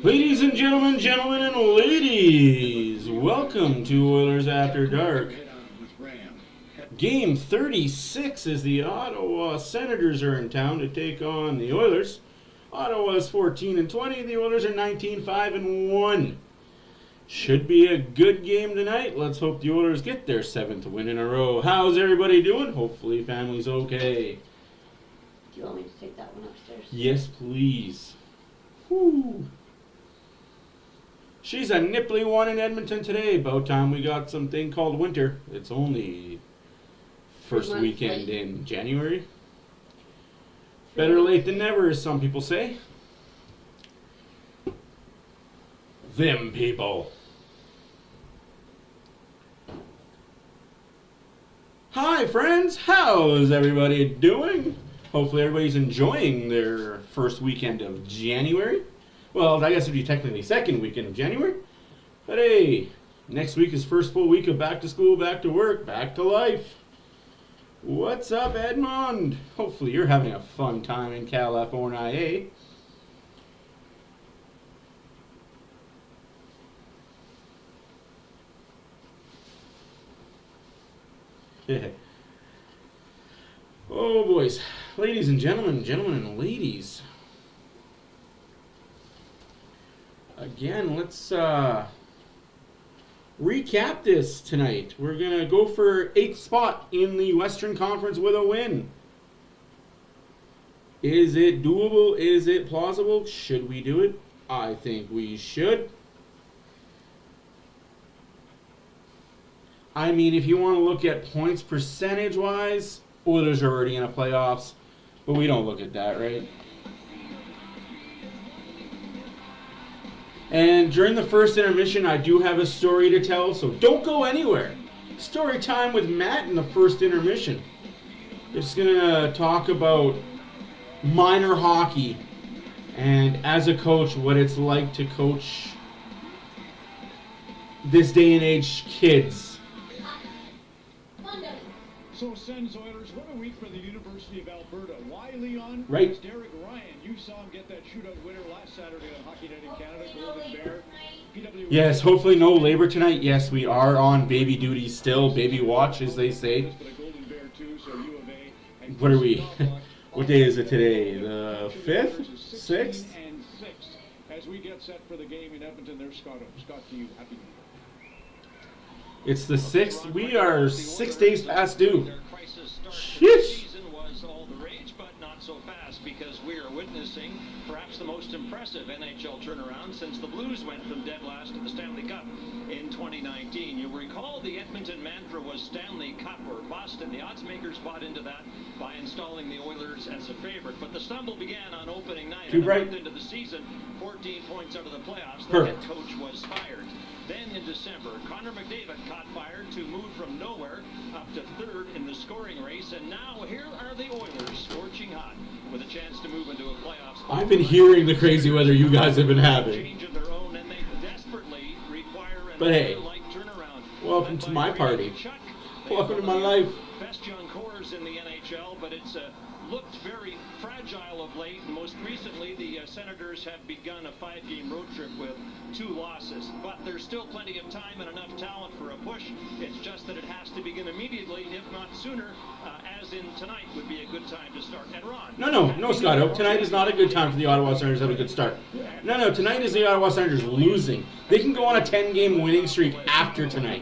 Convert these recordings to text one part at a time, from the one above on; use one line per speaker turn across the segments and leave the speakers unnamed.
Ladies and gentlemen, gentlemen and ladies, welcome to Oilers After Dark. Game 36 as the Ottawa Senators are in town to take on the Oilers. Ottawa's 14-20, the Oilers are 19-5-1. Should be a good game tonight. Let's hope the Oilers get their 7th win in a row. How's everybody doing? Hopefully family's okay.
Do you want me to take that one upstairs?
Yes, please. Whew. She's a nipply one in Edmonton today. About time we got something called winter. It's only first weekend in January. Better late than never, as some people say. Them people. Hi friends, how's everybody doing? Hopefully everybody's enjoying their first weekend of January. Well, I guess it'd be technically second weekend of January. But hey, next week is first full week of back to school, back to work, back to life. What's up, Edmond? Hopefully you're having a fun time in California, eh? Yeah. Oh, boys. Ladies and gentlemen, and ladies. Again, let's recap this tonight. We're going to go for 8th spot in the Western Conference with a win. Is it doable? Is it plausible? Should we do it? I think we should. I mean, if you want to look at points percentage-wise, Oilers are already in the playoffs, but we don't look at that, right? And during the first intermission, I do have a story to tell, so don't go anywhere. Story time with Matt in the first intermission. Just going to talk about minor hockey and as a coach, what it's like to coach this day and age kids.
So Sens Oilers, what a week for the University of Alberta. Why, Leon?
Right.
It's Derek Ryan. You saw him get that shootout winner last Saturday on Hockey Night in Canada, Golden Bear.
Yes, hopefully no labor tonight. Yes, we are on baby duty still. Baby watch, as they say. What are we? What day is it today? The 5th? 6th?
As we get set for the game in Edmonton, there's Scott. Scott, to you. Happy New Year.
It's the 6th. We are 6 days past due.
Their crisis start to the season was all the rage, but not so fast, because we are witnessing perhaps the most impressive NHL turnaround since the Blues went from dead last to the Stanley Cup in 2019. You'll recall the Edmonton mantra was Stanley Cup or bust, and the odds makers bought into that by installing the Oilers as a favorite. But the stumble began on opening night.
Too bright.
Into the season, 14 points out of the playoffs. The head coach was fired. Then in December, Connor McDavid caught fire to move from nowhere up to 3rd in the scoring race, and now here are the Oilers scorching hot with a chance to move into a playoffs.
I've been hearing the crazy weather you guys have been having.
Change of their own, and they desperately require
But hey,
turnaround.
welcome to my party. Welcome to my life.
Best young cores in the NHL, but it's looked very fragile of late. Most recently, the Senators have begun a 5-game road trip with 2 losses. But there's still plenty of time and enough talent for a push. It's just that it has to begin immediately, if not sooner, as in tonight would be a good time to start. And Ron.
No, Scotto. Tonight is not a good time for the Ottawa Senators to have a good start. No, tonight is the Ottawa Senators losing. They can go on a 10-game winning streak after tonight.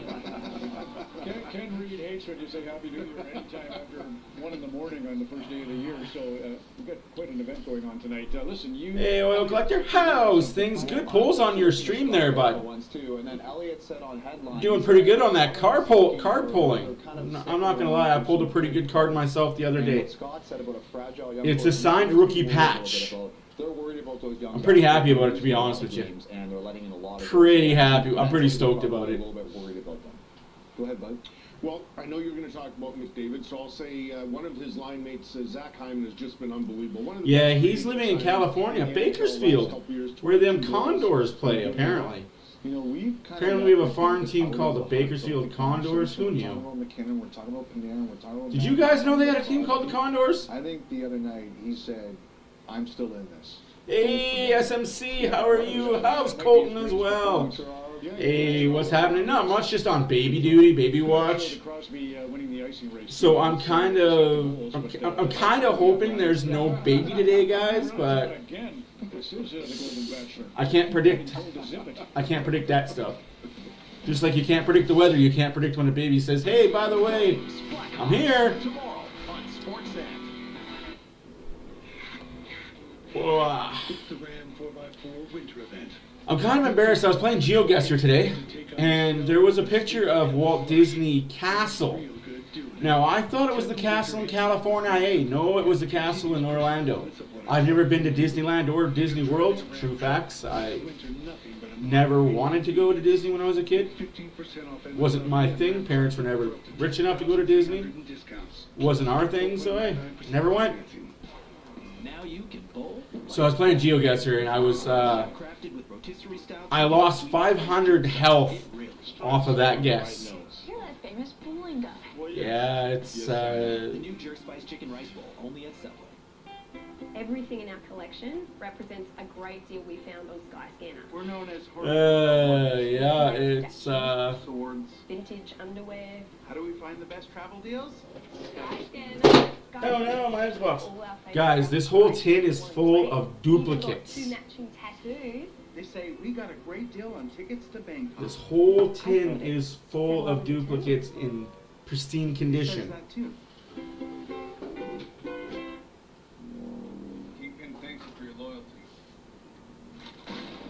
Ken Reed hates when you say Happy New Year anytime after 1 in the morning on the first day of the year, so we've got quite an event going on tonight. Listen, you...
Hey, Oil Collector, how's things? Good polls on your stream there, bud. Doing pretty good on that card polling. I'm not going to lie, I pulled a pretty good card myself the other day. It's a signed rookie patch. I'm pretty happy about it, to be honest with you. Pretty happy. I'm pretty stoked about it.
Go ahead, bud. Well, I know you're going to talk about McDavid, so I'll say one of his line mates, Zach Hyman, has just been unbelievable.
Yeah, he's living in California, Bakersfield, where them Condors play, apparently. Apparently we have a farm team called the Bakersfield Condors. Who knew? Did you guys know they had a team called the Condors?
I think the other night he said, I'm still in this.
Hey, SMC, how are you? How's Colton as well? Hey, what's happening? Not much, just on baby duty, baby watch. So I'm kind of hoping there's no baby today, guys, but I can't predict that stuff. Just like you can't predict the weather, you can't predict when a baby says, "Hey, by the way, I'm here." Whoa. I'm kind of embarrassed. I was playing GeoGuessr today, and there was a picture of Walt Disney Castle. Now, I thought it was the castle in California. Hey, no, it was the castle in Orlando. I've never been to Disneyland or Disney World. True facts. I never wanted to go to Disney when I was a kid. Wasn't my thing. Parents were never rich enough to go to Disney. Wasn't our thing, so hey, never went. So I was playing GeoGuessr, and I lost 500 health off of that guess.
You're that famous bowling guy.
Yeah, it's
The new jerk spice chicken rice bowl, only at Subway.
Everything in our collection represents a great deal we found on Skyscanner.
We're known as
yeah, it's
swords.
Vintage underwear.
How do we find the best travel deals?
Skyscanner.
Oh no, my Xbox.
All our favourite
Guys, this whole tin is full of duplicates.
We've got 2 matching tattoos.
They say we got a great deal on tickets to Bangkok.
This whole tin is full of duplicates in pristine
Says
condition.
that too.
Kingpin, thanks for your loyalty.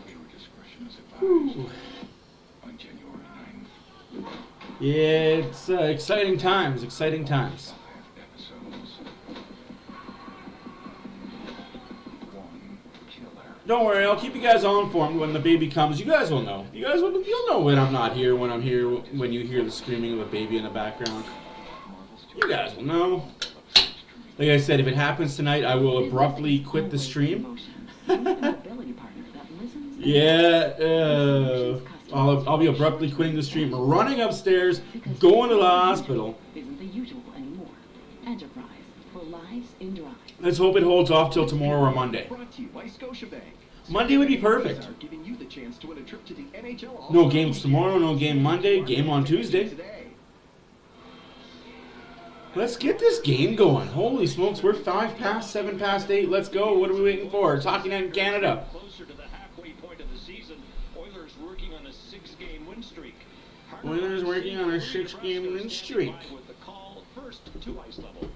Your discretion is
Ooh.
on January 9th.
Yeah, it's exciting times, exciting times.
5 episodes. 1 killer.
Don't worry, I'll keep you guys all informed when the baby comes. You guys will know. You'll know when I'm not here, when I'm here, when you hear the screaming of a baby in the background. You guys will know. Like I said, if it happens tonight, I will abruptly quit the stream. Yeah, I'll be abruptly quitting the stream, running upstairs, going to the hospital.
Isn't the usual anymore. Enterprise for lives in drive.
Let's hope it holds off till tomorrow or Monday.
Brought to you by Scotiabank.
Monday would be perfect.
Giving you the chance to win a trip to the NHL.
No games tomorrow, no game Monday, game on Tuesday.
Today.
Let's get this game going. Holy smokes, we're 5 past, 7 past 8. Let's go. What are we waiting for? It's Hockey Night in Canada.
Closer to the halfway point of the season, Oilers working on a 6-game win streak.
Oilers working on a 6-game win streak.
With the call first to ice level.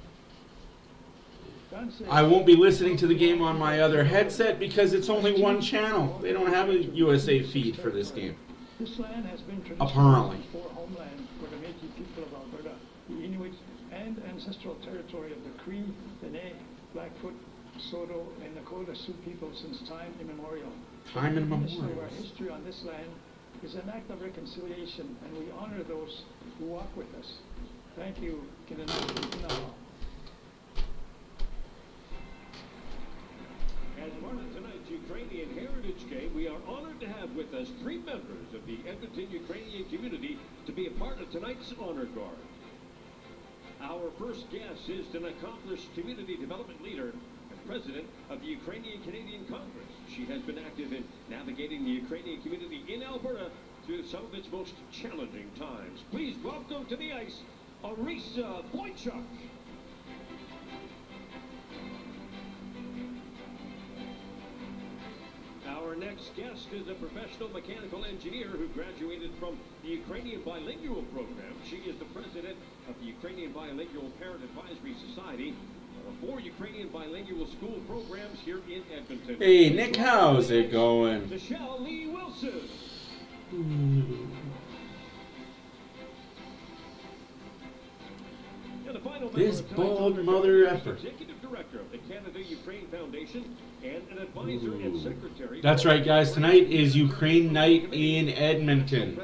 I won't be listening to the game on my other headset because it's only one channel. They don't have a USA feed for this game.
This land has been
Apparently.
for homeland for the Métis people of Alberta, the Inuit, and ancestral territory of the Cree, Dene, Blackfoot, Saulteaux, and Nakota Sioux people since time immemorial.
Time
Our
immemorial.
history on this land is an act of reconciliation, and we honor those who walk with us. Thank you, Kinanaw.
As part of tonight's Ukrainian Heritage Game, we are honored to have with us 3 members of the Edmonton Ukrainian community to be a part of tonight's honor guard. Our first guest is an accomplished community development leader and president of the Ukrainian Canadian Congress. She has been active in navigating the Ukrainian community in Alberta through some of its most challenging times. Please welcome to the ice, Arisa Boychuk. Our next guest is a professional mechanical engineer who graduated from the Ukrainian Bilingual Program. She is the president of the Ukrainian Bilingual Parent Advisory Society, one of 4 Ukrainian bilingual school programs here in Edmonton.
Hey, Nick, how's it going?
Michelle Lee Wilson. And the final member
This
of tonight's
bald
honor
mother
guard is
effer.
Executive Director of the Canada-Ukraine Foundation and an advisor and secretary.
That's right, guys. Tonight is Ukraine Night in Edmonton.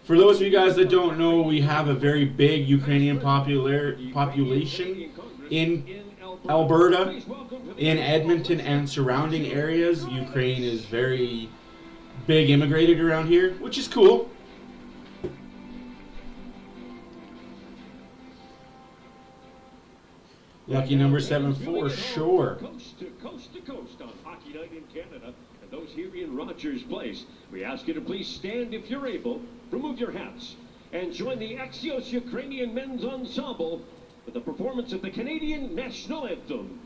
For those of you guys that don't know, we have a very big Ukrainian population in Alberta, in Edmonton and surrounding areas. Ukraine is very big immigrated around here, which is cool. Lucky number 7 for sure.
Coast to coast on Hockey Night in Canada. And those here in Rogers Place, we ask you to please stand if you're able, remove your hats, and join the Axios Ukrainian Men's Ensemble with the performance of the Canadian National Anthem.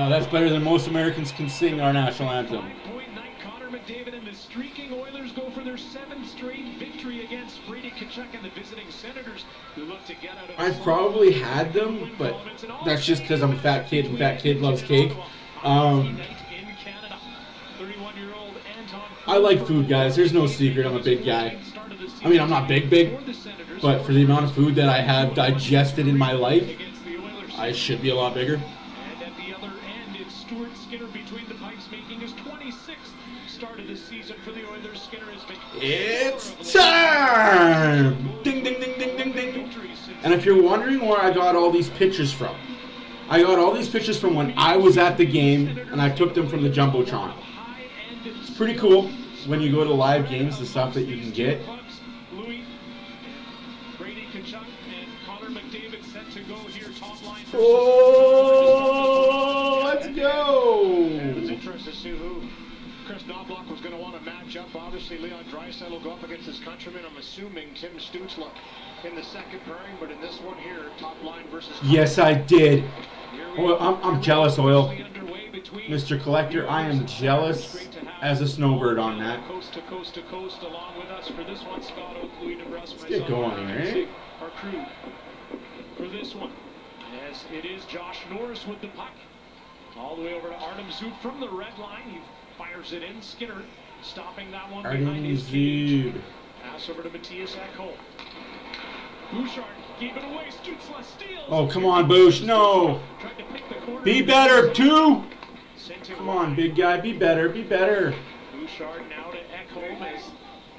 That's better than most Americans can sing our national anthem.
Point night, Connor McDavid and the streaking Oilers go for their 7th straight victory against Brady Tkachuk and the visiting Senators, who look to get out of.
I've probably had them, but that's just because I'm a fat kid and fat kid loves cake. I like food, guys. There's no secret. I'm a big guy. I mean, I'm not big, but for the amount of food that I have digested in my life, I should be a lot bigger.
Between the pipes, making his 26th start of the season for the Oilers. Skinner has been.
It's time! Ding, ding, ding, ding, ding, ding. And if you're wondering where I got all these pictures from, I got all these pictures from when I was at the game, and I took them from the Jumbotron. It's pretty cool when you go to live games, the stuff that you can get.
Brady Tkachuk and Connor McDavid set to go here, top line.
Oh, let's go!
It was interesting to see who Chris Knobloch was going to want to match up. Obviously, Leon Draisaitl will go up against his countryman. I'm assuming Tim Stützle in the second pairing, but in this one here, top line versus.
Yes, I did. Well, I'm jealous, Oil. Mr. Collector, I am jealous as a snowbird on that.
Coast to coast to coast, along with us for this one, Scott Oak, Louis DeBrusk,
Let's get going here, eh?
Our crew for this one, as it is Josh Norris with the puck. All the way over to Artem Zub from the red line. He fires it in. Skinner stopping that one behind his cage. Pass over to Matthias Ekholm. Bouchard gave it away. Stützle steals.
Oh, come on, Bouch. No. Be better, too. Come on, big guy. Be better. Be better.
Bouchard now to Ekholm as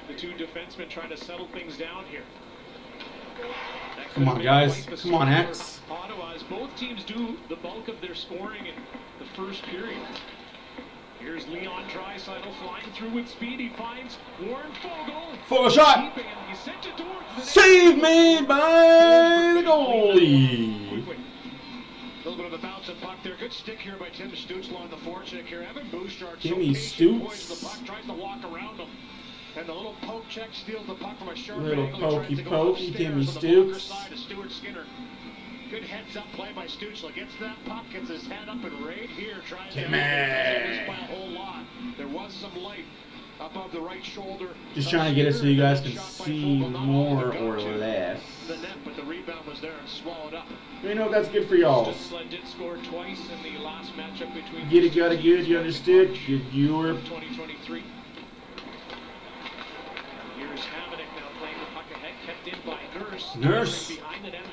the two defensemen trying to settle things down here.
Come on, guys. Come on, X.
Ottawa, as both teams do the bulk of their scoring in the first period. Here's Leon Draisaitl flying through with speed. He finds Warren Foegele.
Foegele shot.
He sent it towards the
Save made by the goalie.
A little bit of a bouncing puck there. Good stick here by Tim Stützle on the forecheck here. Evan Bouchard
Timmy
points the puck, tries to walk around him. And the little poke check steals the puck from a sharp
little
angle.
pokey Timmy Stütz.
Side of Stuart Skinner. Good heads-up play by Stützle. Gets that puck, gets his head up, and right here tries to miss by a whole lot. There was some light above the right shoulder.
Just trying to get it so you guys can see more or less.
The net, but the rebound was there and swallowed up.
You know that's good for y'all.
Stützle did score twice in the last matchup between.
Get it, got it good. You understood? You were.
2023. Here's Hamonic now playing the puck ahead, kept in by Nurse.
Nurse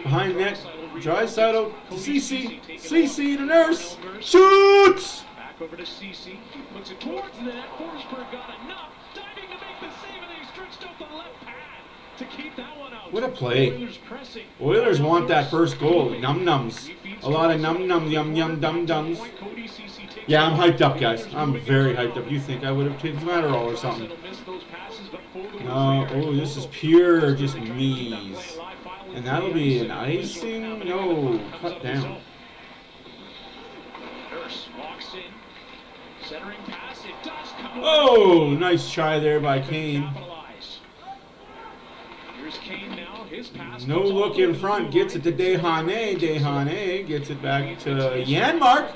behind net. Draisaitl to CC. CC to Nurse. Shoots!
Back over to CC. Looks it towards the net. Forsberg got enough. Diving to make the save, and they stretched out the left pad to keep that one out.
What a play.
Oilers pressing.
Oilers want that first goal. Num-nums. A lot of num-num, yum-yum, dum-dums. Yeah, I'm hyped up, guys. I'm very hyped up. You think I would have taken some Adderall or something? No. Oh, this is pure just knees. And that'll be an icing? No. Cut down.
Nurse walks in. Centering pass. It does come.
Oh, nice try there by Kane.
His pass
No look in front, gets it to Dehane. Dehane gets it back to Janmark.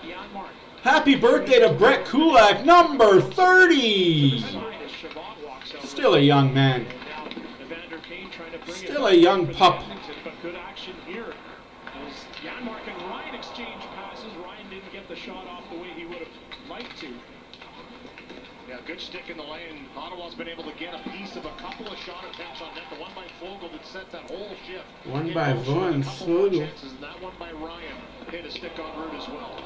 Happy birthday to Brett Kulak, number 30. Still a young man. Still a young pup.
But good action here as Janmark and Ryan exchange passes. Ryan didn't get the shot off the way he would have liked to.
Yeah, good stick in the lane. Ottawa's been able to get a piece of a couple of shot attempts on net. The one by Fogle that sets that whole shift.
One by Von Fogle.
And that one by Ryan hit a stick on route as well.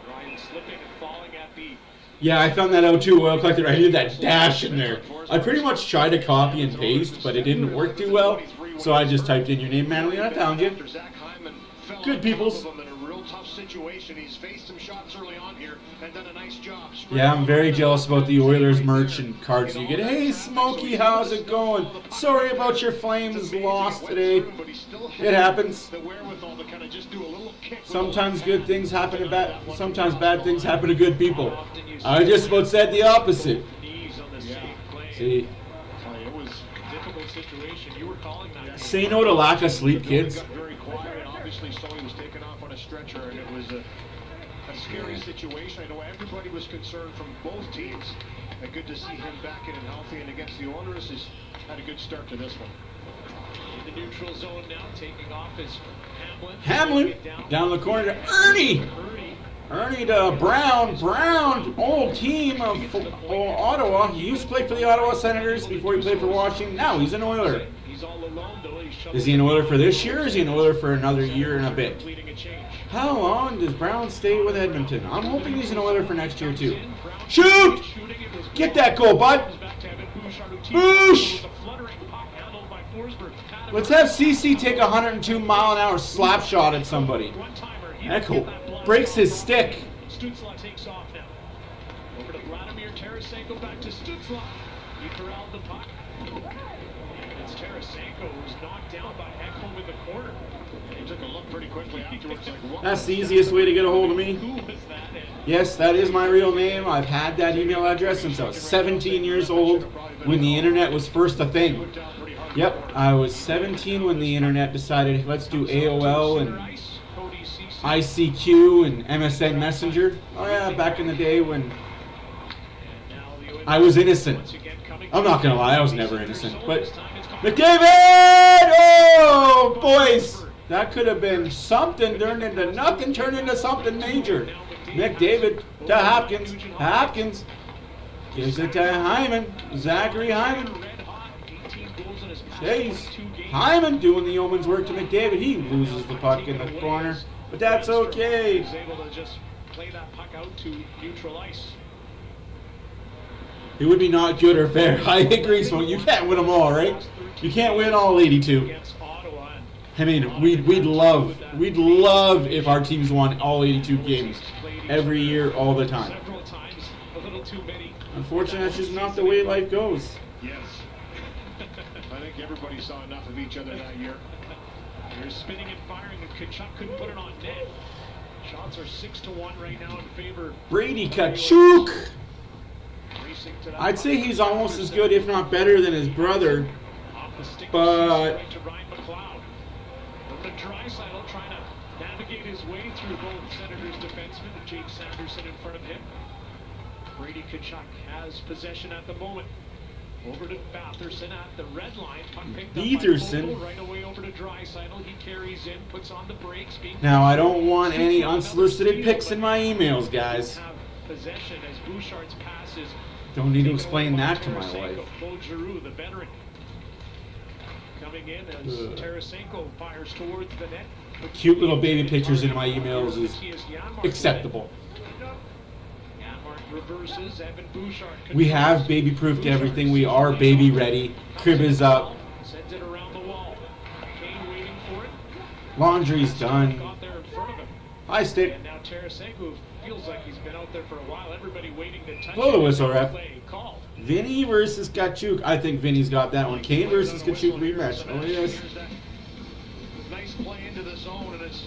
Ryan slipping and falling at the...
Yeah, I found that out too. Oil collector. I did that dash in there. I pretty much tried to copy and paste, but it didn't work too well. So I just typed in your name manually and I found you. Good peoples.
Tough situation. He's faced some shots early on here and done a nice job.
Yeah, I'm very jealous about the Oilers merch and cards you get. Hey, Smokey, how's it going? Sorry about your Flames loss today. It happens. Sometimes good things happen to bad. Sometimes bad things happen to good people. I just about said the opposite. See.
It was a difficult situation. You were calling that.
Say no to lack of sleep, kids.
Very quiet. Obviously, Sully was taken off on a stretcher, and it was a scary situation. I know everybody was concerned from both teams. And good to see him back in and healthy, and against the Oilers, he's had a good start to this one.
In the neutral zone now, taking off is Hamlin.
Hamlin down the corner to Ernie. Ernie to Brown. Brown, old team of Ottawa. He used to play for the Ottawa Senators before he played for Washington. Now he's an Oiler. Is he an Oiler for this year, or is he an Oiler for another year and a bit? How long does Brown stay with Edmonton? I'm hoping he's an Oiler for next year too. Shoot! Get that goal, bud. Boosh! Let's have CC take a 102-mile-an-hour slap shot at somebody. Echo breaks his stick.
Stutzla takes off now. Over to Vladimir Tarasenko, back to Stutzla. He corralled the puck. It's Tarasenko who's knocked down by Ekholm in the corner.
He took a look pretty quickly afterwards.
That's the easiest way to get a hold of me.
Who was that?
Yes, that is my real name. I've had that email address since I was 17 years old when the internet was first a thing. Yep, I was 17 when the internet decided let's do AOL and ICQ and MSN Messenger. Oh yeah, back in the day when I was innocent. I'm not gonna lie, I was never innocent. But McDavid! Oh, boys! That could have been something turned into nothing, turned into something major. McDavid to Hopkins. Hopkins gives it to Hyman. Zachary Hyman. Chase. Hyman doing the yeoman's work to McDavid. He loses the puck in the corner. But that's okay.
He's able to just play that puck out to neutral ice.
It would be not good or fair. I agree, so you can't win them all, right? You can't win all 82. I mean, we'd love if our teams won all 82 games every year, all the time. Unfortunately, that's just not the way life goes.
Yes. I think everybody saw enough of each other that year.
They're spinning and firing, and Kachuk couldn't put it on net. Shots are 6-1 right now in favor.
Brady Kachuk! I'd say he's almost as good, if not better, than his brother. But
Draisaitl trying to navigate his way through both Senators defensemen and Jake Sanderson in front of him. Brady Kachuk has possession at the moment. Over to Batherson at the red line. Puck picked up by Fogle, right away over to Draisaitl. He carries in, puts on the brakes.
Now I don't want any unsolicited pics in my emails, guys.
Possession as Bouchard's passes.
Don't need to explain that to my wife.
Claude Giroux, the veteran, coming in as Tarasenko fires towards the net.
Cute little baby pictures in my emails is acceptable.
Reverses, Evan Bouchard.
We have baby-proofed everything. We are baby-ready. Crib is up.
Sends it around the wall. Kane waiting for it.
Laundry's done.
Got there in front of him.
High stick.
And now Tarasenko feels like he's been out there for a while. Everybody waiting to touch
Blow the whistle,
him.
ref. Vinny versus Kachuk. I think Vinny's got that one. Kane versus Kachuk rematch. Oh yes.
Nice play into the zone, and it's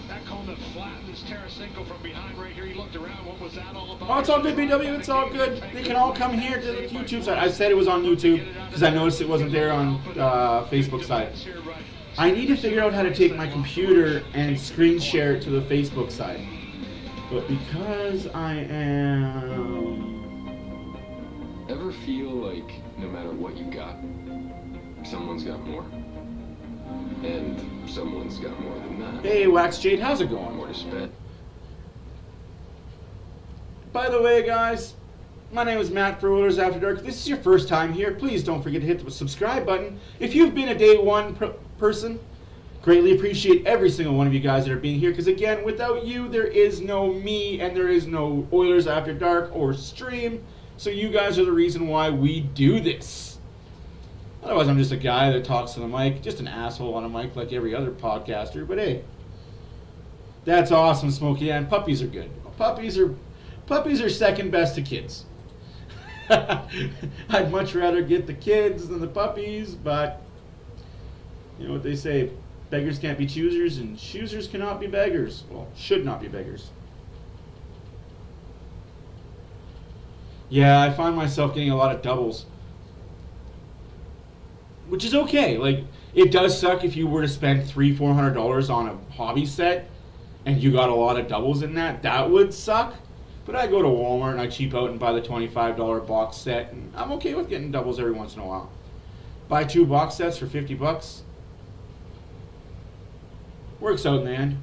That cone that flattens Tarasenko from behind right here. He looked around. What was that all about?
Oh, it's all good, BW. It's all good. They can all come here to the YouTube side. I said it was on YouTube because I noticed it wasn't there on Facebook side. I need to figure out how to take my computer and screen share it to the Facebook side. But because I am...
Ever feel like no matter what you got, someone's got more? And someone's got more than that.
Hey, Wax Jade, how's it going?
More to spend.
By the way, guys, my name is Matt for Oilers After Dark. If this is your first time here, please don't forget to hit the subscribe button. If you've been a day one person, greatly appreciate every single one of you guys that are being here. Because again, without you, there is no me and there is no Oilers After Dark or stream. So you guys are the reason why we do this. Otherwise, I'm just a guy that talks to the mic, just an asshole on a mic like every other podcaster. But hey, that's awesome, Smokey. And puppies are good. Puppies are second best to kids. I'd much rather get the kids than the puppies, but you know what they say: beggars can't be choosers, and choosers cannot be beggars. Well, should not be beggars. Yeah, I find myself getting a lot of doubles. Which is okay. Like, it does suck if you were to spend $300-400 on a hobby set and you got a lot of doubles in that. That would suck. But I go to Walmart and I cheap out and buy the $25 box set, and I'm okay with getting doubles every once in a while. Buy 2 box sets for $50. Works out in the end.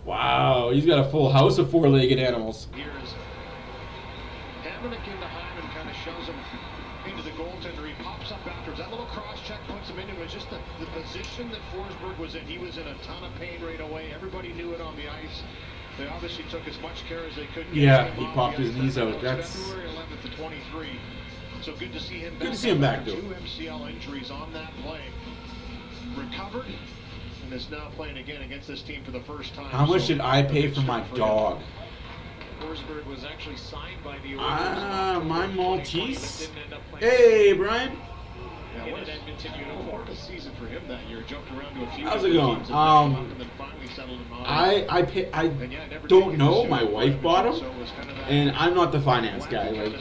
Wow, he's got a full house of 4-legged animals.
Here's Hamonic into Hyman, kind of shows him into the goaltender. He pops up afterwards. That little cross check puts him in. It was just the position that Forsberg was in. He was in a ton of pain right away. Everybody knew it on the ice. They obviously took as much care as they could.
Yeah, he popped his knees out. That's
February 11th to 23. So good to see him back.
Good to see him back, though.
2 MCL injuries on that play. Recovered. And is now playing again against this team for the first time.
How much did I pay for my dog?
Forsberg was actually signed by the Oilers.
My Maltese. Hey, Brian.
Yeah, what a season for him that year. Jumped around to a few.
How's it going? I don't know. My wife bought him, and I'm not the finance guy. Like,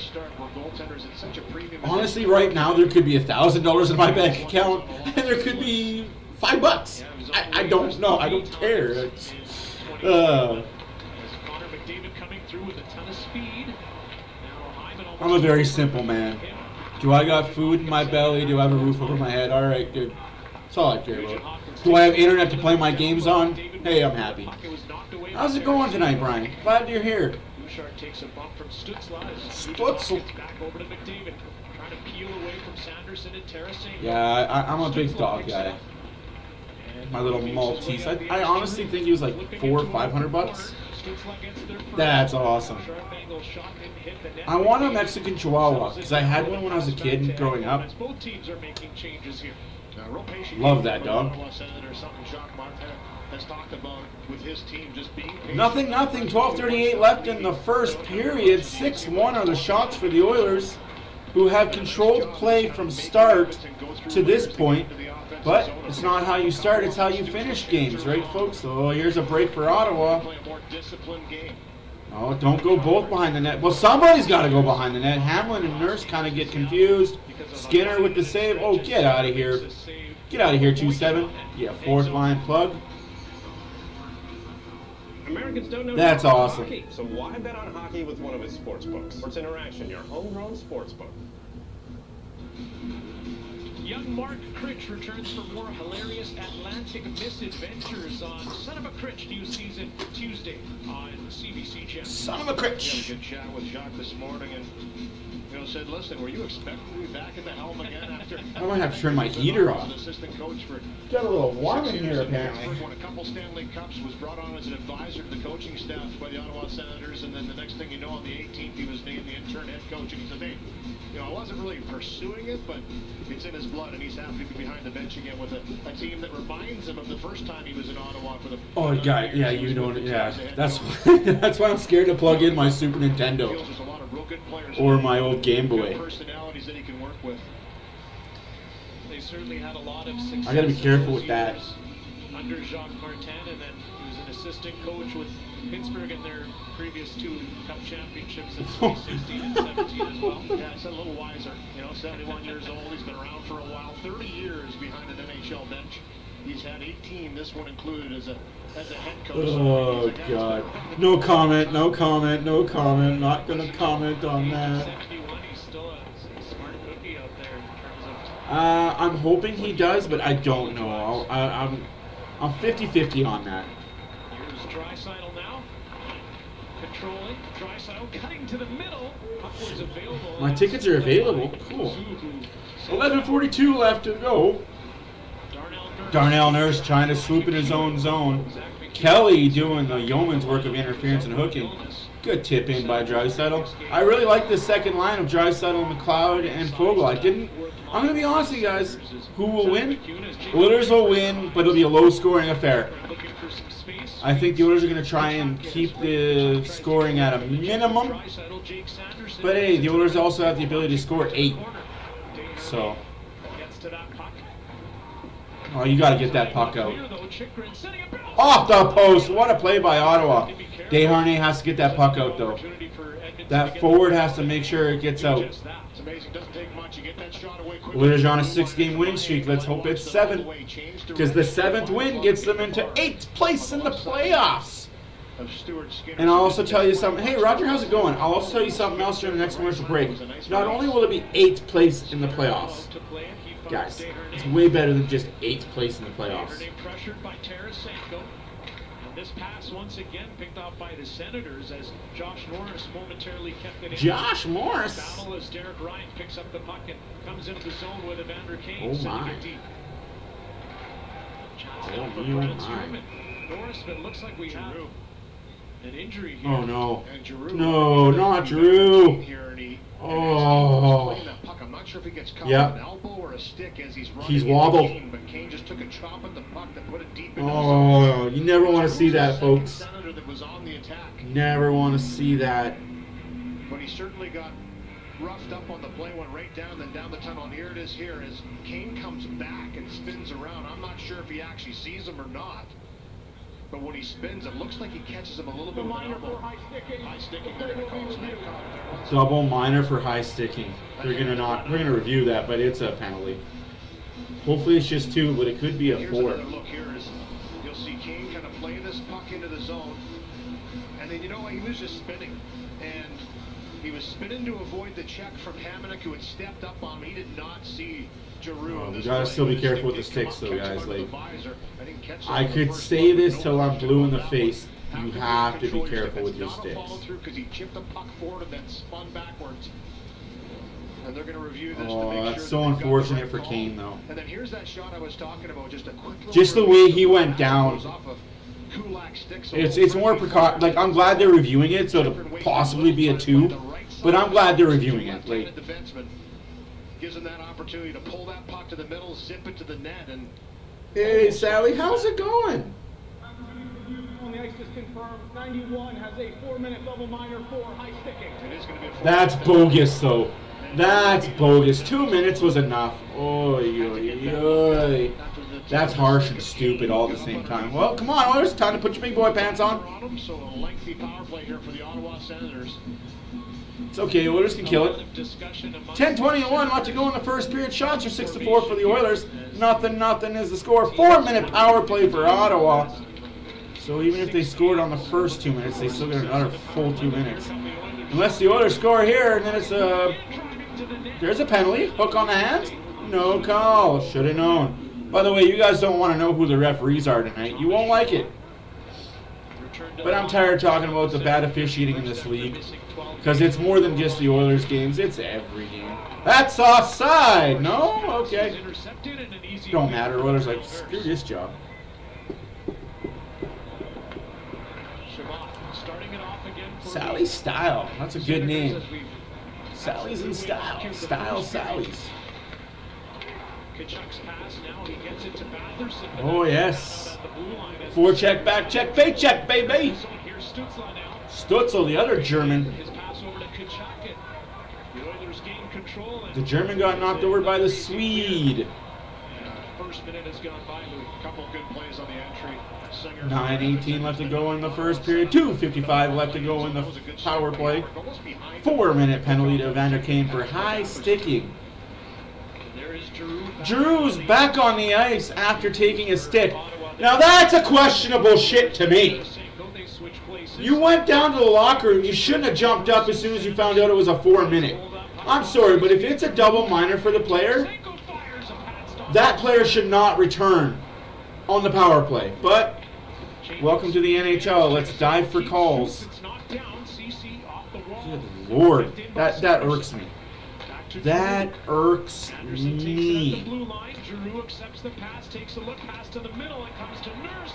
honestly, right now there could be $1,000 in my bank account, and there could be $5. I don't know. I don't care. I'm a very simple man. Do I got food in my belly? Do I have a roof over my head? All right, good. That's all I care about. Do I have internet to play my games on? Hey, I'm happy. How's it going tonight, Brian? Glad you're here.
Takes a bump from
Stutzel.
Back over to McDavid, trying to peel away from Sanderson and Tarasenko.
Yeah, I'm a big dog guy. My little Maltese. I honestly think he was like $400 or $500. That's awesome. I want a Mexican Chihuahua because I had one when I was a kid growing up.
Both teams are making changes here.
Love that dog. Nothing. 12:38 left in the first period. 6-1 are the shots for the Oilers, who have controlled play from start to this point. But it's not how you start, it's how you finish games, right, folks? So here's a break for Ottawa. Oh, don't go both behind the net. Well, somebody's got to go behind the net. Hamlin and Nurse kind of get confused. Skinner with the save. Oh, get out of here. Get out of here, 2-7. Yeah, fourth line plug.
Americans don't know
That's awesome.
Hockey, so why bet on hockey with one of his sports books? Sports Interaction, your homegrown sports book.
Young Mark Critch returns for more hilarious Atlantic misadventures on Son of a Critch new season Tuesday on CBC Channel.
Son of a Critch.
We had a good chat with Jacques this morning, and said, listen, were you expecting to be back in the helm again after...
I might have to turn my heater off.
Assistant coach for
Got a little warm in here, apparently.
Won a couple Stanley Cups, was brought on as an advisor to the coaching staff by the Ottawa Senators, and then the next thing you know, on the 18th, he was named the intern head coach, and he said, hey, I wasn't really pursuing it, but it's in his blood, and he's happy to be behind the bench again with a team that reminds him of the first time he was in Ottawa for the...
Oh, guy, yeah, you don't... Yeah, that's that's why I'm scared to plug in my Super Nintendo. Or my old Game Boy.
Personalities that he can work with. certainly had a lot of success.
I gotta be careful with that.
Under Jacques Martin, and then he was an assistant coach with Pittsburgh in their previous 2 Cup championships in 2016 and 17 as well. Yeah, he's a little wiser. 71 years old. He's been around for a while. 30 years behind an NHL bench. He's had 18, this one included, as a head coach.
Oh, God. No comment, no comment, no comment. Not going to comment on that.
71, he's still a smart cookie out there in terms of...
I'm hoping he does, but I don't know. I'm 50-50 on that.
Here's Draisaitl now. Controlling. Draisaitl cutting to the middle. Upwards available.
My tickets are available. Cool. 11:42 left to go. Darnell Nurse trying to swoop in his own zone. Kelly doing the yeoman's work of interference and hooking. Good tip in by Draisaitl. I really like the second line of Draisaitl, McLeod, and Fogle. I'm going to be honest with you guys. Who will win? Oilers will win, but it'll be a low-scoring affair. I think the Oilers are going to try and keep the scoring at a minimum. But hey, the Oilers also have the ability to score 8. So... Oh, you got to get that puck out. Off the post. What a play by Ottawa. Desharnais has to get that puck out, though. That forward has to make sure it gets out. Oilers are on a 6-game winning streak. Let's hope it's 7. Because the 7th win gets them into 8th place in the playoffs. And I'll also tell you something. Hey, Roger, how's it going? I'll also tell you something else during the next commercial break. Not only will it be 8th place in the playoffs, guys, it's way better than just 8th place in the playoffs.
Pressured by Tarasenko. And this pass once again picked off by the Senators as Josh Norris momentarily kept it in.
Josh Morris.
Battle as Derek Ryan picks up the puck and comes into the zone with Evander Kane.
Oh my.
Norris, but it looks like we have an injury here.
Oh no. No, not Drew. Oh.
I'm not sure if he gets caught
Yep.
with an elbow or a stick as he's running.
He's wobbled.
Kane, but Kane just took a chop at the puck that put it deep into
Oh, you never want to see that, folks.
Senator that was on the attack.
Never want to see that.
But he certainly got roughed up on the play, went right down, then down the tunnel. And here it is here as Kane comes back and spins around. I'm not sure if he actually sees him or not. But when he spins, it looks like he catches him a little bit with an elbow. High sticking. They're going to call it.
Double minor for high sticking. We're gonna review that, but it's a penalty. Hopefully it's just 2, but it could be a 4.
Here's another look here is you'll see Kane kind of play this puck into the zone. And then he was just spinning. And he was spinning to avoid the check from Hamonic, who had stepped up on him. He did not see Giroux.
We gotta still be careful with the sticks, though, guys. Like, I could say this till I'm blue in the face. You have to be careful with your sticks.
Because he chipped the puck forward and then spun backwards. And they're going to review this to
Oh,
make
that's
sure
so
that they've got
unfortunate
the
for
right
Kane,
call.
though.
And then here's that shot I was talking about, just a quick little
Just the way he went down. It's more precaution. Like, I'm glad they're reviewing it, so it'll possibly be a 2. But I'm glad they're reviewing it. Like,
gives him that opportunity to pull that puck to the middle, zip it to the net, and
hey, Sally, how's it going?
On the ice is confirmed. 91 has a 4-minute double minor for high sticking.
it is going to be a
That's bogus, though. That's bogus. 2 minutes was enough. Oy, oy, oy. That's harsh and stupid all at the same time. Well, come on, Oilers. Time to put your big boy pants on.
So a lengthy power play here for the Ottawa Senators.
It's okay. Oilers can kill it. 10:21 left to go in the first period. Shots are 6-4 for the Oilers. Nothing is the score. 4-minute power play for Ottawa. So even if they scored on the first 2 minutes, they still get another full 2 minutes. Unless the Oilers score here, and then it's there's a penalty. Hook on the hands. No call. Should have known. By the way, you guys don't want to know who the referees are tonight. You won't like it. But I'm tired of talking about the bad officiating in this league. Because it's more than just the Oilers games. It's every game. That's offside. No? Okay. Don't matter. Oilers like, screw this job. Sally Style. That's a good name. Sally's in style. Style Sally's. Oh, yes. Forecheck, back check, paycheck, baby. Stutzel, the other German. The German got knocked over by the Swede.
first minute has gone by. A couple good plays on the entry.
9:18 left to go in the first period. 2:55 left to go in the power play. 4-minute penalty to Evander Kane for high sticking. Drew's back on the ice after taking a stick. Now that's a questionable shit to me. You went down to the locker room. You shouldn't have jumped up as soon as you found out it was a 4-minute. I'm sorry, but if it's a double minor for the player, that player should not return on the power play. But welcome to the NHL. Let's dive for calls. Good Lord, that irks me. That irks me.
Giroux accepts the pass, takes a look, pass to the middle, it comes to Nurse,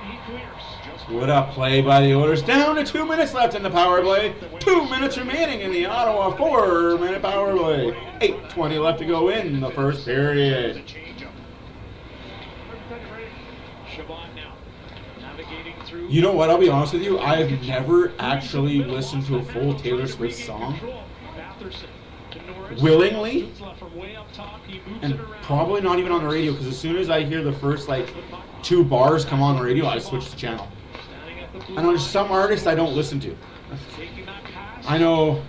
and he clears.
What a play by the Oilers. Down to 2 minutes left in the power play. 2 minutes remaining in the Ottawa 4-minute power play. 8:20 left to go in the first period. You know what, I'll be honest with you, I have never actually listened to a full Taylor Swift song willingly, and probably not even on the radio, because as soon as I hear the first like 2 bars come on the radio, I switch the channel. I know there's some artists I don't listen to. I know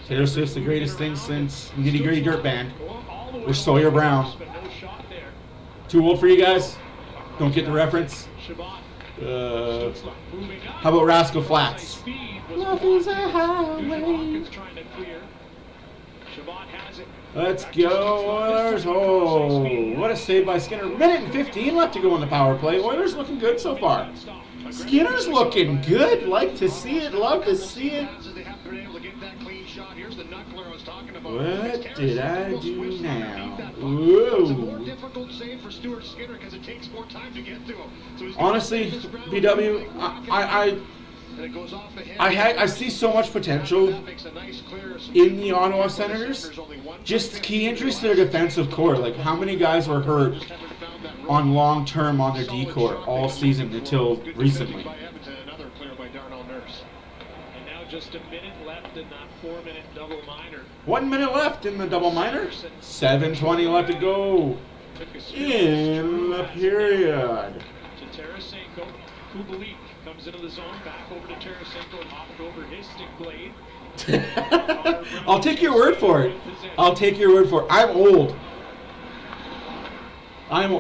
Taylor Swift's the greatest thing since Nitty Gritty Dirt Band or Sawyer Brown. Too old for you guys? Don't get the reference? How about Rascal Flatts? Love is a highway. Let's go, Oilers. Oh, what a save by Skinner. Minute and 15 left to go in the power play. Oilers looking good so far. Skinner's looking good. Like to see it. Love to see it. What did I do now? Ooh. Honestly, BW, I see so much potential in the Ottawa Senators. Just key injuries to their defensive core. Like, how many guys were hurt on long term on their D core all season until recently?
And now just a minute left in that 4-minute double minor.
1 minute left in the double minor. 7:20 left to go in the period.
To Tarasenko, Kubalik comes into the zone, back over to Tarasenko, hopped over his stick blade.
I'll take your word for it. I'll take your word for it. I'm old.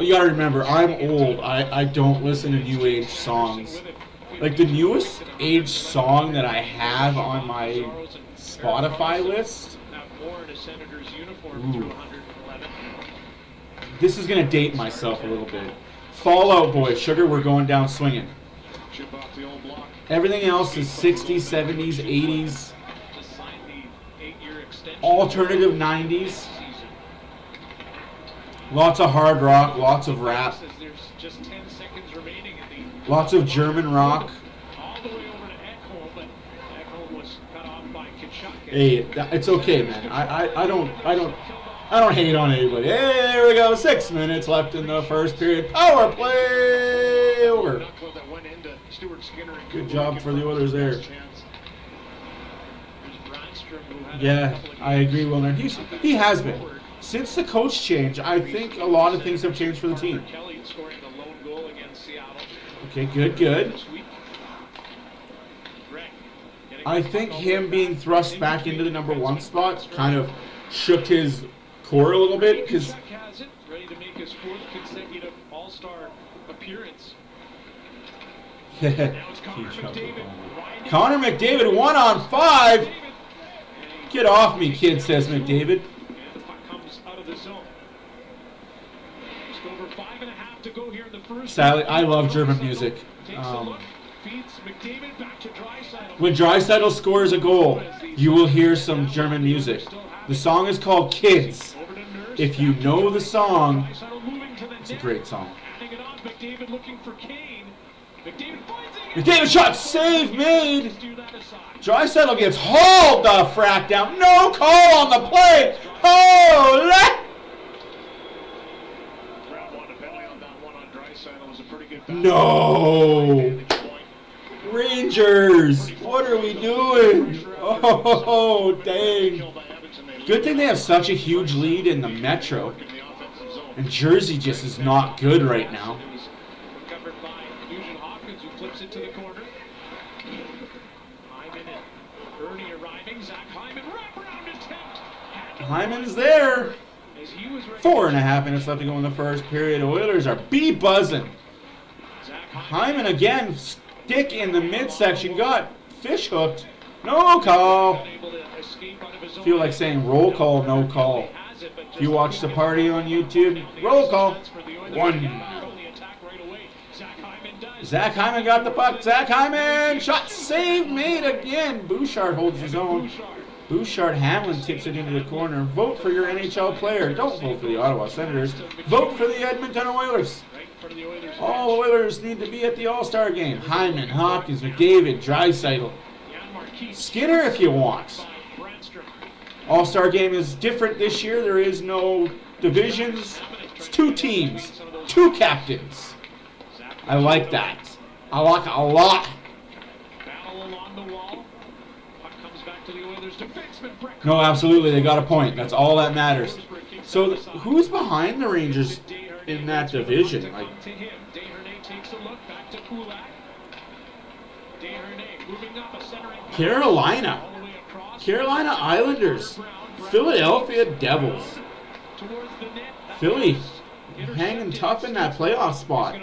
You gotta remember, I'm old. I don't listen to new age songs. Like the newest age song that I have on my Spotify list. Ooh. This is gonna date myself a little bit. Fall Out Boy, Sugar, we're going down swinging. Everything else is 60s, 70s, 80s, alternative 90s. Lots of hard rock, lots of rap, lots of German rock. Hey, it's okay, man. I don't hate on anybody. Hey, there we go. 6 minutes left in the first period. Power play over. Good job for the Oilers there. Yeah, I agree, Wilner. He has been. Since the coach change, I think a lot of things have changed for the team. Okay, good. I think him being thrust back into the number 1 spot kind of shook his core a little bit, because
ready to make his 4th consecutive All-Star appearance.
Connor McDavid 1-on-5. Get off me, kid, says McDavid. Sadly, I love German music. When Draisaitl scores a goal, you will hear some German music. The song is called Kids. If you know the song, it's a great song. McDavid shot, save made. Draisaitl gets hauled the frack down. No call on the play. Holy! No! Rangers! What are we doing? Oh, dang. Good thing they have such a huge lead in the Metro. And Jersey just is not good right now.
It was recovered by Nugent Hopkins, who flips it to the corner. Hyman and Ernie arriving. Zach Hyman, wraparound attempt.
Hyman's there.
As he was ready.
4.5 minutes left to go in the first period. Oilers are buzzing. Hyman again, stick in the midsection, got fish hooked. No call. Feel like saying roll call, no call. If you watch the party on YouTube, roll call. 1. Zach Hyman got the puck. Zach Hyman, shot save made again. Bouchard holds his own. Bouchard Hamlin tips it into the corner. Vote for your NHL player. Don't vote for the Ottawa Senators. Vote for the Edmonton Oilers. All Oilers need to be at the All-Star game. Hyman, Hopkins, McDavid, Draisaitl. Skinner if you want. All-Star game is different this year. There is no divisions. It's 2 teams, 2 captains. I like that. I like it a lot. No, absolutely. They got a point. That's all that matters. So who's behind the Rangers in that division? Like, Carolina Islanders, Philadelphia Devils. Philly hanging tough in that playoff spot.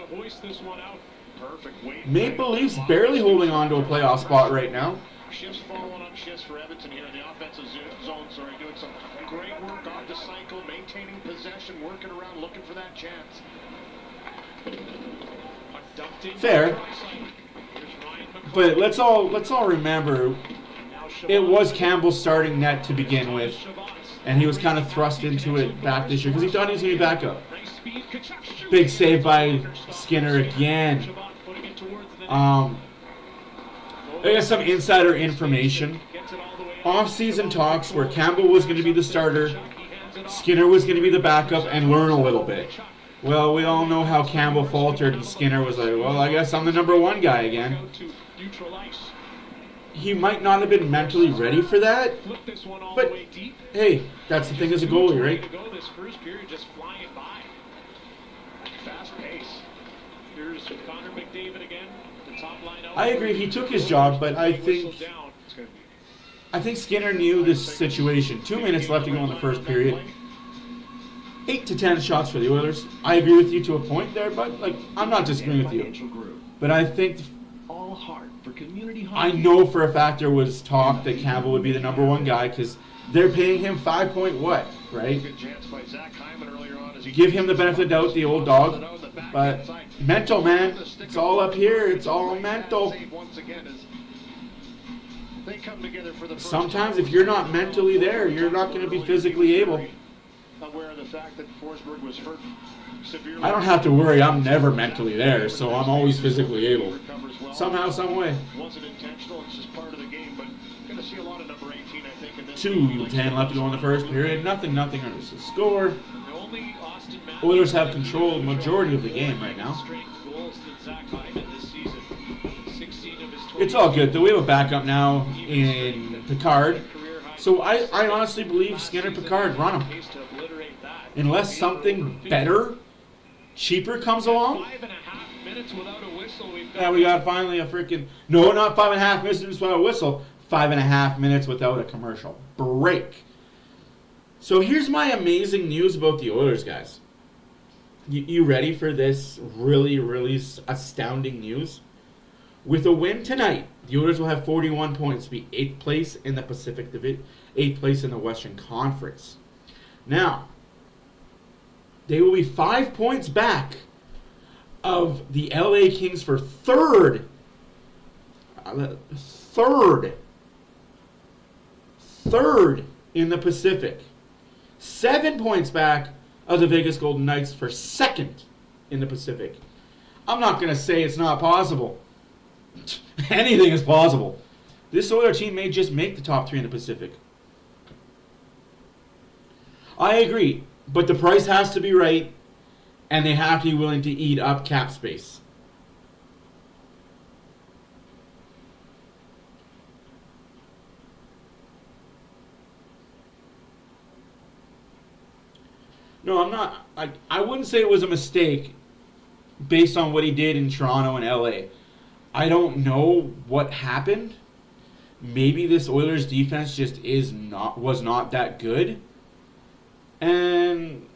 Maple Leafs barely holding on to a playoff spot right now.
Shifts following up shifts for Edmonton here in the offensive zone. Doing some great work off the cycle, maintaining possession, working around, looking for that chance.
Fair. But let's all remember, it was Campbell's starting net to begin with, and he was kind of thrust into it back this year because he thought he was going to be back up. Big save by Skinner again. I got some insider information. Off-season talks where Campbell was going to be the starter, Skinner was going to be the backup, and learn a little bit. Well, we all know how Campbell faltered, and Skinner was like, well, I guess I'm the number 1 guy again. He might not have been mentally ready for that, but hey, that's the thing as a goalie, right?
Fast pace.
Here's Connor McDavid again. The top line out.
I agree, he took his job, but I think Skinner knew this situation. 2 minutes left to go in the first period. 8 to 10 shots for the Oilers. I agree with you to a point there, but like I'm not disagreeing with you. But I think I know for a fact there was talk that Campbell would be the number 1 guy because they're paying him 5 point what, right? Give him the benefit of the doubt, the old dog. But mental, man. It's all up here. It's all mental. Sometimes if you're not mentally there, you're not going to be physically able.
Aware of the fact that Forsberg was hurt severely.
I don't have to worry. I'm never mentally there, so I'm always physically able. Somehow, some way.
Wasn't intentional. It's just part of the game, but going to see a lot of number 18, I think, in this
2:10 left to go in the first period. Nothing under the score. Oilers have control of the majority of the game right now. It's all good, though. We have a backup now in Picard. So I honestly believe Skinner, Picard, run him. Unless something better, cheaper comes along.
5.5 minutes without a whistle.
Yeah, we got finally a freaking... No, not 5.5 minutes without a whistle. 5.5 minutes without a commercial break. So here's my amazing news about the Oilers, guys. You ready for this really, really astounding news? With a win tonight, the Oilers will have 41 points, be 8th place in the Pacific Division, 8th place in the Western Conference. Now, they will be 5 points back of the LA Kings for third in the Pacific. 7 points back of the Vegas Golden Knights for second in the Pacific. I'm not going to say it's not possible. Anything is possible. This Oiler team may just make the top 3 in the Pacific. I agree, but the price has to be right, and they have to be willing to eat up cap space. No, I'm not. I wouldn't say it was a mistake based on what he did in Toronto and LA. I don't know what happened. Maybe this Oilers defense just was not that good. And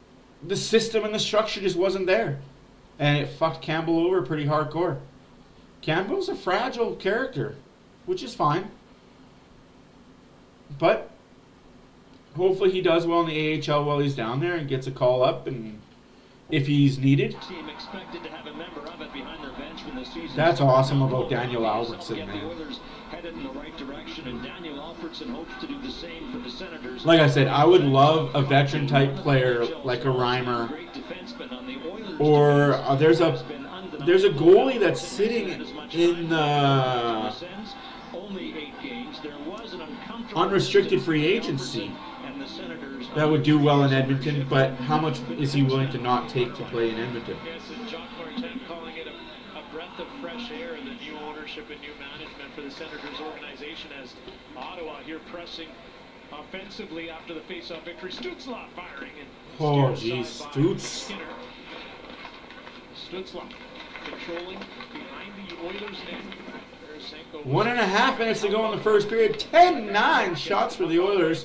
the system and the structure just wasn't there. And it fucked Campbell over pretty hardcore. Campbell's a fragile character, which is fine. But hopefully he does well in the AHL while he's down there and gets a call up, and if he's needed.
Team expected to have a member of it behind their bench when the season.
That's awesome about Daniel Alfredsson,
The
man.
Oilers headed in the right direction, and Daniel Alfredsson hopes to do the same for the Senators.
Like I said, I would love a veteran type player like a Reimer, or there's a goalie that's sitting in the unrestricted free agency that would do well in Edmonton, but how much is he willing to not take to play in Edmonton?
Yes, and Jacques Martin calling it a breath of fresh air, the new ownership and new management for the Senators organization, as Ottawa here pressing offensively after the face-off victory. Stutzla firing and
Oh, geez, Stutz.
Stutzla controlling behind the Oilers net.
1.5 minutes to go in the first period. 10-9 shots for the Oilers.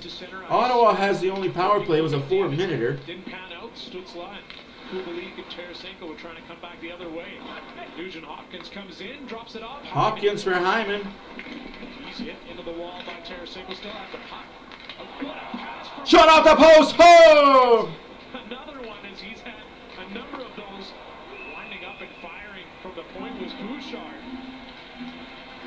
Ottawa has the only power play. It was a 4-minute.
Didn't pan out. Stutzla and Kubalik and Tarasenko were trying to come back the other way. Nugent Hopkins comes in, drops it off.
Hopkins for Hyman.
He's hit into the wall by Tarasenko. Still at the puck. A good pass from
Shot off the post. Oh!
Another one, as he's had a number of those winding up and firing from the point, was Bouchard.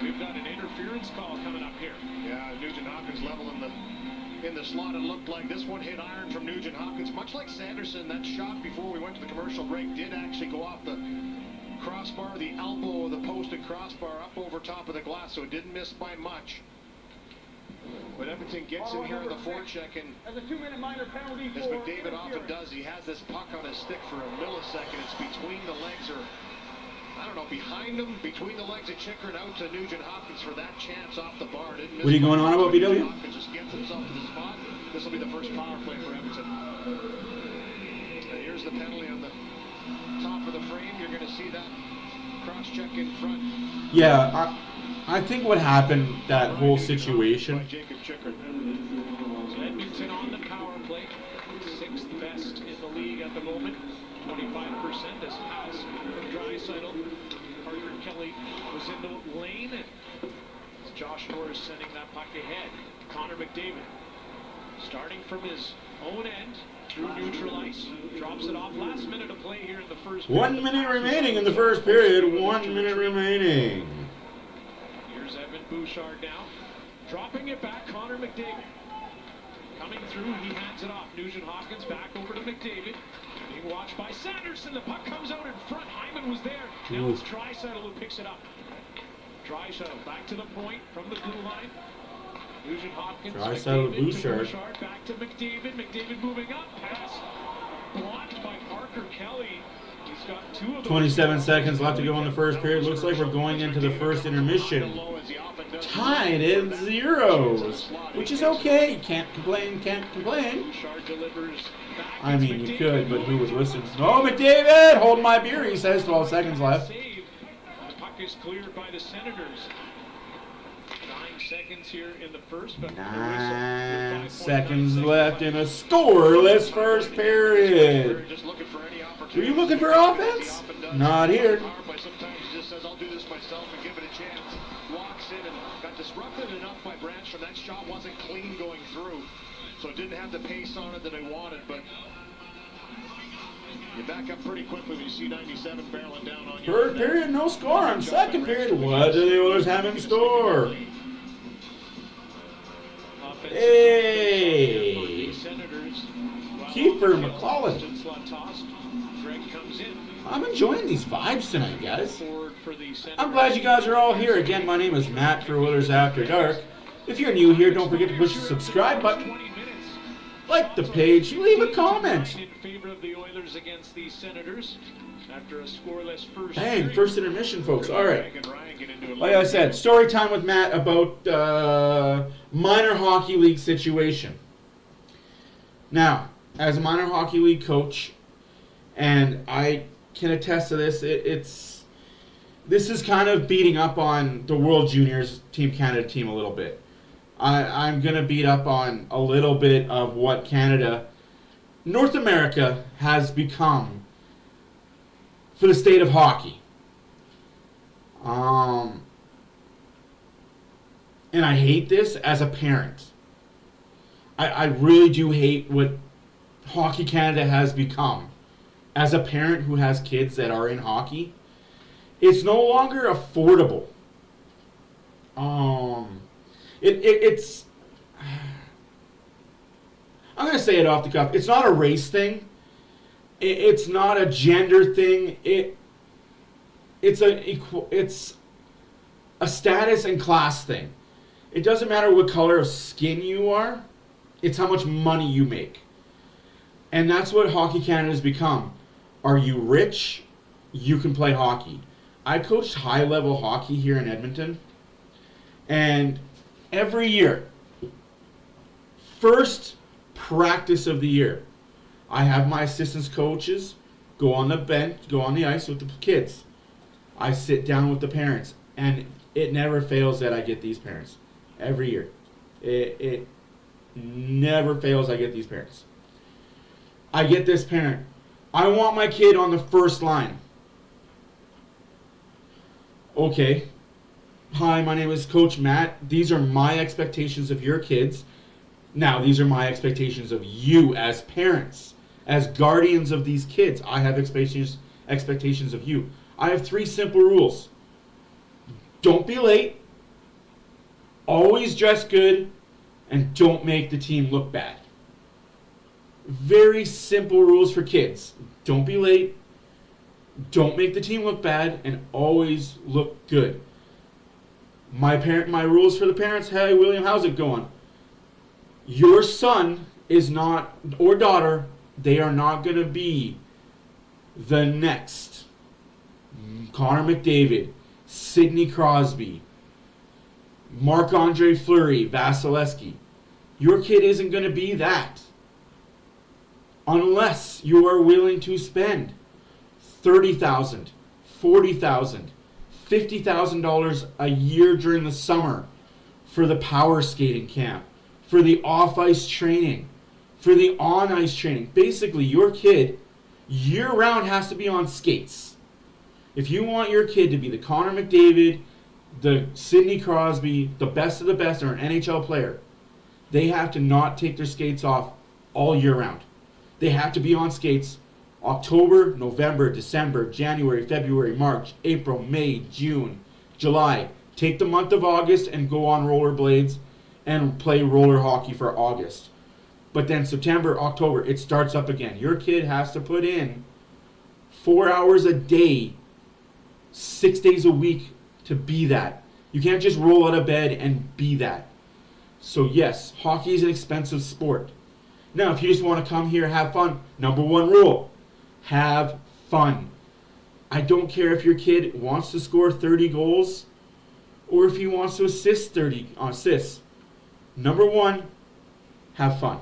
We've got an interference call coming up here.
Yeah, Nugent Hopkins level in the slot. It looked like this one hit iron from Nugent Hopkins. Much like Sanderson, that shot before we went to the commercial break did actually go off the crossbar, the elbow of the posted crossbar up over top of the glass, so it didn't miss by much. But Edmonton gets in here on the forecheck, and
as a 2-minute minor penalty
as McDavid often does, he has this puck on his stick for a millisecond. It's between the legs, or I don't know, behind him, between the legs of Chicker, and out to Nugent Hopkins for that chance off the bar. Didn't miss.
What are you going on about, BW?
Hopkins just gets himself to the spot. This will be the first power play for Edmonton. And here's the penalty on the top of the frame. You're going to see that cross-check in front.
Yeah, I think what happened, that whole situation.
Jacob Chicker.
So Edmonton on the power play, 6th best in the league at the moment. 25% as pass from Draisaitl. Parker Kelly was in the lane, and Josh Norris sending that puck ahead. Connor McDavid starting from his own end through neutral ice, drops it off. Last minute of play here in the first period.
1 minute remaining in the first period. 1 minute remaining.
Here's Evan Bouchard now, dropping it back. Connor McDavid coming through. He hands it off. Nugent Hopkins back over to McDavid. Being watched by Sanderson. The puck comes out in front. Hyman was there. Now it's Draisaitl who picks it up. Draisaitl back to the point from the blue line. Nugent Hopkins.
Draisaitl, Bouchard.
Back to McDavid. McDavid moving up. Pass blocked by Parker Kelly. He's got 2 of those.
27 seconds left to go in the first period. Looks like we're going into the first intermission. Tied in zeros, which is okay. Can't complain, can't complain. I mean, we could, but who would listen? Oh, McDavid! Hold my beer, he says. 12 seconds left.
The puck is cleared by the Senators. 9 seconds here in the first, but
9 seconds left in a scoreless first period. Were you looking for offense? Not here.
Sometimes he just says, I'll do this myself and give it a chance. Walks in and got disrupted enough by Branstrom. That shot wasn't clean going through, so it didn't have the pace on it that I wanted, but you back up pretty quickly when you see 97 barreling down on you.
Third period, no score. On second period, what do the Oilers have in store? Hey! Kiefer McClellan. I'm enjoying these vibes tonight, guys. I'm glad you guys are all here. Again, my name is Matt for Oilers After Dark. If you're new here, don't forget to push the subscribe button, like the page, leave a comment.
In favor of the Oilers against the Senators after a scoreless first.
Bang, first intermission, folks. All right. Like I said, story time with Matt about minor hockey league situation. Now, as a minor hockey league coach, and I can attest to this, this is kind of beating up on the World Juniors Team Canada team a little bit. I'm going to beat up on a little bit of what Canada, North America, has become for the state of hockey. And I hate this as a parent. I really do hate what Hockey Canada has become. As a parent who has kids that are in hockey, it's no longer affordable. It's I'm going to say it off the cuff. It's not a race thing. It's not a gender thing. It's a status and class thing. It doesn't matter what color of skin you are. It's how much money you make. And that's what Hockey Canada has become. Are you rich? You can play hockey. I coached high-level hockey here in Edmonton. And every year, first practice of the year, I have my assistant coaches go on the bench, go on the ice with the kids. I sit down with the parents, and it never fails that I get these parents. Every year. It never fails I get these parents. I get this parent. I want my kid on the first line. Okay. Hi, my name is Coach Matt. These are my expectations of your kids. Now, these are my expectations of you as parents. As guardians of these kids, I have expectations of you. I have 3 simple rules. Don't be late. Always dress good. And don't make the team look bad. Very simple rules for kids. Don't be late. Don't make the team look bad. And always look good. My rules for the parents. Hey, William, how's it going? Your son is not, or daughter, they are not going to be the next Connor McDavid, Sidney Crosby, Marc-Andre Fleury, Vasilevsky. Your kid isn't going to be that. Unless you are willing to spend $30,000, $40,000, $50,000 a year during the summer for the power skating camp, for the off-ice training, for the on-ice training. Basically, your kid year-round has to be on skates. If you want your kid to be the Connor McDavid, the Sidney Crosby, the best of the best, or an NHL player, they have to not take their skates off all year round. They have to be on skates October, November, December, January, February, March, April, May, June, July. Take the month of August and go on rollerblades and play roller hockey for August. But then September, October, it starts up again. Your kid has to put in 4 hours a day, 6 days a week to be that. You can't just roll out of bed and be that. So yes, hockey is an expensive sport. Now, if you just want to come here and have fun, number 1 rule, have fun. I don't care if your kid wants to score 30 goals or if he wants to assist 30 assists. Number 1, have fun.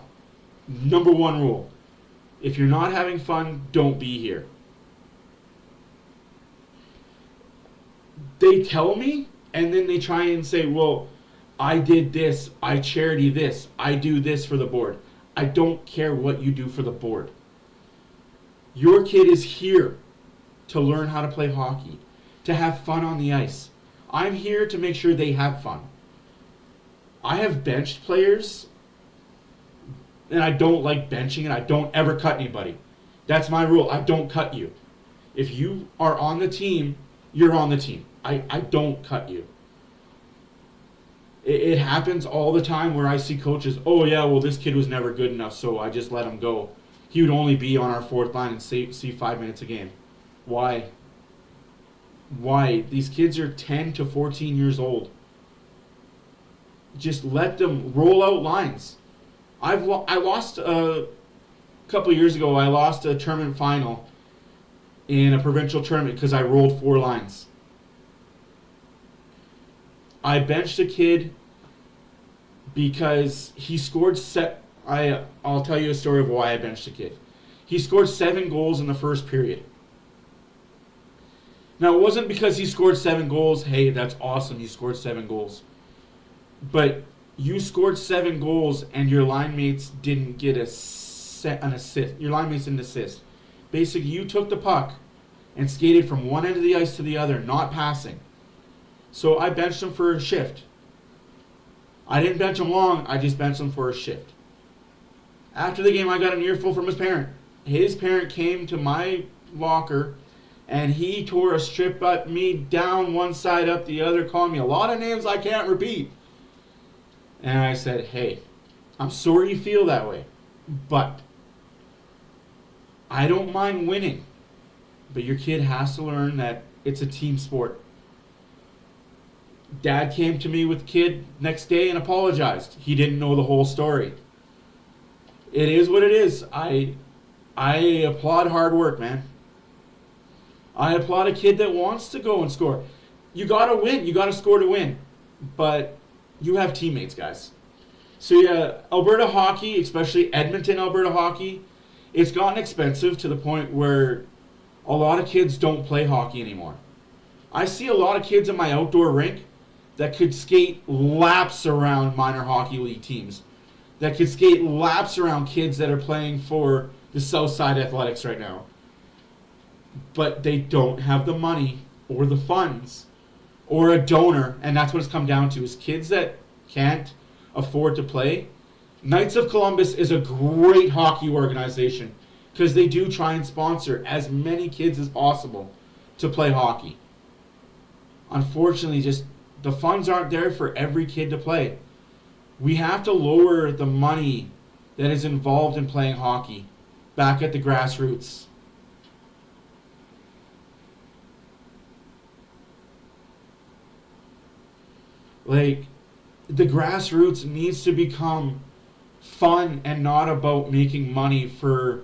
Number 1 rule. If you're not having fun, don't be here. They tell me, and then they try and say, well, I did this, I charity this, I do this for the board. I don't care what you do for the board. Your kid is here to learn how to play hockey, to have fun on the ice. I'm here to make sure they have fun. I have benched players, and I don't like benching, and I don't ever cut anybody. That's my rule. I don't cut you. If you are on the team, you're on the team. I don't cut you. It happens all the time where I see coaches, oh yeah, well this kid was never good enough, so I just let him go. He would only be on our 4th line and see 5 minutes a game. Why? Why? These kids are 10 to 14 years old. Just let them roll out lines. I lost a couple of years ago, I lost a tournament final in a provincial tournament because I rolled 4 lines. I benched a kid because he scored I'll tell you a story of why I benched a kid. He scored 7 goals in the first period. Now, it wasn't because he scored 7 goals. Hey, that's awesome. You scored 7 goals. But you scored 7 goals and your line mates didn't get an assist. Your line mates didn't assist. Basically, you took the puck and skated from one end of the ice to the other, not passing. So I benched him for a shift. I didn't bench him long. I just benched him for a shift. After the game, I got an earful from his parent. His parent came to my locker and he tore a strip at me down one side, up the other, calling me a lot of names I can't repeat. And I said, hey, I'm sorry you feel that way, but I don't mind winning. But your kid has to learn that it's a team sport. Dad came to me with kid next day and apologized. He didn't know the whole story. It is what it is. I applaud hard work, man. I applaud a kid that wants to go and score. You got to win. You got to score to win. But you have teammates, guys. So yeah, Alberta hockey, especially Edmonton, Alberta hockey, it's gotten expensive to the point where a lot of kids don't play hockey anymore. I see a lot of kids in my outdoor rink that could skate laps around minor hockey league teams, that could skate laps around kids that are playing for the Southside Athletics right now. But they don't have the money or the funds or a donor, and that's what it's come down to, is kids that can't afford to play. Knights of Columbus is a great hockey organization because they do try and sponsor as many kids as possible to play hockey. Unfortunately, just the funds aren't there for every kid to play. We have to lower the money that is involved in playing hockey back at the grassroots. Like, the grassroots needs to become fun and not about making money for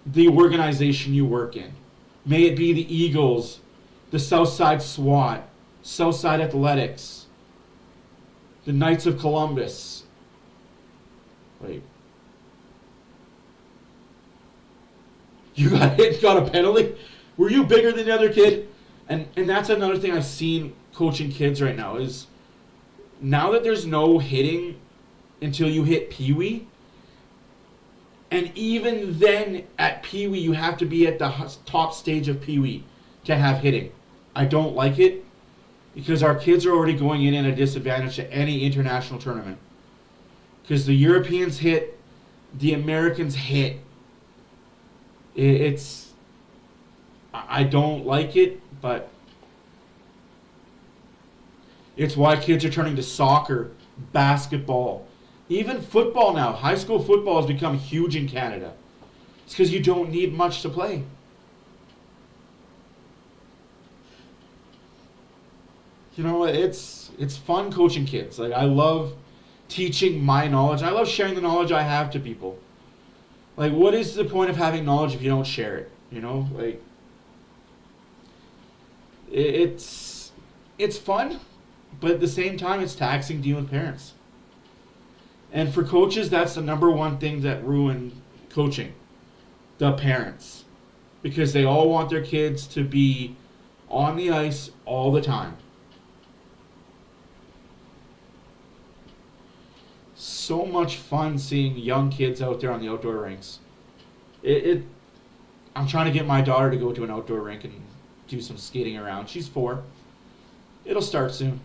the organization you work in. May it be the Eagles, the Southside SWAT, Southside Athletics, the Knights of Columbus. Wait. You got hit, got a penalty? Were you bigger than the other kid? And that's another thing I've seen coaching kids right now is now that there's no hitting until you hit Pee-wee, and even then at Pee-wee you have to be at the top stage of Pee-wee to have hitting. I don't like it because our kids are already going in at a disadvantage to any international tournament. Because the Europeans hit, the Americans hit. I don't like it, but it's why kids are turning to soccer, basketball, even football now. High school football has become huge in Canada. It's because you don't need much to play. You know, it's fun coaching kids. Like, I love teaching my knowledge. I love sharing the knowledge I have to people. Like, what is the point of having knowledge if you don't share it? You know, like, it's fun, but at the same time, it's taxing to you and parents. And for coaches, that's the number one thing that ruined coaching. The parents. Because they all want their kids to be on the ice all the time. So much fun seeing young kids out there on the outdoor rinks. I'm trying to get my daughter to go to an outdoor rink and do some skating around. She's 4. It'll start soon.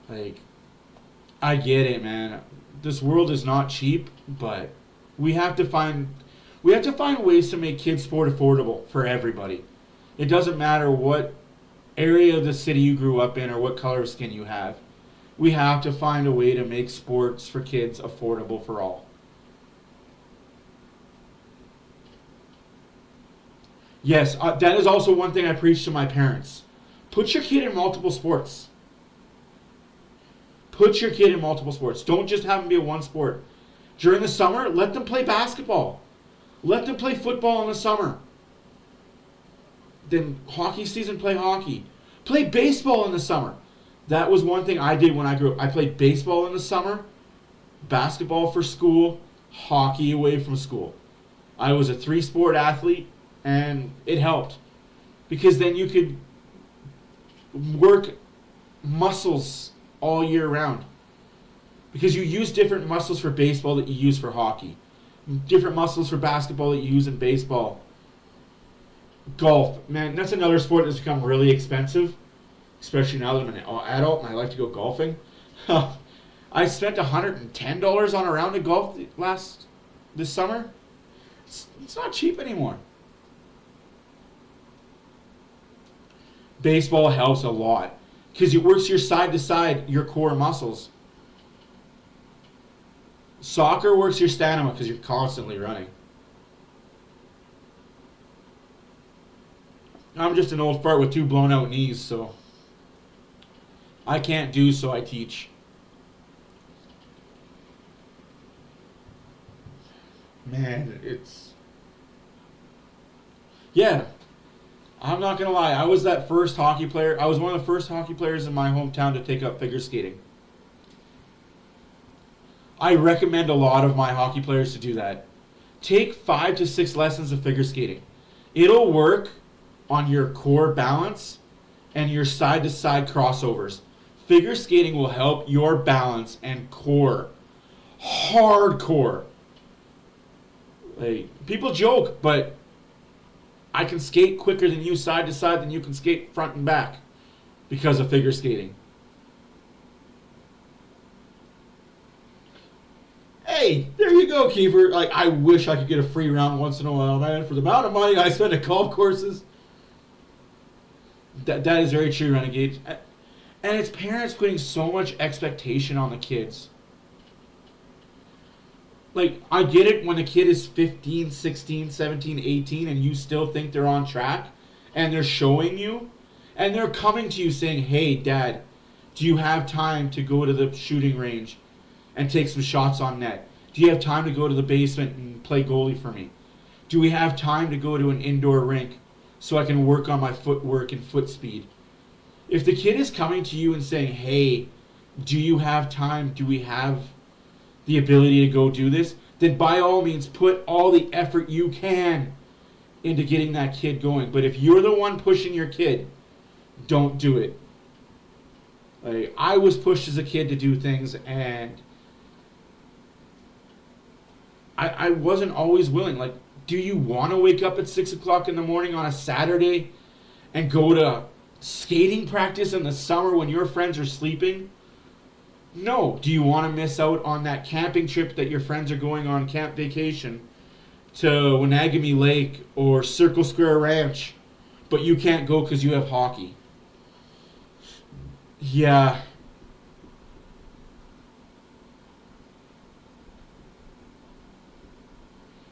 Like, I get it, man. This world is not cheap, but we have to find ways to make kids sport affordable for everybody. It doesn't matter what area of the city you grew up in or what color of skin you have. We have to find a way to make sports for kids affordable for all. Yes, that is also one thing I preach to my parents. Put your kid in multiple sports. Put your kid in multiple sports. Don't just have them be a one sport. During the summer, let them play basketball. Let them play football in the summer. Then hockey season, play hockey. Play baseball in the summer. That was one thing I did when I grew up. I played baseball in the summer, basketball for school, hockey away from school. I was a 3-sport athlete, and it helped. Because then you could work muscles all year round. Because you use different muscles for baseball that you use for hockey. Different muscles for basketball that you use in baseball. Golf. Man, that's another sport that's become really expensive. Especially now that I'm an adult and I like to go golfing. I spent $110 on a round of golf this summer. It's not cheap anymore. Baseball helps a lot because it works your side to side, your core muscles. Soccer works your stamina because you're constantly running. I'm just an old fart with 2 blown out knees, so I can't do, so I teach. Man, yeah, I'm not going to lie. I was that first hockey player. I was one of the first hockey players in my hometown to take up figure skating. I recommend a lot of my hockey players to do that. Take 5 to 6 lessons of figure skating. It'll work on your core balance and your side-to-side crossovers. Figure skating will help your balance and core. Hardcore. Like, people joke, but I can skate quicker than you side to side than you can skate front and back because of figure skating. Hey, there you go, Kiefer. Like, I wish I could get a free round once in a while, man. For the amount of money I spend at golf courses. That is very true, Renegade. And it's parents putting so much expectation on the kids. Like, I get it when a kid is 15, 16, 17, 18, and you still think they're on track, and they're showing you, and they're coming to you saying, hey, Dad, do you have time to go to the shooting range and take some shots on net? Do you have time to go to the basement and play goalie for me? Do we have time to go to an indoor rink so I can work on my footwork and foot speed? If the kid is coming to you and saying, hey, do you have time? Do we have the ability to go do this? Then by all means, put all the effort you can into getting that kid going. But if you're the one pushing your kid, don't do it. Like, I was pushed as a kid to do things, and I wasn't always willing. Like, do you want to wake up at 6 o'clock in the morning on a Saturday and go to skating practice in the summer when your friends are sleeping? No. Do you want to miss out on that camping trip that your friends are going on camp vacation to Winagami Lake or Circle Square Ranch, but you can't go because you have hockey? Yeah.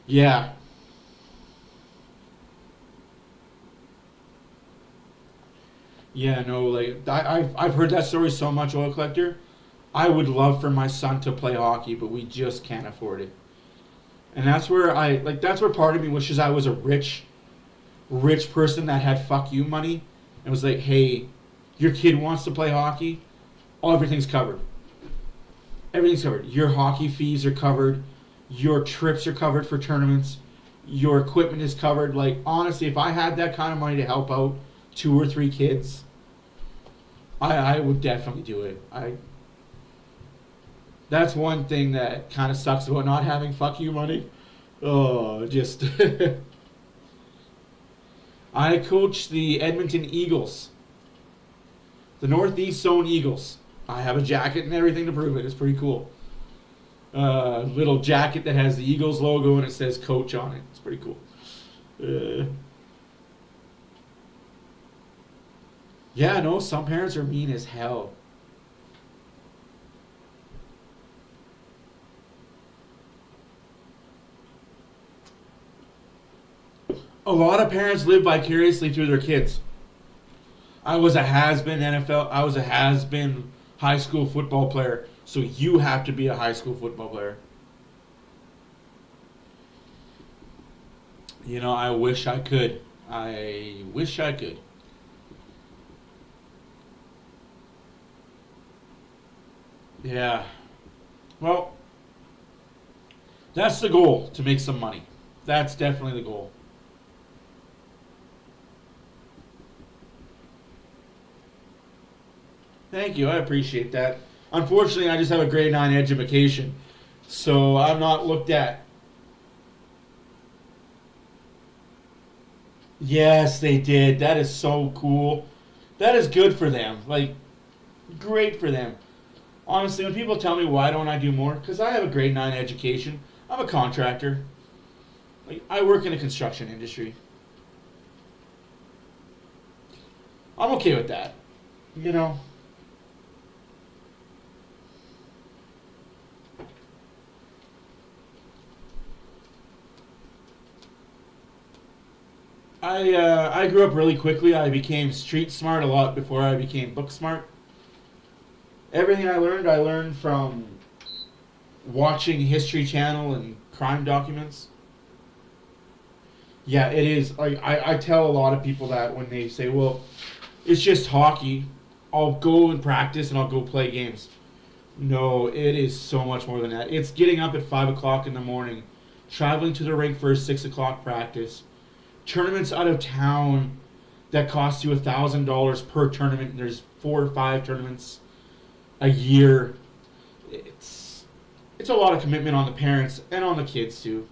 Yeah. Yeah, no, like, I've heard that story so much, Oil Collector. I would love for my son to play hockey, but we just can't afford it. And that's where that's where part of me wishes I was a rich person that had fuck you money and was like, hey, your kid wants to play hockey, everything's covered. Everything's covered. Your hockey fees are covered. Your trips are covered for tournaments. Your equipment is covered. Like, honestly, if I had that kind of money to help out 2 or 3 kids, I would definitely do it. That's one thing that kind of sucks about not having fuck you money. Oh, just... I coach the Edmonton Eagles. The Northeast Zone Eagles. I have a jacket and everything to prove it. It's pretty cool. Little jacket that has the Eagles logo and it says coach on it. It's pretty cool. Yeah, no, some parents are mean as hell. A lot of parents live vicariously through their kids. I was a has-been NFL. I was a has-been high school football player. So you have to be a high school football player. You know, I wish I could. I wish I could. Yeah. Well, that's the goal, to make some money. That's definitely the goal. Thank you. I appreciate that. Unfortunately, I just have a grade 9 education, so I'm not looked at. Yes, they did. That is so cool. That is good for them. Like, great for them. Honestly, when people tell me why don't I do more, because I have a grade 9 education. I'm a contractor. Like, I work in the construction industry. I'm okay with that. You know. I grew up really quickly. I became street smart a lot before I became book smart. Everything I learned from watching History Channel and crime documents. Yeah, it is. I tell a lot of people that when they say, well, it's just hockey. I'll go and practice and I'll go play games. No, it is so much more than that. It's getting up at 5 o'clock in the morning, traveling to the rink for a 6 o'clock practice, tournaments out of town that cost you $1,000 per tournament. There's 4 or 5 tournaments a year. It's a lot of commitment on the parents and on the kids too.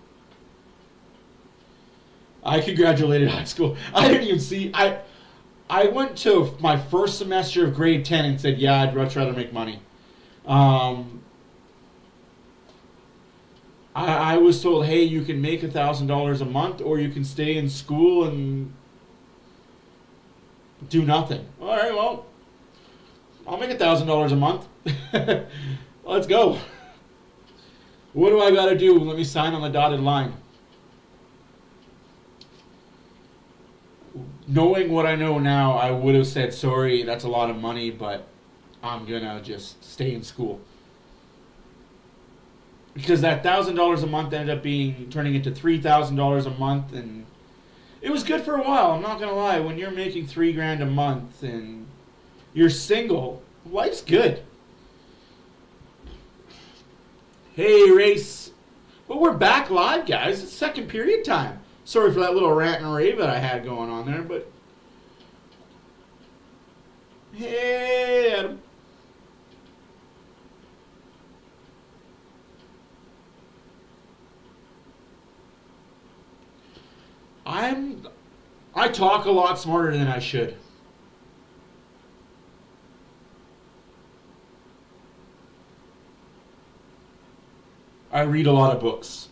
I congratulated high school. I didn't even see. I went to my first semester of grade 10 and said, yeah, I'd much rather make money. I was told, hey, you can make $1,000 a month, or you can stay in school and do nothing. All right, well, I'll make $1,000 a month. Let's go. What do I got to do? Let me sign on the dotted line. Knowing what I know now, I would have said, sorry, that's a lot of money, but I'm going to just stay in school. Because that $1,000 a month ended up turning into $3,000 a month, and it was good for a while. I'm not going to lie. When you're making $3,000 a month and you're single, life's good. Hey, Race. Well, we're back live, guys. It's second period time. Sorry for that little rant and rave that I had going on there, but hey, Adam. I talk a lot smarter than I should. I read a lot of books.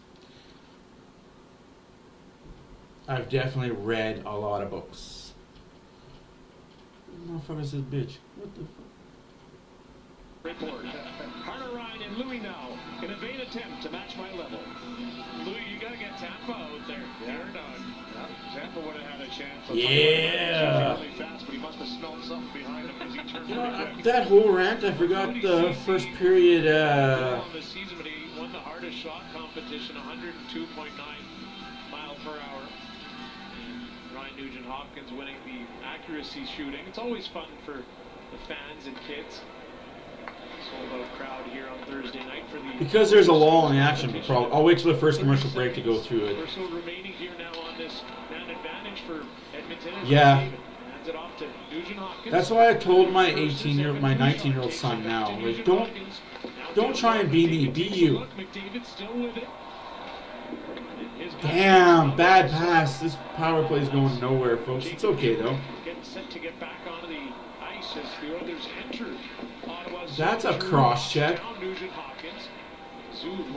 I've definitely read a lot of books. Motherfucker says bitch. What the fuck?
Report. Harder ride in Louis now in a vain attempt to match my level. Louis, you gotta get Tampa out there. They're done.
Tampa would have had a chance.
Yeah.
Really fast, but he must have smelled something behind him as he turned.
You know, that whole rant, I forgot the first period.
This season, but he won the hardest shot competition, 102.9 mile per hour. Ryan Nugent-Hopkins winning the accuracy shooting. It's always fun for the fans and kids. Sold out crowd here on Thursday night for the.
Because there's a lull in the action. I'll wait till the first commercial break to go through it.
We're so remaining here now on this man advantage for Edmonton.
Yeah.
Hands it off to Nugent-Hopkins.
That's why I told my 19-year-old son now, like, don't try and be me, be you. Damn, bad pass. This power play is going nowhere, folks. It's okay though.
Getting set to get back onto the ice as the Oilers enter Ottawa's.
That's a cross check. Of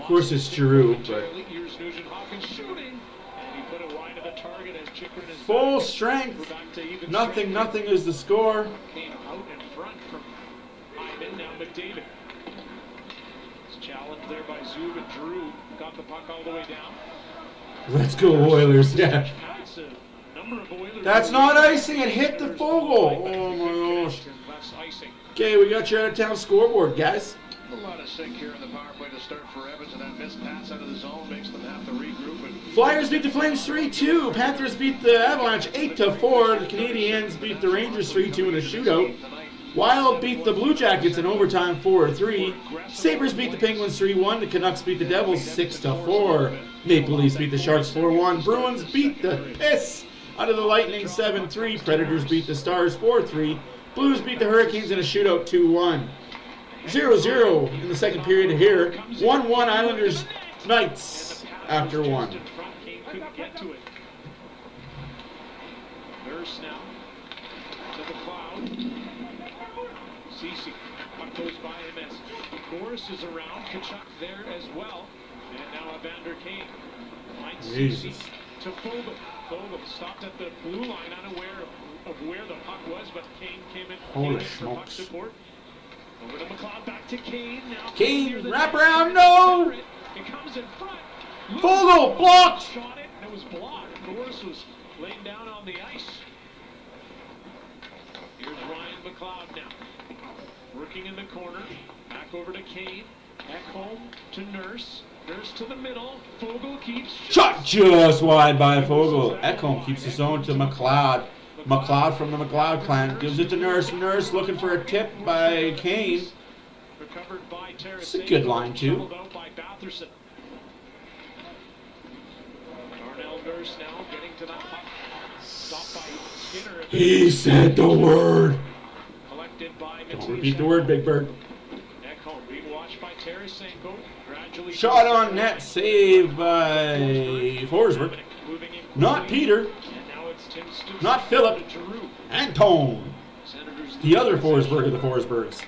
course, it's Giroux, but full strength. Nothing is the score.
Came out in front from Hyman. Now McDavid. It's challenged there by Zub, and Drew got the puck all the way down.
Let's go Oilers, yeah. That's not icing, it hit the Fogle. Oh my gosh. Okay, we got your out-of-town scoreboard, guys.
A lot of sink here in the power play to start for Edmonton. That missed pass out of the zone makes them have to regroup. And
Flyers beat the Flames 3-2. Panthers beat the Avalanche 8-4. The Canadiens beat the Rangers 3-2 in a shootout. Wild beat the Blue Jackets in overtime 4-3. Sabres beat the Penguins 3-1. The Canucks beat the Devils 6-4. Maple Leafs beat the Sharks 4-1. Bruins beat the piss out of the Lightning 7-3. Predators beat the Stars 4-3. Blues beat the Hurricanes in a shootout 2-1. 0-0 in the second period here. 1-1 Islanders Knights after one.
Couldn't get to it. Nurse now to the cloud. Cece. Puck goes by him as Norris is around. Kachuk there as well. And now Evander Kane finds Cece to Fogle. Fogle stopped at the blue line, unaware of where the puck was, but Kane came in.
Holy
for puck
smokes.
support. Over to McLeod, back to Kane. Now
Kane, wrap around, no!
It comes in front.
Fogle, blocked!
Shot it, and it was blocked. Norris was laying down on the ice. Here's Ryan McLeod now. Working in the corner. Back over to Kane. Back home to Nurse. Nurse to the middle. Fogle keeps.
Shot just wide by Fogle. Ekholm keeps his own to McLeod. McLeod from the McLeod clan gives it to Nurse. Nurse looking for a tip by Kane.
Recovered by
It's a good line too.
out by Batherson. Darnell Nurse now getting to that puck. Stopped by Skinner.
He said the word.
Collected by
Don't repeat the word, Big Bird.
Ekholm being watched by Tarasenko. Gradually
Shot on net, save by Forsberg. Not Peter. Not Philip. Anton. The other Forsberg of the Forsbergs.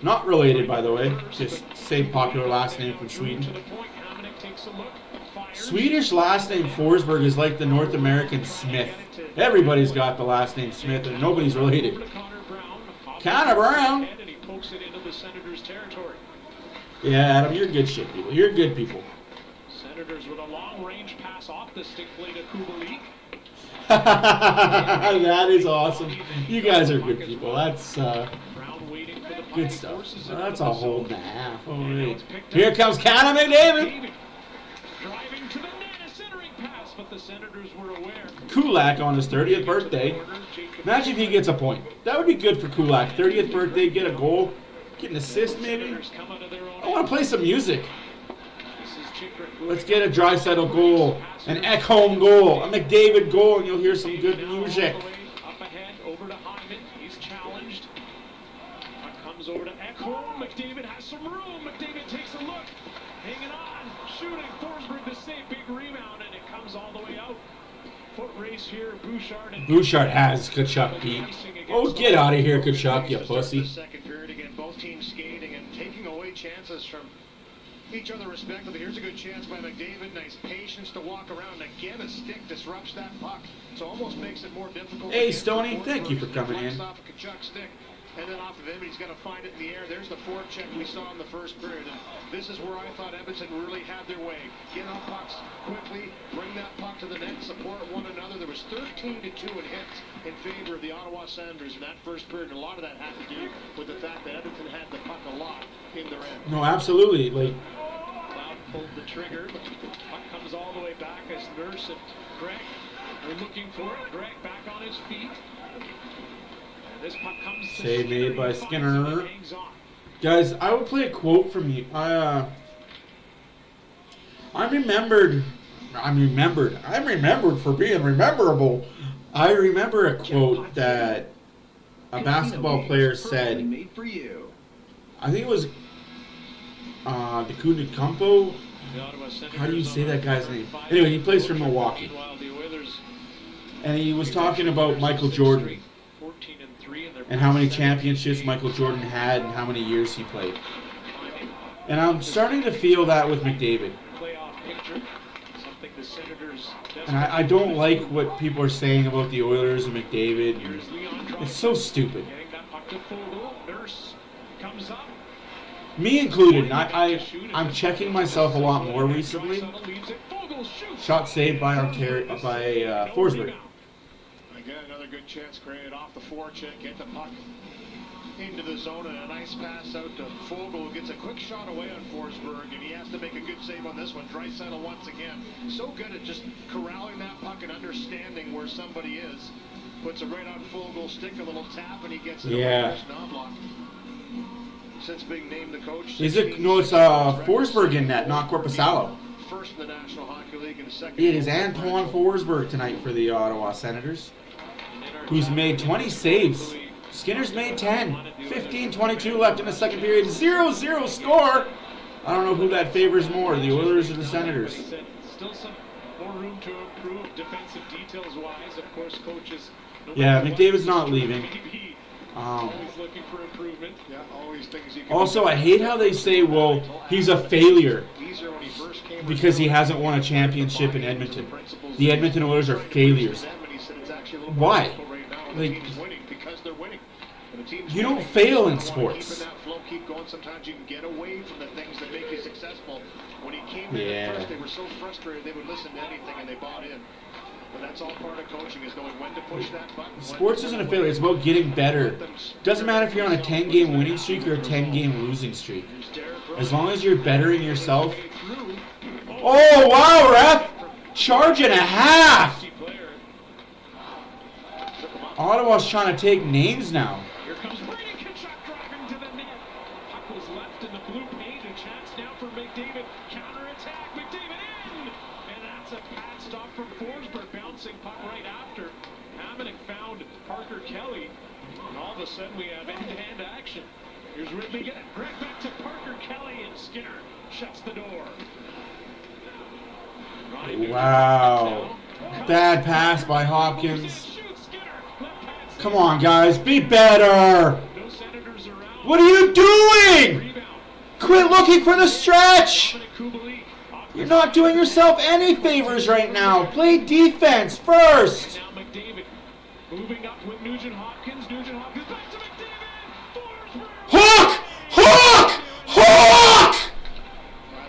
Not related, by the way. Just same popular last name from Sweden. Swedish last name Forsberg is like the North American Smith. Everybody's got the last name Smith and nobody's related. Connor Brown. Yeah, Adam, you're good shit, people. You're good people.
Senators with a long-range pass off the stick play to Kubalik.
That is awesome. You guys are good people. That's good stuff. That's a whole and a half. All right. Here comes Connor McDavid.
Driving to the net, a centering pass, but the Senators were aware.
Kulak on his 30th birthday. Imagine if he gets a point. That would be good for Kulak. 30th birthday, get a goal, get an assist maybe. I want to play some music. Let's get a Draisaitl goal, an Ekholm goal, a McDavid goal, and you'll hear some good music.
Up ahead, over to Hyman. He's challenged. Comes over to Ekholm. McDavid has some room. McDavid takes a look. Hanging on. Shooting. Forsberg to save. Big rebound, and it comes all the way out. Foot race here. Bouchard and
Bouchard has Kachuk beat. Oh, get out of here, Kachuk, you pussy.
Second period again, both teams skating and taking away chances from each other respectively. Here's a good chance by McDavid. Nice patience to walk around. Again, a stick disrupts that puck. So almost makes it more difficult.
Hey, Stoney, thank you for coming in.
Off a Kachuk stick. And then off of him, he's got to find it in the air. There's the forecheck we saw in the first period. And this is where I thought Edmonton really had their way. Get on pucks quickly, bring that puck to the net, support one another. There was 13-2 in hits in favor of the Ottawa Senators in that first period. And a lot of that had to do with the fact that Edmonton had the puck a lot in their end.
No, absolutely. Like,
Cloud pulled the trigger, but the puck comes all the way back as Nurse and Greg are looking for it. Greg back on his feet. This puck comes to
save made by Skinner. Guys, I would play a quote from you. I'm remembered for being rememberable. I remember a quote that a basketball player said. I think it was Dakuna Campo. How do you say that guy's name? Anyway, he plays for Milwaukee. And he was talking about Michael Jordan. And how many championships Michael Jordan had and how many years he played. And I'm starting to feel that with McDavid. And I don't like what people are saying about the Oilers and McDavid. It's so stupid. Me included. I'm checking myself a lot more recently. Shot saved by Forsberg.
Again, another good chance created off the forecheck. Get the puck into the zone and a nice pass out to Fogle, who gets a quick shot away on Forsberg, and he has to make a good save on this one. Draisaitl once again. So good at just corralling that puck and understanding where somebody is. puts it right on full goal stick, a little tap, and he gets it.
Yeah.
Knobloch. Since being named the coach.
Is it? No, it's Forsberg in net, not Korpisalo.
First in the National Hockey League and second.
It is Antoine Forsberg tonight for the Ottawa Senators, who's made 20 saves. Skinner's made 10. 15-22 left in the second period. 0-0 score. I don't know who that favors more, the Oilers or the Senators.
Still some more room to improve defensive details-wise. Of course, coaches.
Yeah, McDavid's not leaving.
Always looking for improvement.
Yeah, always things you can
Also, I hate how they say, well, he's a failure because he hasn't won a championship in Edmonton. The Edmonton Oilers are failures. Why? Like, you don't fail in sports.
Keep going. Sometimes you can get away from the things that make you successful. When he came in at first, they were so frustrated they would listen to anything and they bought in. But that's all part of coaching, is knowing when to push that button.
Sports isn't a failure. It's about getting better. Doesn't matter if you're on a 10-game winning streak or a 10-game losing streak. As long as you're bettering yourself. Oh, wow, ref! Charge and a half! Ottawa's trying to take names now.
Here comes Brady Tkachuk driving to the net. Puck was left in the blue paint. A chance now for McDavid. Counter-attack. McDavid in! And that's a pad stop from Forsberg. Bouncing puck right after. Hamonic found Parker Kelly. And all of a sudden we have end-to-hand action. Here's Ridley again. Right back to Parker Kelly, and Skinner shuts the door.
Wow. Bad pass by Hopkins. Come on, guys. Be better. What are you doing? Quit looking for the stretch. You're not doing yourself any favors right now. Play defense first.
Now McDavid moving up with Nugent Hopkins. Nugent Hopkins back to McDavid.
Hook! Hook! Hook!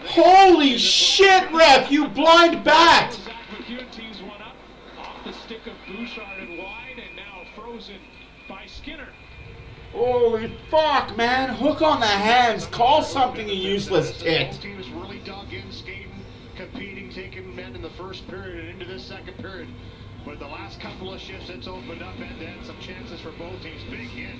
Holy shit, ref! You blind bat!
Zach McEwen tees one up off the stick of Bouchard and wide, and now frozen by Skinner.
Holy fuck, man! Hook on the hands. Call something, you useless tit.
Both teams really dug in, skating, competing, taking men in the first period and into this second period. But the last couple of shifts, it's opened up and some chances for both teams. Big hit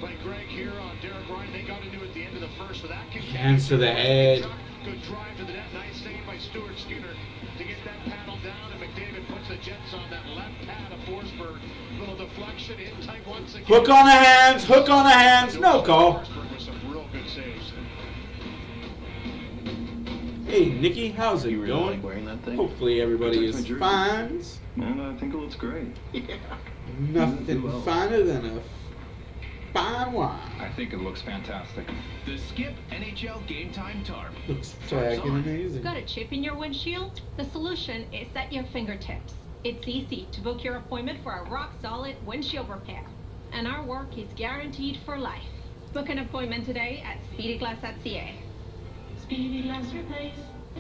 by Greg here on Derek Ryan. They got into it at the end of the first with that.
Hands to the head.
Good drive to the net. Nice save by Stuart Skinner to get that paddle down. And McDavid puts the Jets on that left pad of Forsberg. Little deflection in tight once again.
Hook on the hands. Hook on the hands. No call.
Forsberg with some real good saves.
Hey, Nikki, how's it
really
going?
like wearing that thing?
Hopefully everybody is fine.
Man, I think it looks great.
Yeah. Nothing finer than a fine wine.
I think it looks fantastic.
The Skip NHL Game Time Tarp.
Looks fucking amazing.
Got a chip in your windshield? The solution is at your fingertips. It's easy to book your appointment for a rock-solid windshield repair. And our work is guaranteed for life. Book an appointment today at speedyglass.ca.
Speedy Glass Replace.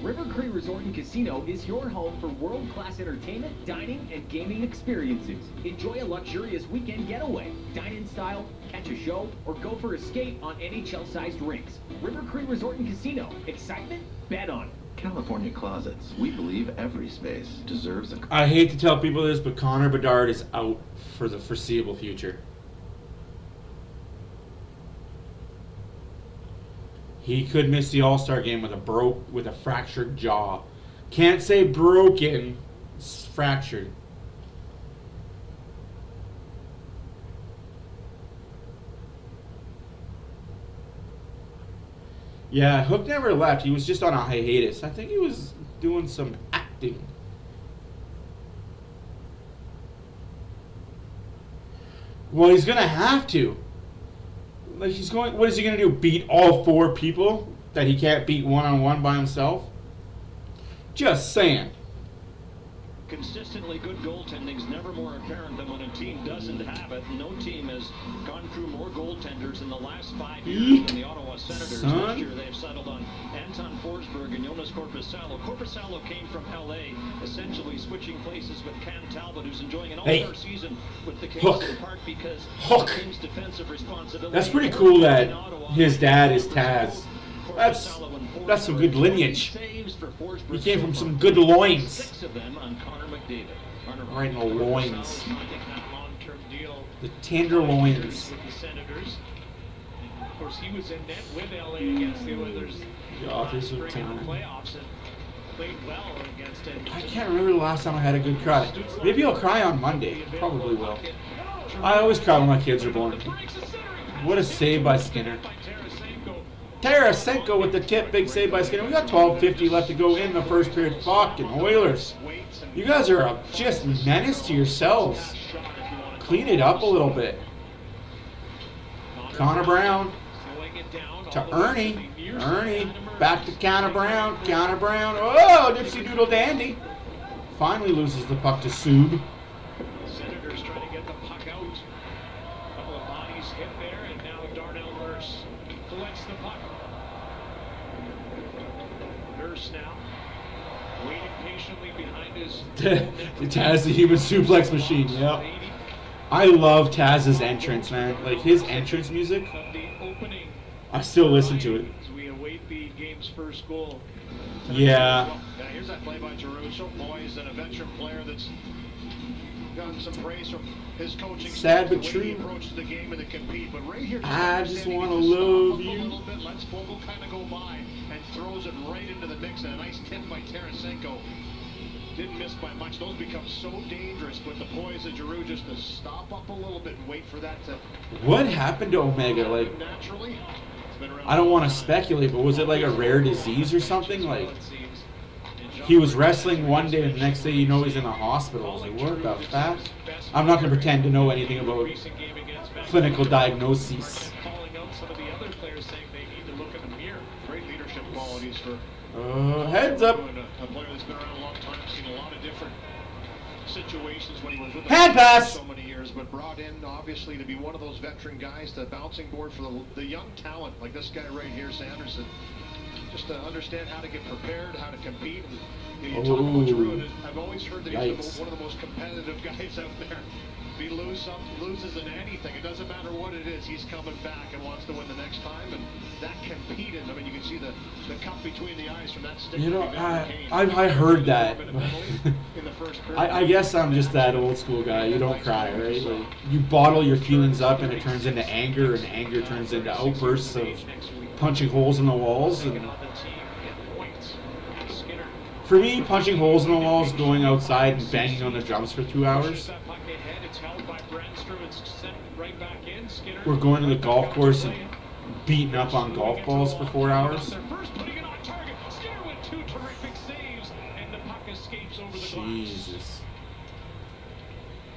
River Cree Resort and Casino is your home for world-class entertainment, dining, and gaming experiences. Enjoy a luxurious weekend getaway, dine in style, catch a show, or go for a skate on NHL-sized rinks. River Cree Resort and Casino. Excitement? Bet on it.
California Closets. We believe every space deserves a...
I hate to tell people this, but Connor Bedard is out for the foreseeable future. He could miss the All-Star game with a fractured jaw. Can't say broken, it's fractured. Yeah, Hook never left. He was just on a hiatus. I think he was doing some acting. Well, he's gonna have to. Like, he's going. What is he gonna do? Beat all four people that he can't beat one-on-one by himself? Just saying.
Consistently good goaltending is never more apparent than when a team doesn't have it. No team has gone through more goaltenders in the last 5 years than the Ottawa Senators. This year they've settled on Anton Forsberg and Jonas Korpisalo. Korpisalo came from L.A., essentially switching places with Cam Talbot, who's enjoying an all-star season with the Kings in part because the team's defensive responsibility.
That's pretty cool that his dad is Taz. That's some good lineage. He came from some good loins.
6 of them on Connor McDavid.
Right in the loins.
I think that long-term
The tenderloins.
With the Senators. And of course, he was in net with LA against the Oilers.
The authors of
spring in the
time.
playoffs and played well against Edmonton.
I can't remember the last time I had a good cry. Maybe I'll cry on Monday. Probably will. I always cry when my kids are born. What a save by Skinner. Tarasenko with the tip. Big save by Skinner. We got 12:50 left to go in the first period. Fucking Oilers. You guys are a just menace to yourselves. Clean it up a little bit. Connor Brown to Ernie. Ernie back to Connor Brown. Connor Brown. Oh, Dipsy Doodle Dandy. Finally loses the puck to Soob.
Senators trying to get the puck out. A couple of bodies hit there, and now Darnell Nurse collects the puck. Nurse now waiting patiently behind his.
Taz the human suplex machine. Yep. I love Taz's entrance, man. Like his entrance music. I still listen to it.
We await the game's first goal.
Yeah.
Now here's that play by Giroux. So poised and a veteran player that's gotten some praise from his coaching.
Sad but
the way
true.
He approached the game and to compete, but right here,
I just want to love you.
A little bit, lets Fogle kind of go by and throws it right into the mix. And a nice tip by Tarasenko. Didn't miss by much. Those become so dangerous with the poise of Giroux just to stop up a little bit and wait for that to.
What happened to Omega? Like,
naturally.
I don't want to speculate, but was it like a rare disease or something? Like, he was wrestling one day and the next day you know he's in the hospital. I was like, what the fuck? I'm not going to pretend to know anything about clinical diagnoses.
Calling out some of the other players saying they need to look in the mirror.
Great leadership qualities for
heads up.
a player that's been around a long time, seen a lot of different situations when he was with the
Hand pass.
so many years, but brought in obviously to be one of those veteran guys, the bouncing board for the young talent like this guy right here, Sanderson. Just to understand how to get prepared, how to compete. And, you talk about Giroux, and I've always heard that he's one of the most competitive guys out there. If he loses in anything, it doesn't matter what it is, he's coming back and wants to win the next time. And that competed, I mean, you can see the cup between the eyes from that stick.
You know, I heard that. I guess I'm just that old school guy. You don't cry, right? Like, you bottle your feelings up and it turns into anger, and anger turns into outbursts of punching holes in the walls. And for me, punching holes in the walls, going outside and banging on the drums for 2 hours. We're going to the golf course and beating up on golf balls for 4 hours. Jesus.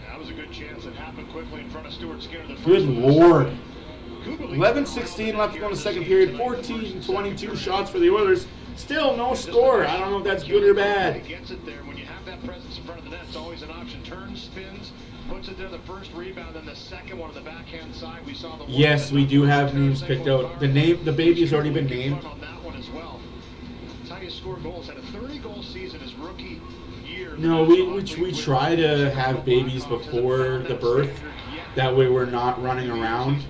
That was a good chance. It happened quickly in front of Stuart Skinner.
Good Lord. 11:16 left to go in the second period. 14-22 shots for the Oilers. Still no score. I don't know if that's good or bad.
Gets it there. When you have that presence in front of the net, it's always an option. Turns, spins, puts it there. The first rebound, and the second one on the backhand side. We saw the.
Yes, we do have names picked out. The baby has already been named.
On that one as well. That's how you score goals. Had a 30-goal season his rookie year.
No, we try to have babies before the birth. That way we're not running around.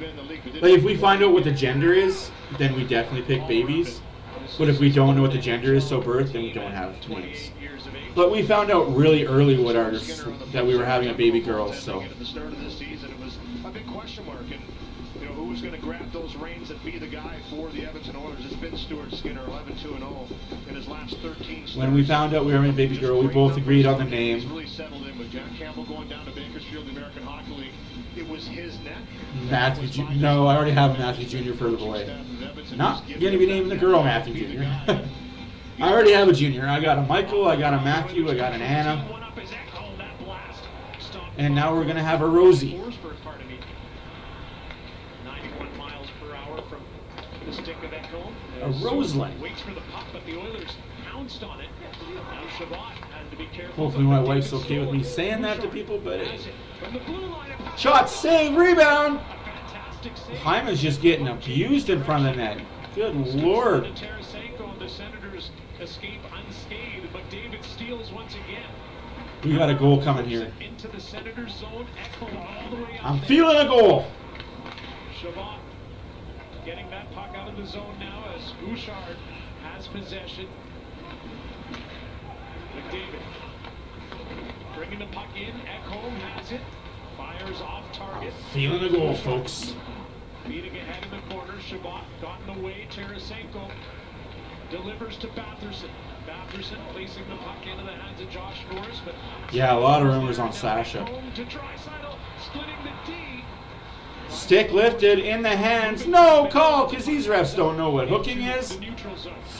Like if we find out what the gender is, then we definitely pick babies. But if we don't know what the gender is till birth, then we don't have names. But we found out really early that we were having a baby girl. So.
At the start of this season, it was a big question mark, and who was going to grab those reins and be the guy for the Edmonton Oilers? It's been Stuart Skinner, 11-2-0 in his last 13 starts.
When we found out we were having a baby girl, we both agreed on the name.
He's really settled in with Jack Campbell going down to Bakersfield, the American Hockey League. It was his net.
Matthew No, I already have Matthew Jr. for the boy. Not going to be naming the girl Matthew Jr. I already have a junior. I got a Michael, I got a Matthew, I got an Anna. And now we're going to have a Rosie.
91 miles per hour from the stick of Ekholm.
A Roseland.
Waits for the puck, but the Oilers pounced on it. Now Shabbat had to be careful.
Hopefully my wife's okay with me saying that to people, but shot, save, rebound. Hyman's just getting abused in front of the net. Good Lord.
The Senators escape unscathed, but David steals once again.
We got a goal coming here.
Into the Senators zone, Ekholm all the way
I'm feeling a goal.
Shabbat getting that puck out of the zone now as Bouchard has possession. McDavid bringing the puck in. Ekholm has it. Fires off target.
Feeling the goal, folks.
Beating ahead in the corner. Shabbat got in the way. Tarasenko delivers to Batherson. Batherson placing the puck into the hands of Josh Norris, but
Yeah, a lot of rumors on Sasha.
home to Draisaitl, splitting the D.
Stick lifted in the hands. No call, because these refs don't know what hooking is.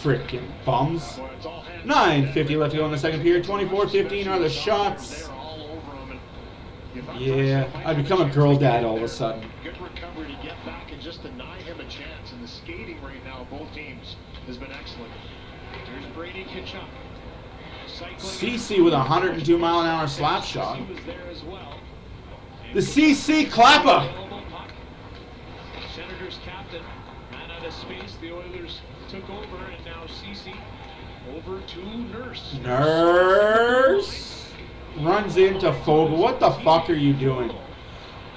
Frickin' bums. 9:50 left to go in the second period. 24-15 are the shots. Yeah, I become a girl dad all of a sudden.
Good recovery to get back and just deny him a chance. And the skating right now, both teams, has been excellent.
There's Brady Tkachuk.
CC with a 102-mile-an-hour slap shot.
He was there as well.
The CC clapper.
Senators captain ran out of space. The Oilers took over, and now CC over to Nurse.
Nurse runs into Fogle. What the fuck are you doing?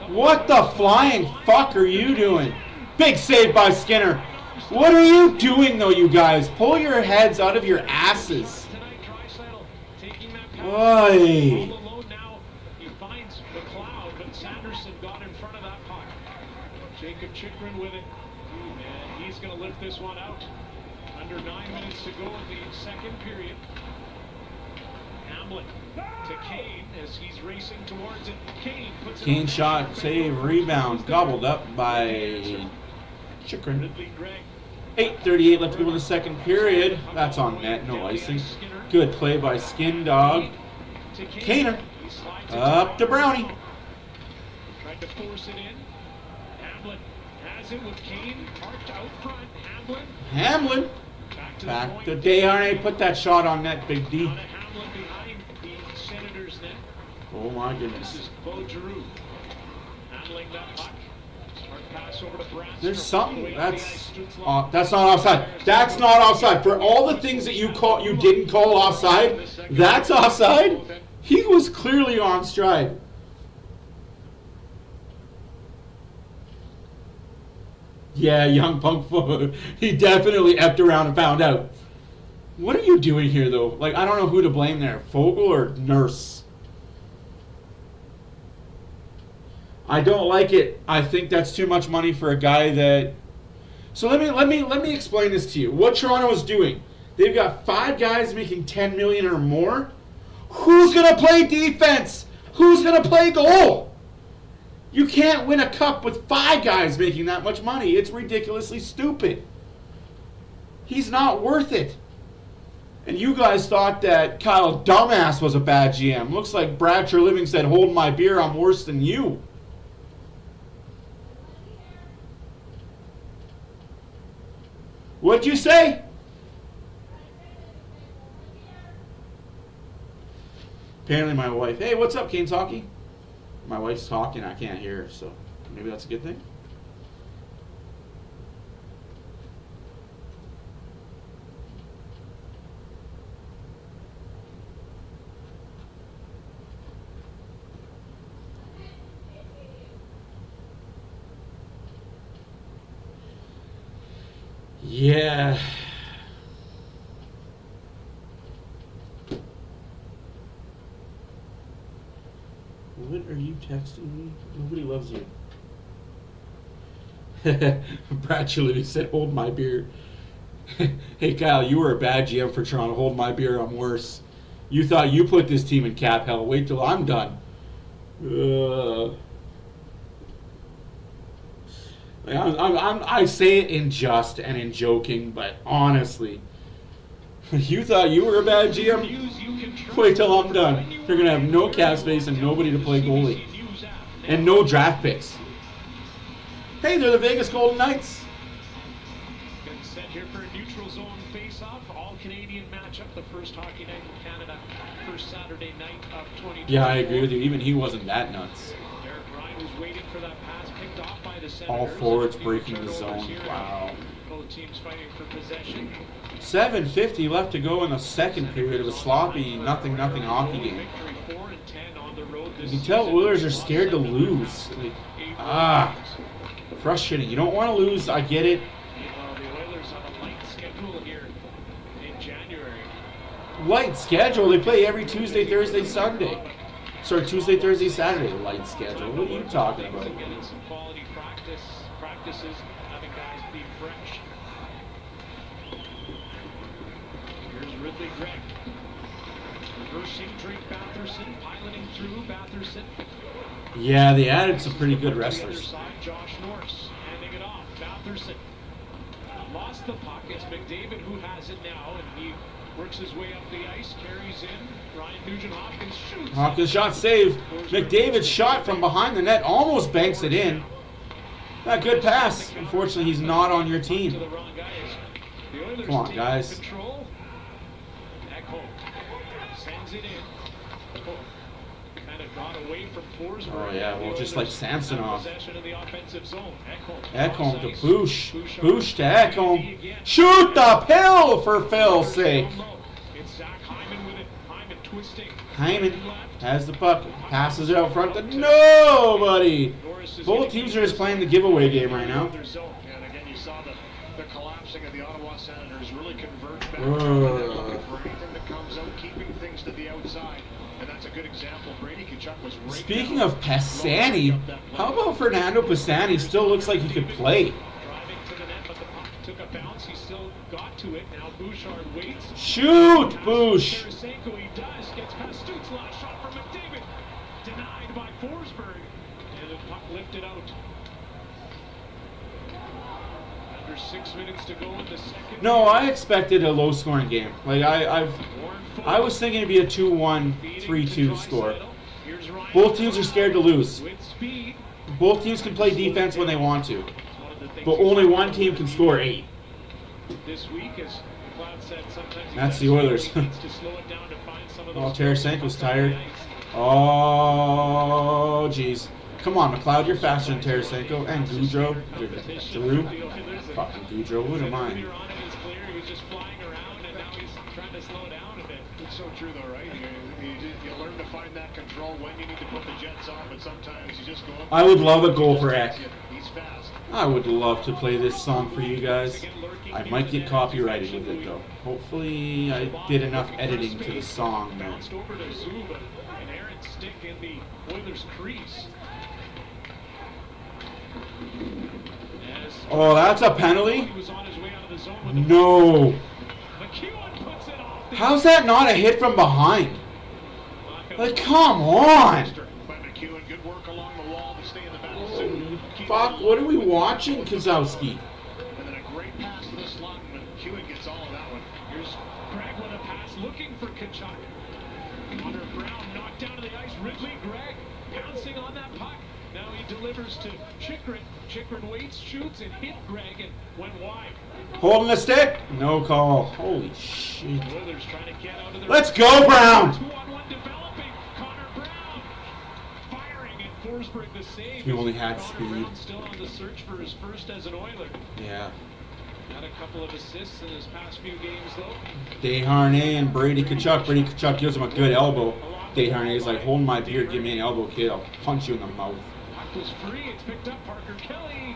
What the flying fuck are you doing? Big save by Skinner. What are you doing though, you guys? Pull your heads out of your asses. Oi.
Now he finds McLeod, but Sanderson got in front of that puck. Jacob Chikrin with it, and he's going to lift this one out. Under 9 minutes to go in the second period. Hamlet to Kane as he's racing towards it. Kane puts it
Kane shot, save, rebound, gobbled up by Chikrin. 8:38 left to go in the second period. That's on net, no icing. Good play by Skin Dog. Kaner up to Brownie.
Tried to force it in. Hamlet has it with Kane parked out front.
Hamlin. Back to Desharnais. Put that shot on net, Big D.
Hamlet behind the Senators net.
Oh my goodness.
This is Beau Giroux handling that puck. Smart pass over to Brass.
There's something that's not offside. That's not offside. For all the things that you didn't call offside, that's offside. He was clearly on stride. Yeah, young punk foot. He definitely effed around and found out. What are you doing here, though? Like, I don't know who to blame there, Fogle or Nurse. I don't like it. I think that's too much money for a guy that. So let me explain this to you. What Toronto is doing? They've got 5 guys making $10 million or more. Who's gonna play defense? Who's gonna play goal? You can't win a cup with 5 guys making that much money. It's ridiculously stupid. He's not worth it. And you guys thought that Kyle Dumbass was a bad GM. Looks like Brad Treliving said, "Hold my beer, I'm worse than you." What'd you say? Apparently my wife, hey, what's up, Canes Hockey? My wife's talking, I can't hear her, so maybe that's a good thing. Yeah. What are you texting me? Nobody loves you. Brad Chaludi said, "Hold my beer." Hey Kyle, you were a bad GM for Toronto. Hold my beer, I'm worse. You thought you put this team in cap hell. Wait till I'm done. I say it in jest and in joking, but honestly, you thought you were a bad GM? Wait till I'm done. They're going to have no cap space and nobody to play goalie. And no draft picks. Hey, they're the Vegas Golden Knights.
Getting set here for a neutral zone face-off. All-Canadian matchup. The first hockey night in Canada. First Saturday night of 2020.
Yeah, I agree with you. Even he wasn't that nuts.
Derek Ryan was waiting for that pass picked off by the Senators.
All forwards breaking the zone. Wow.
Both teams fighting for possession.
7:50 left to go in the second period of a sloppy nothing hockey game. You can tell Oilers are scared to lose. Frustrating. You don't want to lose. I get it.
Well, the Oilers on a light schedule here in January.
Light schedule. They play every Tuesday, Thursday, Sunday. Sorry, Tuesday, Thursday, Saturday, light schedule. What are you talking about?
Getting some quality practices, having guys be fresh. Here's Ridley Gregg. Reversing Drake Batherson, piloting through Batherson.
Yeah, they added some pretty good wrestlers.
Side, Josh Norris handing it off. Batherson lost the puck. It's McDavid who has it now, and he works his way up the ice, carries in. Ryan Nugent-Hopkins shoots.
Hopkins shot save. McDavid's shot from behind the net almost banks it in. A good pass. Unfortunately, he's not on your team. Come on, guys.
Sends it in. Kind of got away from Forsberg.
Oh yeah, well just like Samsonov.
Possession in the offensive zone.
Ekholm to Bush. Bush to Ekholm. Shoot the pill for Phil's sake.
It's Zach Hyman with it. Hyman twisting.
Hyman has the puck. Passes it out front to nobody. Both teams are just playing the giveaway game right now.
And again, you saw the collapsing of the Ottawa Senators really converge back. They're looking for anything that comes out, keeping things to the outside. And that's a good example. Brady Tkachuk was right.
Speaking of Pisani, how about Fernando Pisani? Still looks like he could play.
Driving to the net, but the puck took a bounce. He still got to it. Now Bouchard waits.
Shoot, Bush.
Tarasenko, he does. Gets past Stutz. Last shot from McDavid. Denied by Forsberg. And the puck lifted out. Under 6 minutes to go in the second.
No, I expected a low-scoring game. Like I was thinking it'd be a 2-1, 3-2 score. Both teams are scared to lose. Both teams can play defense when they want to, but only one team can score 8. That's the Oilers. Oh, Tarasenko's tired. Oh, jeez. Come on, McLeod, you're faster than Tarasenko and Goudreau. Giroux. Fucking Goudreau, what am I?
It's so true, though, right? You learn to find that control when you need to put the Jets on, but sometimes you just go up.
I would love a goal for Eck.
He's fast.
I would love to play this song for you guys. I might get copyrighted with it, though. Hopefully, I did enough editing to the song.
Bounced over to Zuba, an errant stick in the Oilers' crease.
Oh, that's a penalty? No. How's that not a hit from behind? Like, come on. Fuck, what are we watching, Kozowski?
And then a great pass to the slot, but McEwen gets all of that one.
Here's Gregg with a pass looking for Tkachuk. Connor Brown knocked down to the ice. Ridley Gregg pouncing on that puck. Now he delivers to Chychrun. Chychrun waits, shoots, and hit Gregg and went wide.
Holding the stick? No call. Holy shit.
Oilers trying to get out of their...
Let's go, Brown!
2-on-1 developing. Connor Brown firing, and Forsberg the save.
He only had
Connor
speed.
Brown still on the search for his first as an Oiler.
Yeah.
Had a couple of assists in his past few games, though.
Desharnais and Brady Tkachuk. Brady Tkachuk gives him a good elbow. Desharnais is like, hold my beer, give me an elbow, kid. I'll punch you in the mouth.
Puck was free. It's picked up. Parker Kelly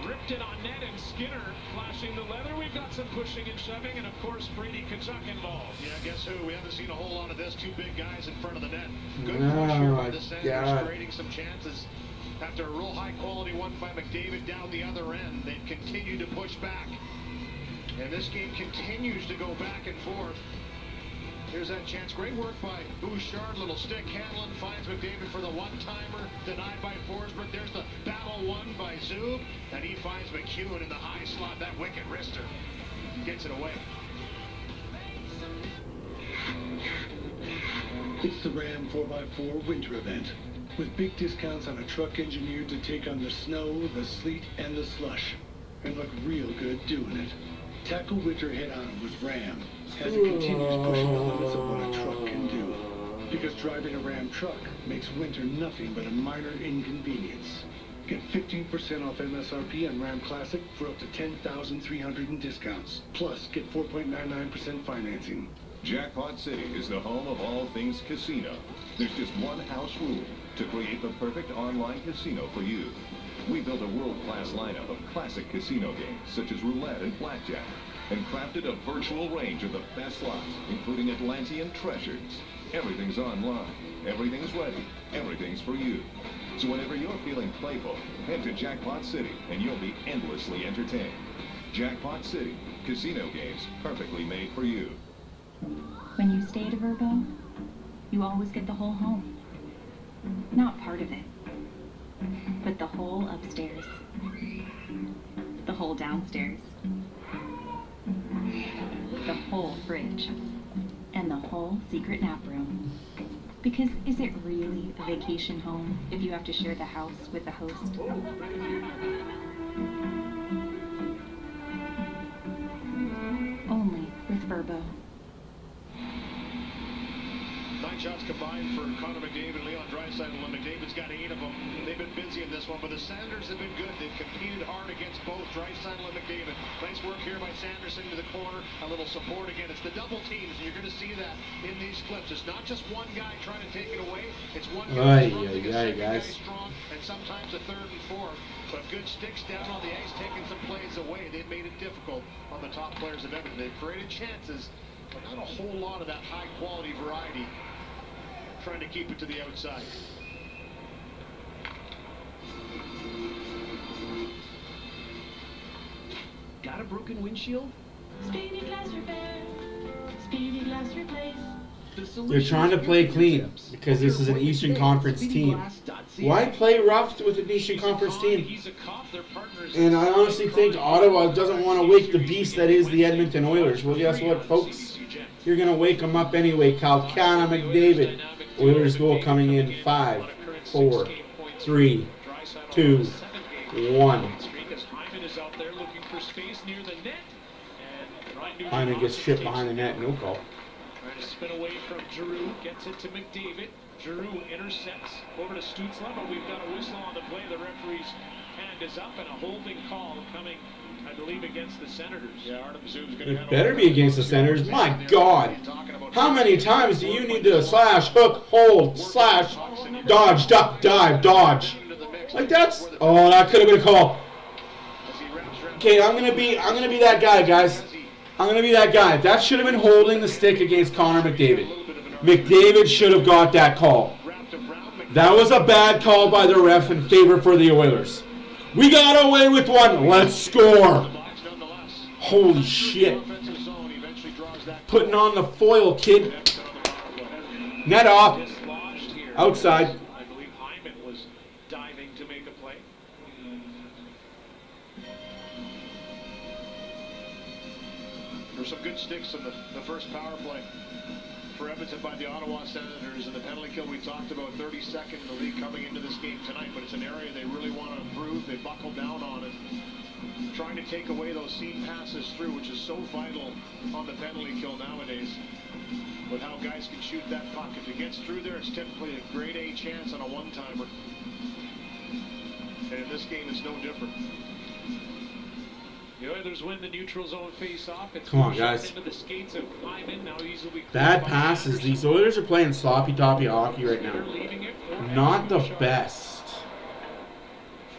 ripped it on net, and Skinner flashing the leather. We've got some pushing and shoving, and of course Brady Tkachuk involved.
Yeah, guess who? We haven't seen a whole lot of this. Two big guys in front of the net. Good
Oh,
push here by
my
the Senators,
God.
creating some chances. After a real high-quality one by McDavid down the other end, they've continued to push back. And this game continues to go back and forth. Here's that chance. Great work by Bouchard. Little stick handling. Finds McDavid for the one-timer. Denied by Forsberg. There's the battle won by Zub. And he finds McEwen in the high slot. That wicked wrister gets it away.
It's the Ram 4x4 winter event, with big discounts on a truck engineered to take on the snow, the sleet, and the slush, and look real good doing it. Tackle winter head-on with Ram as it continues pushing the limits of what a truck can do. Because driving a Ram truck makes winter nothing but a minor inconvenience. Get 15% off MSRP on Ram Classic for up to $10,300 in discounts. Plus, get 4.99% financing.
Jackpot City is the home of all things casino. There's just one house rule to create the perfect online casino for you. We built a world-class lineup of classic casino games such as roulette and blackjack, and crafted a virtual range of the best slots, including Atlantean Treasures. Everything's online. Everything's ready. Everything's for you. So whenever you're feeling playful, head to Jackpot City and you'll be endlessly entertained. Jackpot City, casino games perfectly made for you.
When you stay at a Verbo, you always get the whole home. Not part of it, but the whole upstairs, the whole downstairs, the whole fridge, and the whole secret nap room. Because is it really a vacation home if you have to share the house with the host? Only with Verbo.
9 shots combined for Connor McDavid, Leon Draisaitl, and McDavid's got 8 of them. They've been busy in this one, but the Sanders have been good. They've competed hard against both Draisaitl and McDavid. Nice work here by Sanderson to the corner. A little support again. It's the double teams, and you're going to see that in these clips. It's not just one guy trying to take it away. It's one guy struggling, a second guy strong, and sometimes a third and fourth. But good sticks down on the ice, taking some plays away. They've made it difficult on the top players of Edmonton. They've created chances, but not a whole lot of that high-quality variety. Trying to keep it to the outside.
Got a broken windshield?
Speedy glass repair. Speedy glass replace.
They're trying to play clean because this is an Eastern Conference team. Why play rough with an Eastern Conference team? And I honestly think Ottawa doesn't want to wake the beast that is the Edmonton Oilers. Well, guess what, folks? You're going to wake them up anyway. Connor McDavid. Oilers goal coming in 5, 4, 3, 2, 1. Hyman gets shit behind the net, no call.
Trying to spin away from Giroux, gets it to McDavid. Giroux intercepts over to Stutzla, but we've got a whistle on the play. The referee's hand is up, and a holding call coming, I believe, against the Senators.
Yeah, Artem Zoom's going to
It better be against the Senators. My God. How many times do you need to slash, hook, hold, slash, dodge, duck, dive, dodge? Like that's, oh, that could have been a call. Okay, I'm gonna be that guy, guys. I'm gonna be that guy. That should have been holding the stick against Connor McDavid. McDavid should have got that call. That was a bad call by the ref in favor for the Oilers. We got away with one. Let's score. Holy shit. Putting on the foil, kid. Net off. Outside.
I believe Hyman was diving to make a play.
There's some good sticks in the first power play for Edmonton by the Ottawa Senators, and the penalty kill we talked about, 32nd in the league coming into this game tonight, but it's an area they really want to improve. They buckle down on it, trying to take away those seam passes through, which is so vital on the penalty kill nowadays, with how guys can shoot that puck. If it gets through there, it's typically a grade A chance on a one-timer, and in this game it's no different.
The Oilers win the neutral zone face-off.
Come on, guys.
Into the skates of Hyman. Now easily
Bad passes. These Oilers are playing sloppy-toppy hockey right now. Not the best.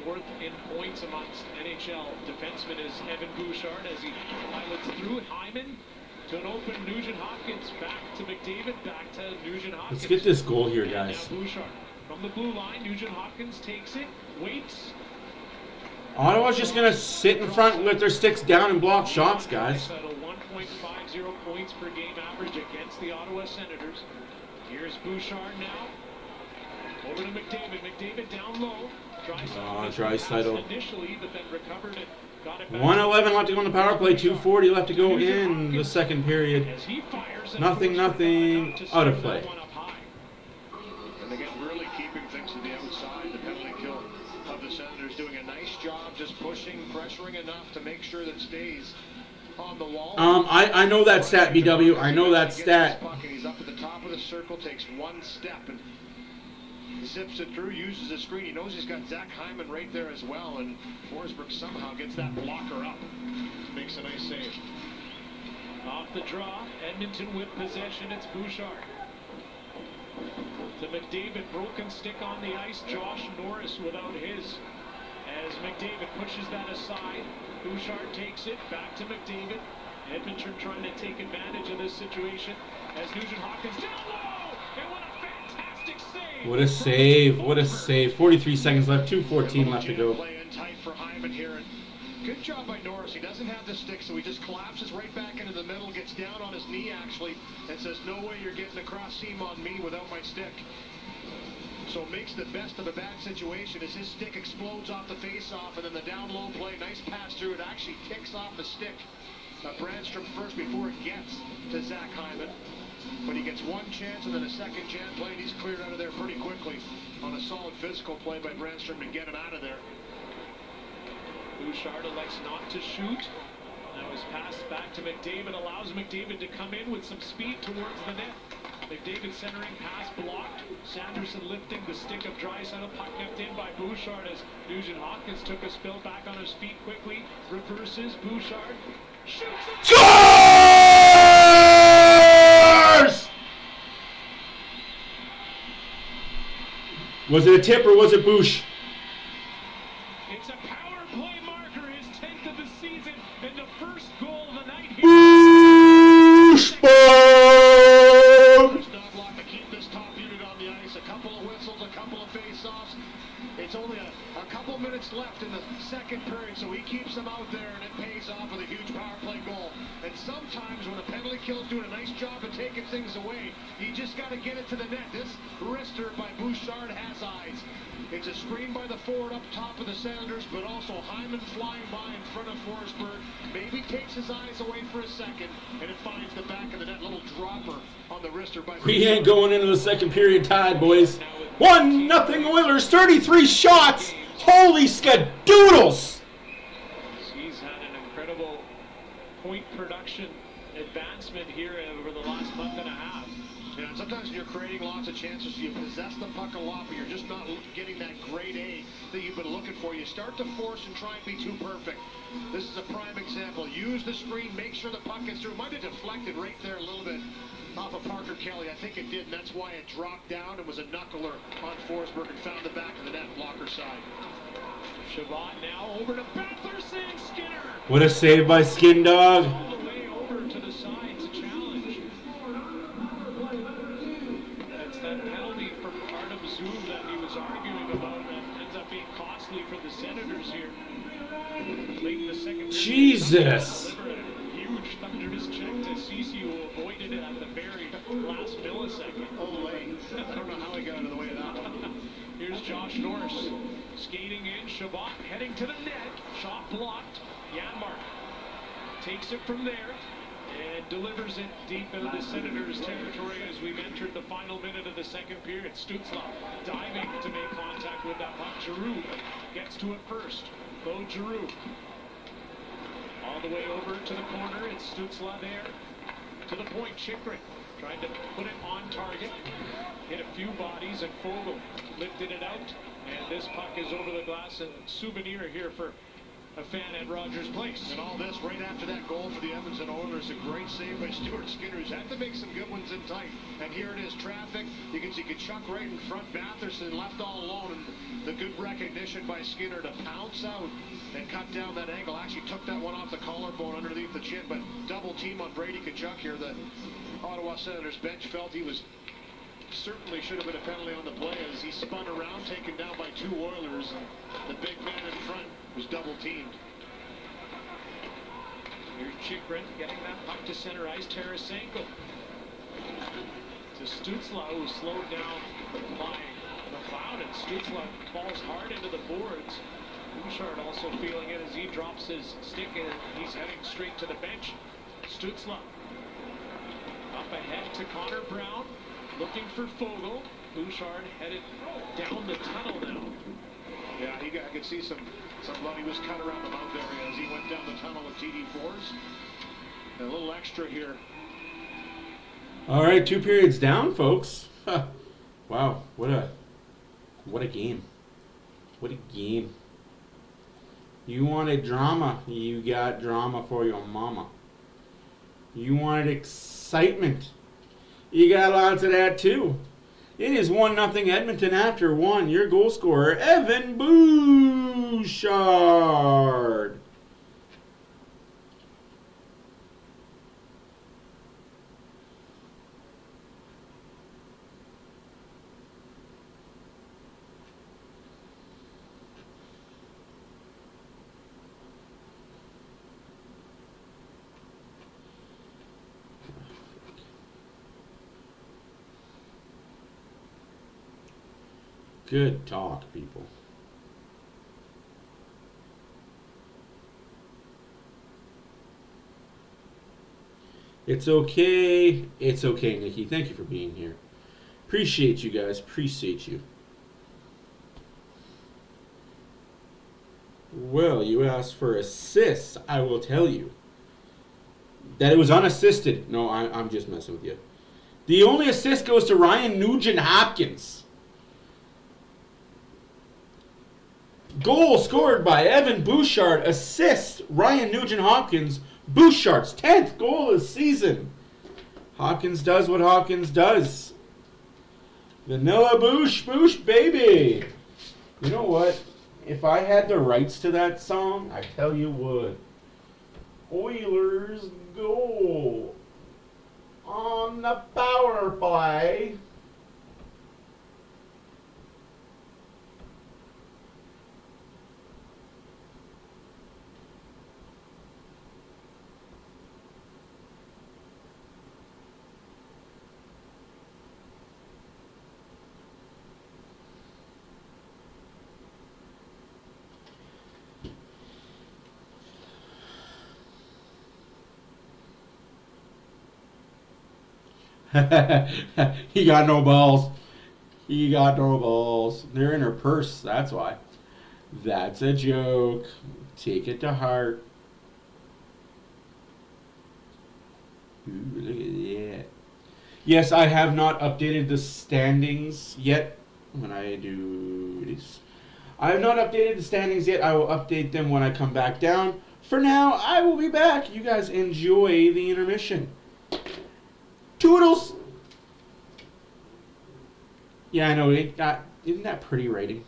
Fourth in points amongst NHL defensemen is Evan Bouchard as he pilots through Hyman to an open Nugent Hopkins. Back to McDavid. Back to Nugent Hopkins.
Let's get this goal here, guys.
Now Bouchard from the blue line. Nugent Hopkins takes it, waits.
Ottawa's just going to sit in front with their sticks down and block shots, guys.
1.50 points per game average against the Ottawa Senators. Here's Bouchard now. Over to McDavid. McDavid down low.
Draisaitl.
Initially, but then recovered it. Got it back.
1:11 left to go on the power play. 2:40 left to go in the second period. Nothing. Out of play.
And again, really keeping things to the outside. The penalty kill of the Senators doing a nice job just pushing, pressuring enough to make sure that it stays on the wall.
I know that stat, BW. I know that stat.
He's up at the top of the circle, takes one step, and zips it through, uses a screen. He knows he's got Zach Hyman right there as well, and Forsberg somehow gets that blocker up. Makes a nice save.
Off the draw, Edmonton with possession. It's Bouchard. To McDavid, broken stick on the ice. Josh Norris without his. As McDavid pushes that aside, Bouchard takes it back to McDavid. Edmonton trying to take advantage of this situation as Nugent Hopkins down low.
What a save. What a save. 43 seconds left. 2:14 left to go.
Play in tight for Hyman here. And good job by Norris. He doesn't have the stick, so he just collapses right back into the middle, gets down on his knee, actually, and says, no way you're getting across seam on me without my stick. So makes the best of a bad situation as his stick explodes off the face-off, and then the down low play, nice pass through, it actually ticks off the stick. Brandstrom first before it gets to Zach Hyman. But he gets one chance and then a second chance play, and he's cleared out of there pretty quickly on a solid physical play by Brandstrom to get him out of there.
Bouchard elects not to shoot. Now his pass back to McDavid allows McDavid to come in with some speed towards the net. McDavid centering pass blocked. Sanderson lifting the stick of Draisaitl. Puck kept in by Bouchard as Nugent Hopkins took a spill back on his feet quickly. Reverses. Bouchard shoots it.
Scores! Was it a tip or was it Bouch?
It's a power play marker. His 10th of the season and the first goal of the night here.
Bouch!
To keep this top unit on the ice. A couple of whistles, a couple of face-offs. It's only a couple minutes left in the second period, so he keeps them out there, and it pays off with a huge power play goal. And sometimes when a penalty kill's doing a nice job of taking things away, you just got to get it to the net. This wrister by Bouchard has eyes. It's a screen by the forward up top of the Senators, but also Hyman flying by in front of Forsberg. Maybe takes his eyes away for a second, and it finds the back of the net. Little dropper on the wrister by Bouchard.
We ain't going into the second period tied, boys. 1-0 Oilers, 33 shots. Holy skadoodles!
He's had an incredible point production advancement here over the last month and a half.
Yeah, and sometimes you're creating lots of chances, you possess the puck a lot, but you're just not getting that grade A that you've been looking for. You start to force and try and be too perfect. This is a prime example. Use the screen, make sure the puck gets through. It might have deflected right there a little bit off of Parker Kelly. I think it did, and that's why it dropped down and was a knuckler on Forsberg and found the back of the net, blocker side.
Shabbat now over to Batherson. Skinner.
What a save by Skin Dog.
All the way over to the side to challenge. That's that penalty from Artem Zub that he was arguing about that ends up being costly for the Senators here. Late in the second period.
Jesus.
Huge thunderous check to Ceci, who avoided it at the very last millisecond.
Oh, late. I don't know how he got out of the way of that one.
Here's Josh Norris skating in. Shabbat heading to the net. Shot blocked. Janmark takes it from there and delivers it deep into the Senators' territory as we've entered the final minute of the second period. Stützle diving to make contact with that puck. Giroux gets to it first. Bo Giroux. All the way over to the corner. It's Stützle there. To the point, Chychrun trying to put it on target. Hit a few bodies, and Fogle lifted it out. And this puck is over the glass, and souvenir here for a fan at Rogers Place.
And all this right after that goal for the Edmonton Oilers. A great save by Stuart Skinner, who's had to make some good ones in tight. And here it is, traffic. You can see Kachuk right in front. Batherson left all alone. And the good recognition by Skinner to pounce out and cut down that angle. Actually took that one off the collarbone underneath the chin. But double team on Brady Kachuk here. The Ottawa Senators bench felt he was certainly should have been a penalty on the play as he spun around, taken down by two Oilers. And the big man in front was double teamed.
Here's Chychrun getting that puck to center ice. Tarasenko to Stützle, who slowed down by McLeod, and Stützle falls hard into the boards. Bouchard also feeling it as he drops his stick and he's heading straight to the bench. Stützle up ahead to Connor Brown, looking for Fogle. Bouchard headed down the tunnel now.
Yeah, I could see some blood. He was cut around the mouth area as he went down the tunnel with TD4s. And a little extra here.
All right, 2 periods down, folks. Huh. Wow, what a game. What a game. You wanted drama, you got drama for your mama. You wanted excitement, you got lots of that too. It is 1-0 Edmonton after one. Your goal scorer, Evan Bouchard. Good talk, people. It's okay. It's okay, Nikki. Thank you for being here. Appreciate you guys. Appreciate you. Well, you asked for assists. I will tell you that it was unassisted. No, I'm just messing with you. The only assist goes to Ryan Nugent-Hopkins. Goal scored by Evan Bouchard. Assist Ryan Nugent-Hopkins. Bouchard's 10th goal of the season. Hopkins does what Hopkins does. Vanilla Boosh, Boosh, baby. You know what? If I had the rights to that song, I tell you what. Oilers goal on the power play. He got no balls. He got no balls. They're in her purse, that's why. That's a joke. Take it to heart. Ooh, look at that. Yes, I have not updated the standings yet. When I do this, I have not updated the standings yet. I will update them when I come back down. For now, I will be back. You guys enjoy the intermission. Toodles! Yeah, I know. Isn't that pretty rating?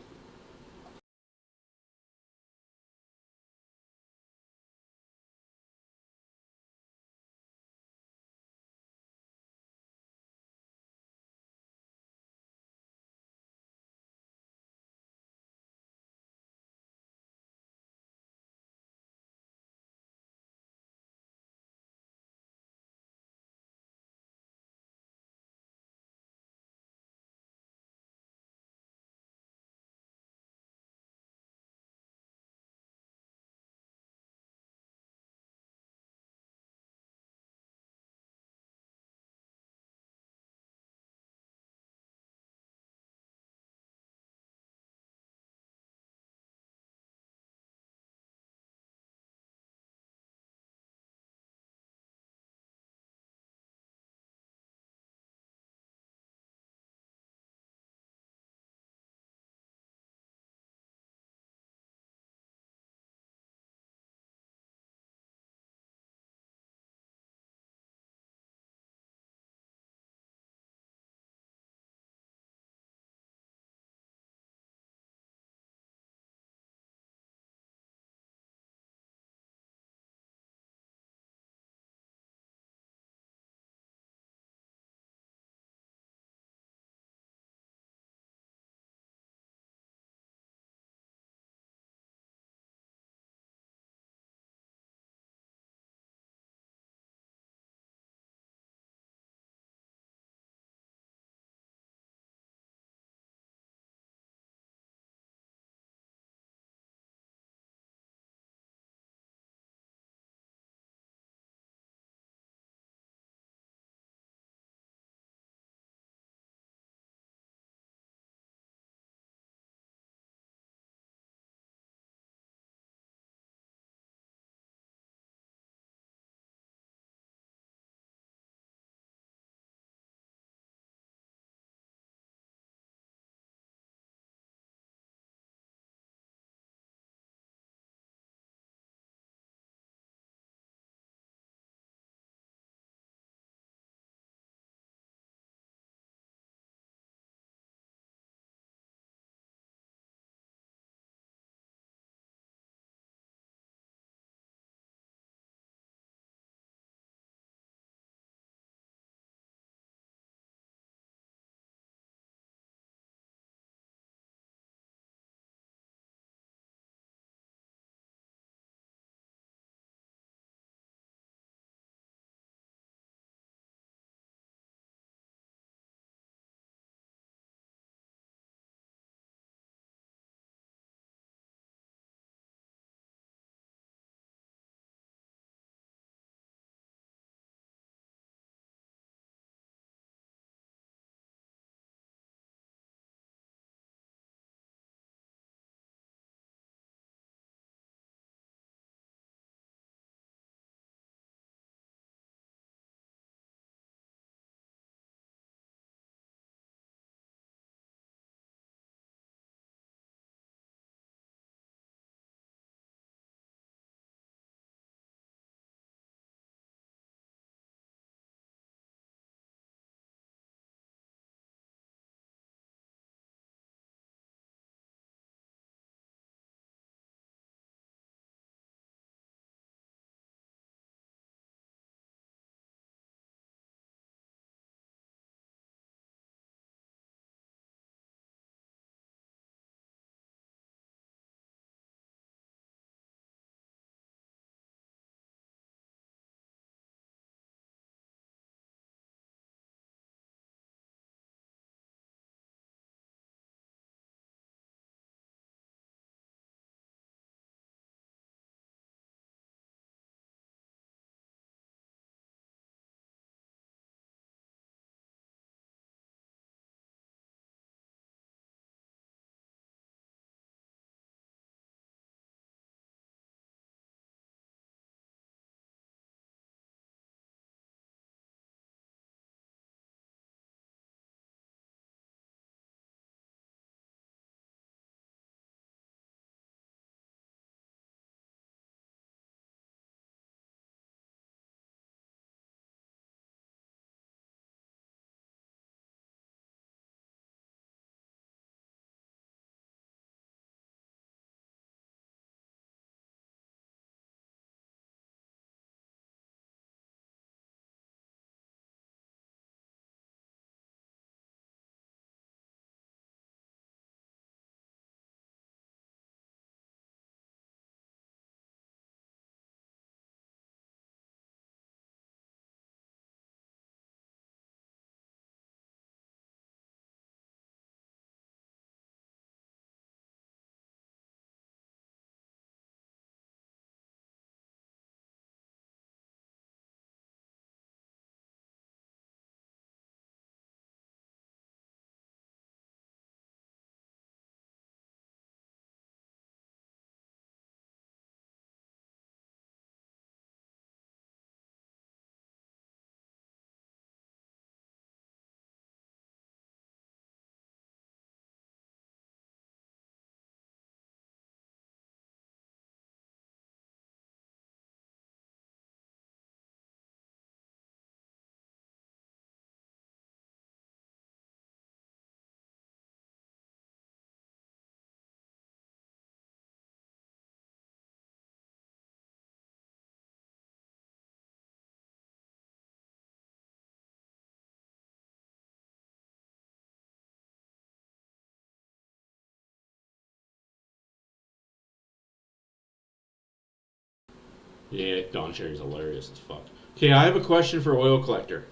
Yeah, Don Cherry's hilarious as fuck. Okay, I have a question for Oil Collector.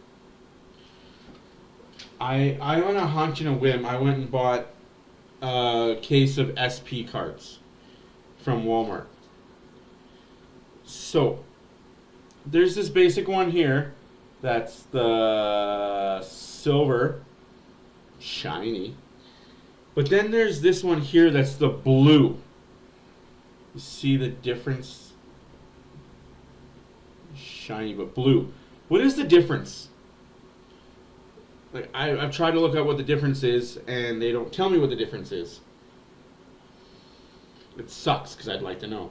I on a hunch and a whim, I went and bought a case of SP cards from Walmart. So, there's this basic one here. That's the silver, shiny. But then there's this one here that's the blue. You see the difference? Shiny but blue. What is the difference? Like I've tried to look up what the difference is, and they don't tell me what the difference is. It sucks because I'd like to know.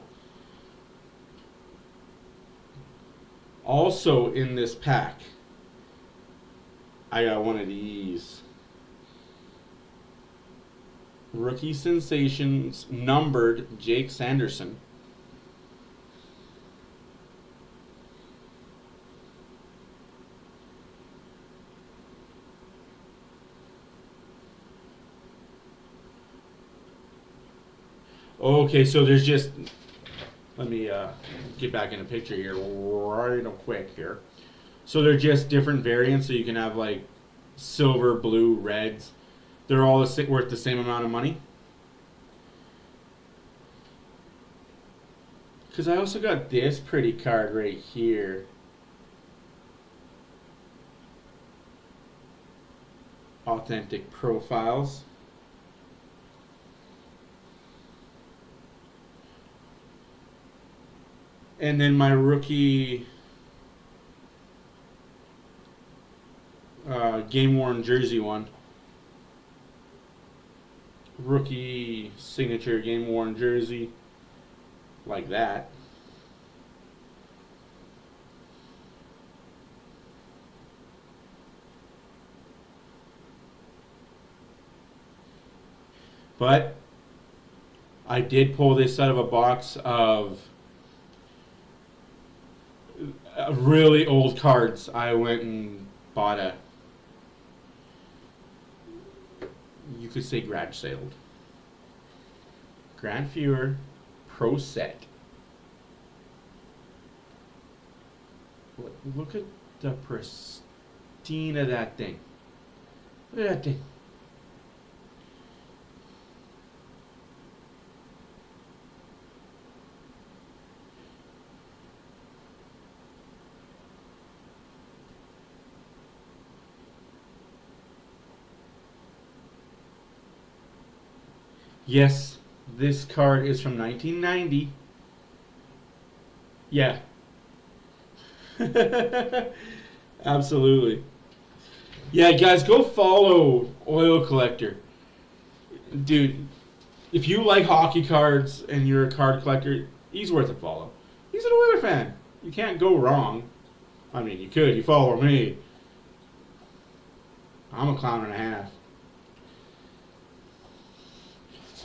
Also in this pack, I got one of these. Rookie Sensations numbered Jake Sanderson. Okay, so there's just, let me get back in the picture here right quick here. So they're just different variants, so you can have like silver, blue, reds. They're all worth the same amount of money. Because I also got this pretty card right here. Authentic Profiles. And then my rookie game-worn jersey one. Rookie signature game-worn jersey. Like that. But I did pull this out of a box of really old cards. I went and bought a, you could say garage sale. Grand Fewer Pro Set. Look at the pristine of that thing. Look at that thing. Yes, this card is from 1990. Yeah. Absolutely. Yeah, guys, go follow Oil Collector. Dude, if you like hockey cards and you're a card collector, he's worth a follow. He's an Oiler fan. You can't go wrong. I mean, you could. You follow me. I'm a clown and a half.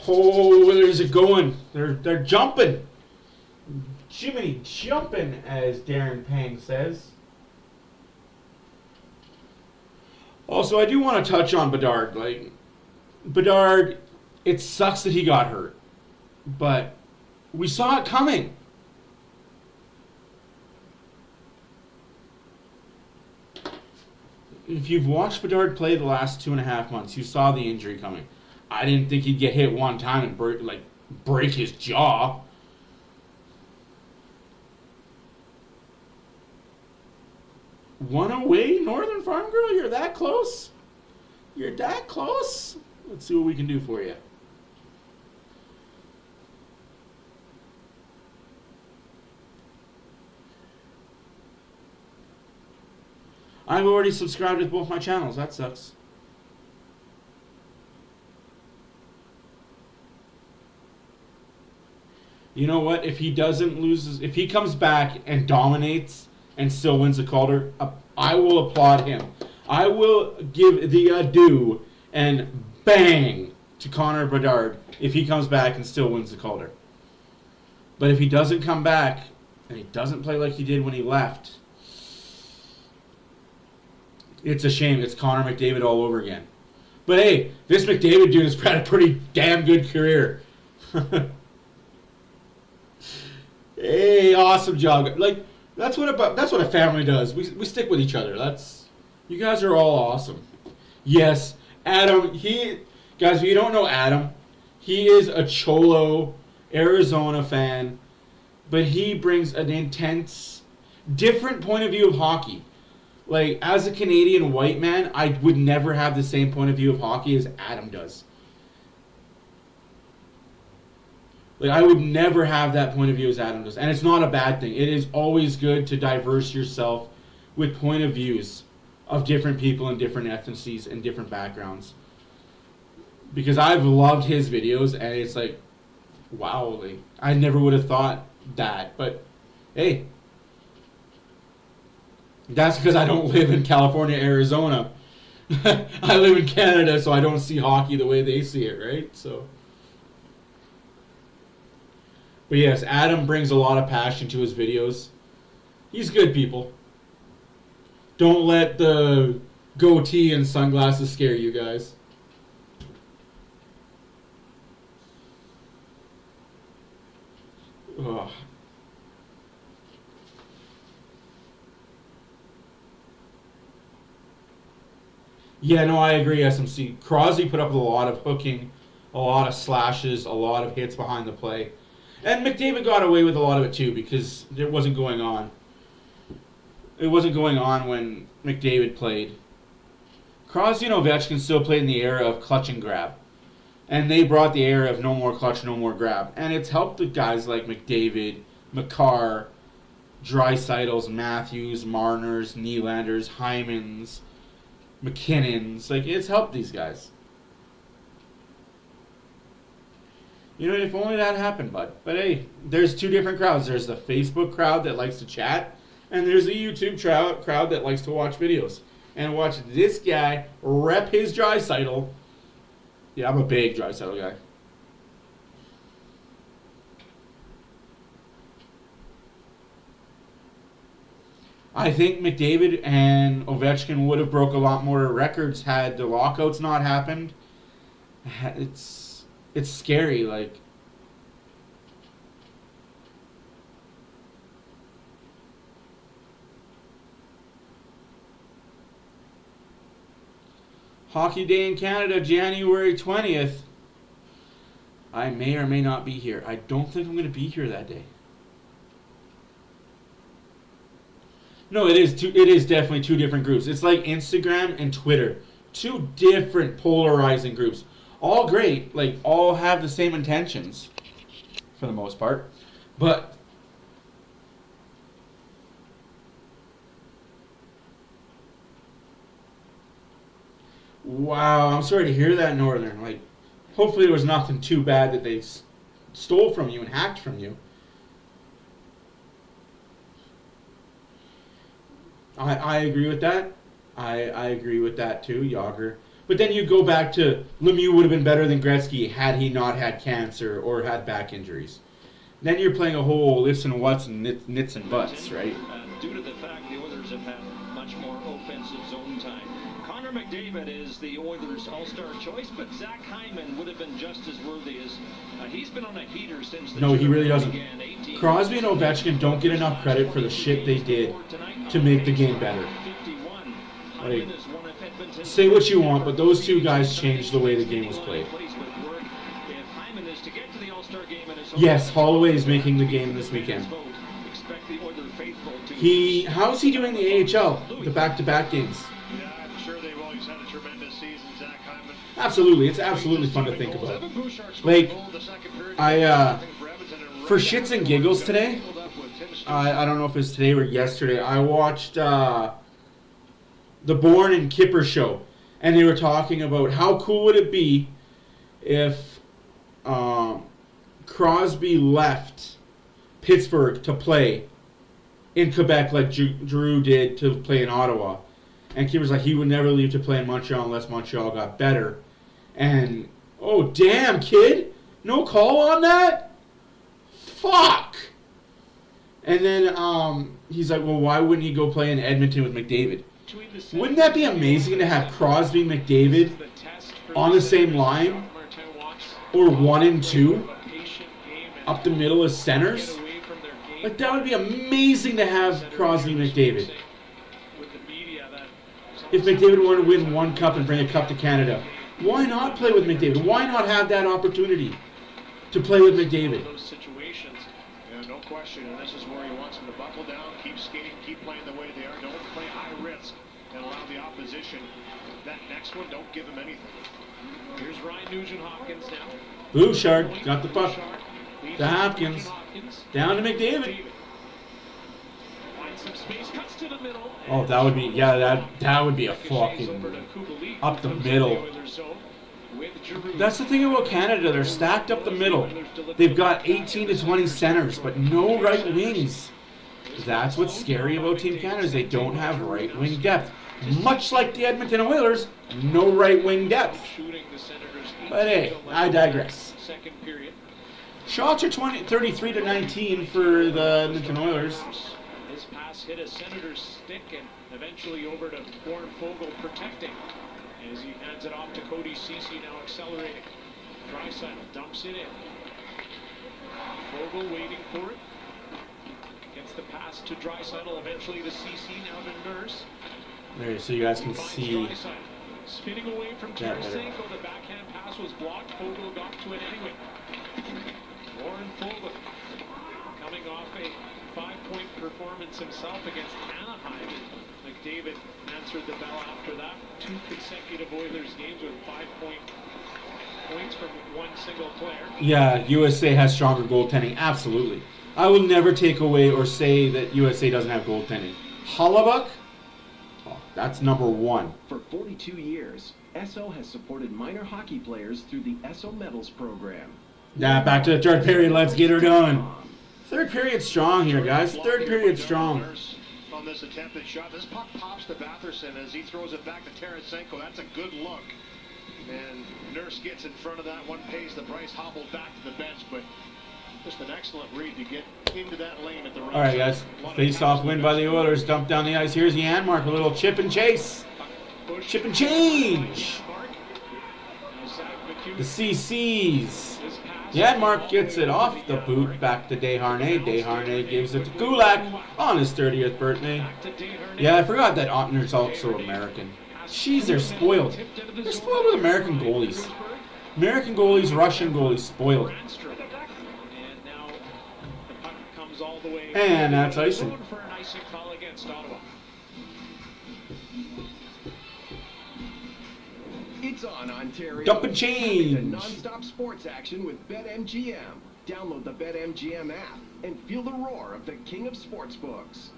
Oh, where's it going? They're jumping. Jiminy jumping, as Darren Pang says. Also, I do want to touch on Bedard. Like, Bedard, it sucks that he got hurt, but we saw it coming. If you've watched Bedard play the last 2.5 months, you saw the injury coming. I didn't think he'd get hit one time and break his jaw. One away, Northern Farm Girl? You're that close? You're that close? Let's see what we can do for you. I've already subscribed to both my channels. That sucks. You know what? If he doesn't lose, if he comes back and dominates and still wins the Calder, I will applaud him. I will give the adieu and bang to Connor Bedard if he comes back and still wins the Calder. But if he doesn't come back and he doesn't play like he did when he left, it's a shame. It's Connor McDavid all over again. But hey, this McDavid dude has had a pretty damn good career. Hey, awesome job. Like, that's what a family does. We stick with each other. You guys are all awesome. Yes, Adam, guys, if you don't know Adam, he is a Cholo, Arizona fan, but he brings an intense, different point of view of hockey. Like, as a Canadian white man, I would never have the same point of view of hockey as Adam does. Like, I would never have that point of view as Adam does. And it's not a bad thing. It is always good to diverse yourself with point of views of different people and different ethnicities and different backgrounds. Because I've loved his videos, and it's like, wow, like, I never would have thought that. But, hey, that's because I don't live in California, Arizona. I live in Canada, so I don't see hockey the way they see it, right? So, but yes, Adam brings a lot of passion to his videos. He's good, people. Don't let the goatee and sunglasses scare you guys. Ugh. Yeah, no, I agree, SMC. Crosby put up a lot of hooking, a lot of slashes, a lot of hits behind the play. And McDavid got away with a lot of it too because it wasn't going on. It wasn't going on when McDavid played. Crosby and Ovechkin still played in the era of clutch and grab. And they brought the era of no more clutch, no more grab. And it's helped the guys like McDavid, Makar, Draisaitl's, Matthews, Marners, Nylanders, Hymans, McKinnons. Like, it's helped these guys. You know, if only that happened, bud. But hey, there's two different crowds. There's the Facebook crowd that likes to chat, and there's the YouTube crowd that likes to watch videos. And watch this guy rep his Draisaitl. Yeah, I'm a big Draisaitl guy. I think McDavid and Ovechkin would have broke a lot more records had the lockouts not happened. It's scary, like. Hockey Day in Canada, January 20th. I may or may not be here. I don't think I'm going to be here that day. No, it is definitely two different groups. It's like Instagram and Twitter. Two different polarizing groups. All great, like all have the same intentions for the most part. But wow, I'm sorry to hear that, Northern. Like, hopefully it was nothing too bad that they stole from you and hacked from you. I agree with that. I agree with that too, Yager. But then you go back to Lemieux would have been better than Gretzky had he not had cancer or had back injuries. Then you're playing a whole ifs and whats and nits and buts, right?
Due to the fact the Oilers have had much more offensive zone time. Connor McDavid is the Oilers' all-star choice, but Zach Hyman would have been just as worthy as he's been on a heater since the
No, he really doesn't.
began.
Crosby and Ovechkin don't get enough credit for the shit they did to make the game better. Like, say what you want, but those two guys changed the way the game was played. Yes, Holloway is making the game this weekend. How's he doing the AHL, the back-to-back games?
Yeah, I'm sure they've always had a tremendous season, Zach Hyman.
Absolutely, it's absolutely fun to think about. Like, for shits and giggles today, I don't know if it's today or yesterday, I watched the Bourne and Kipper show, and they were talking about how cool would it be if Crosby left Pittsburgh to play in Quebec like Giroux did to play in Ottawa. And Kipper's like, he would never leave to play in Montreal unless Montreal got better. And, oh, damn, kid. No call on that? Fuck. And then he's like, well, why wouldn't he go play in Edmonton with McDavid? Wouldn't that be amazing to have Crosby and McDavid on the same line? Or 1 and 2? Up the middle as centers? Like, that would be amazing to have Crosby McDavid. If McDavid wanted to win one cup and bring a cup to Canada, why not play with McDavid? Why not have that opportunity to play with McDavid?
Those situations.
Yeah, no question. And this is where he wants him to buckle down, keep skating, keep playing the way they are. Don't play high risk and allow the opposition. That next one, don't give him anything.
Here's Ryan Nugent-Hopkins now.
Bouchard got the puck to Hopkins. Down to McDavid.
Finds some space, cuts to the middle.
Oh, that would be, yeah, that would be a fucking up the middle. That's the thing about Canada. They're stacked up the middle. They've got 18 to 20 centers, but no right wings. That's what's scary about Team Canada is they don't have right wing depth. Much like the Edmonton Oilers, no right wing depth. But hey, I digress.
Second period.
Shots are 33 to 19 for the Edmonton Oilers.
His pass hit a Senator's stick and eventually over to Warren Fogle protecting. As he hands it off to Cody Ceci, now accelerating. Draisaitl dumps it in. Fogle waiting for it. Gets the pass to Draisaitl, eventually to Ceci, now to Nurse.
There, so you guys can see.
Spinning away from Tarasenko, the backhand pass was blocked. Fogle got to it anyway. Warren Fogle coming off a 5-point performance himself against Anaheim. McDavid answered the bell after that. 2 consecutive Oilers games with 5-point points from one single player.
Yeah, USA has stronger goaltending. Absolutely. I will never take away or say that USA doesn't have goaltending. Hellebuyck? Oh, that's number 1.
For 42 years, Esso has supported minor hockey players through the Esso Medals program.
Yeah, back to the third period. Let's get her done. Third period strong here, guys. Third period strong.
On this attempted shot, this puck pops to Batherson as he throws it back to Tarasenko. That's a good look. And Nurse gets in front of that one, pays the Bryce hobbled back to the bench, but just an excellent read to get into that lane at the right.
All right, guys. Face-off win by the Oilers. Dump down the ice. Here's Janmark, a little chip and chase. Chip and change. The CCs. Janmark gets it off the boot back to Desharnais. Desharnais gives it to Kulak on his 30th birthday. Yeah, I forgot that Ottner's also American. Jeez, they're spoiled. They're spoiled with American goalies. American goalies, Russian goalies, spoiled. And that's icing.
It's on, Ontario.
Dump and change.
Non-stop sports action with BetMGM. Download the BetMGM app and feel the roar of the king of sportsbooks.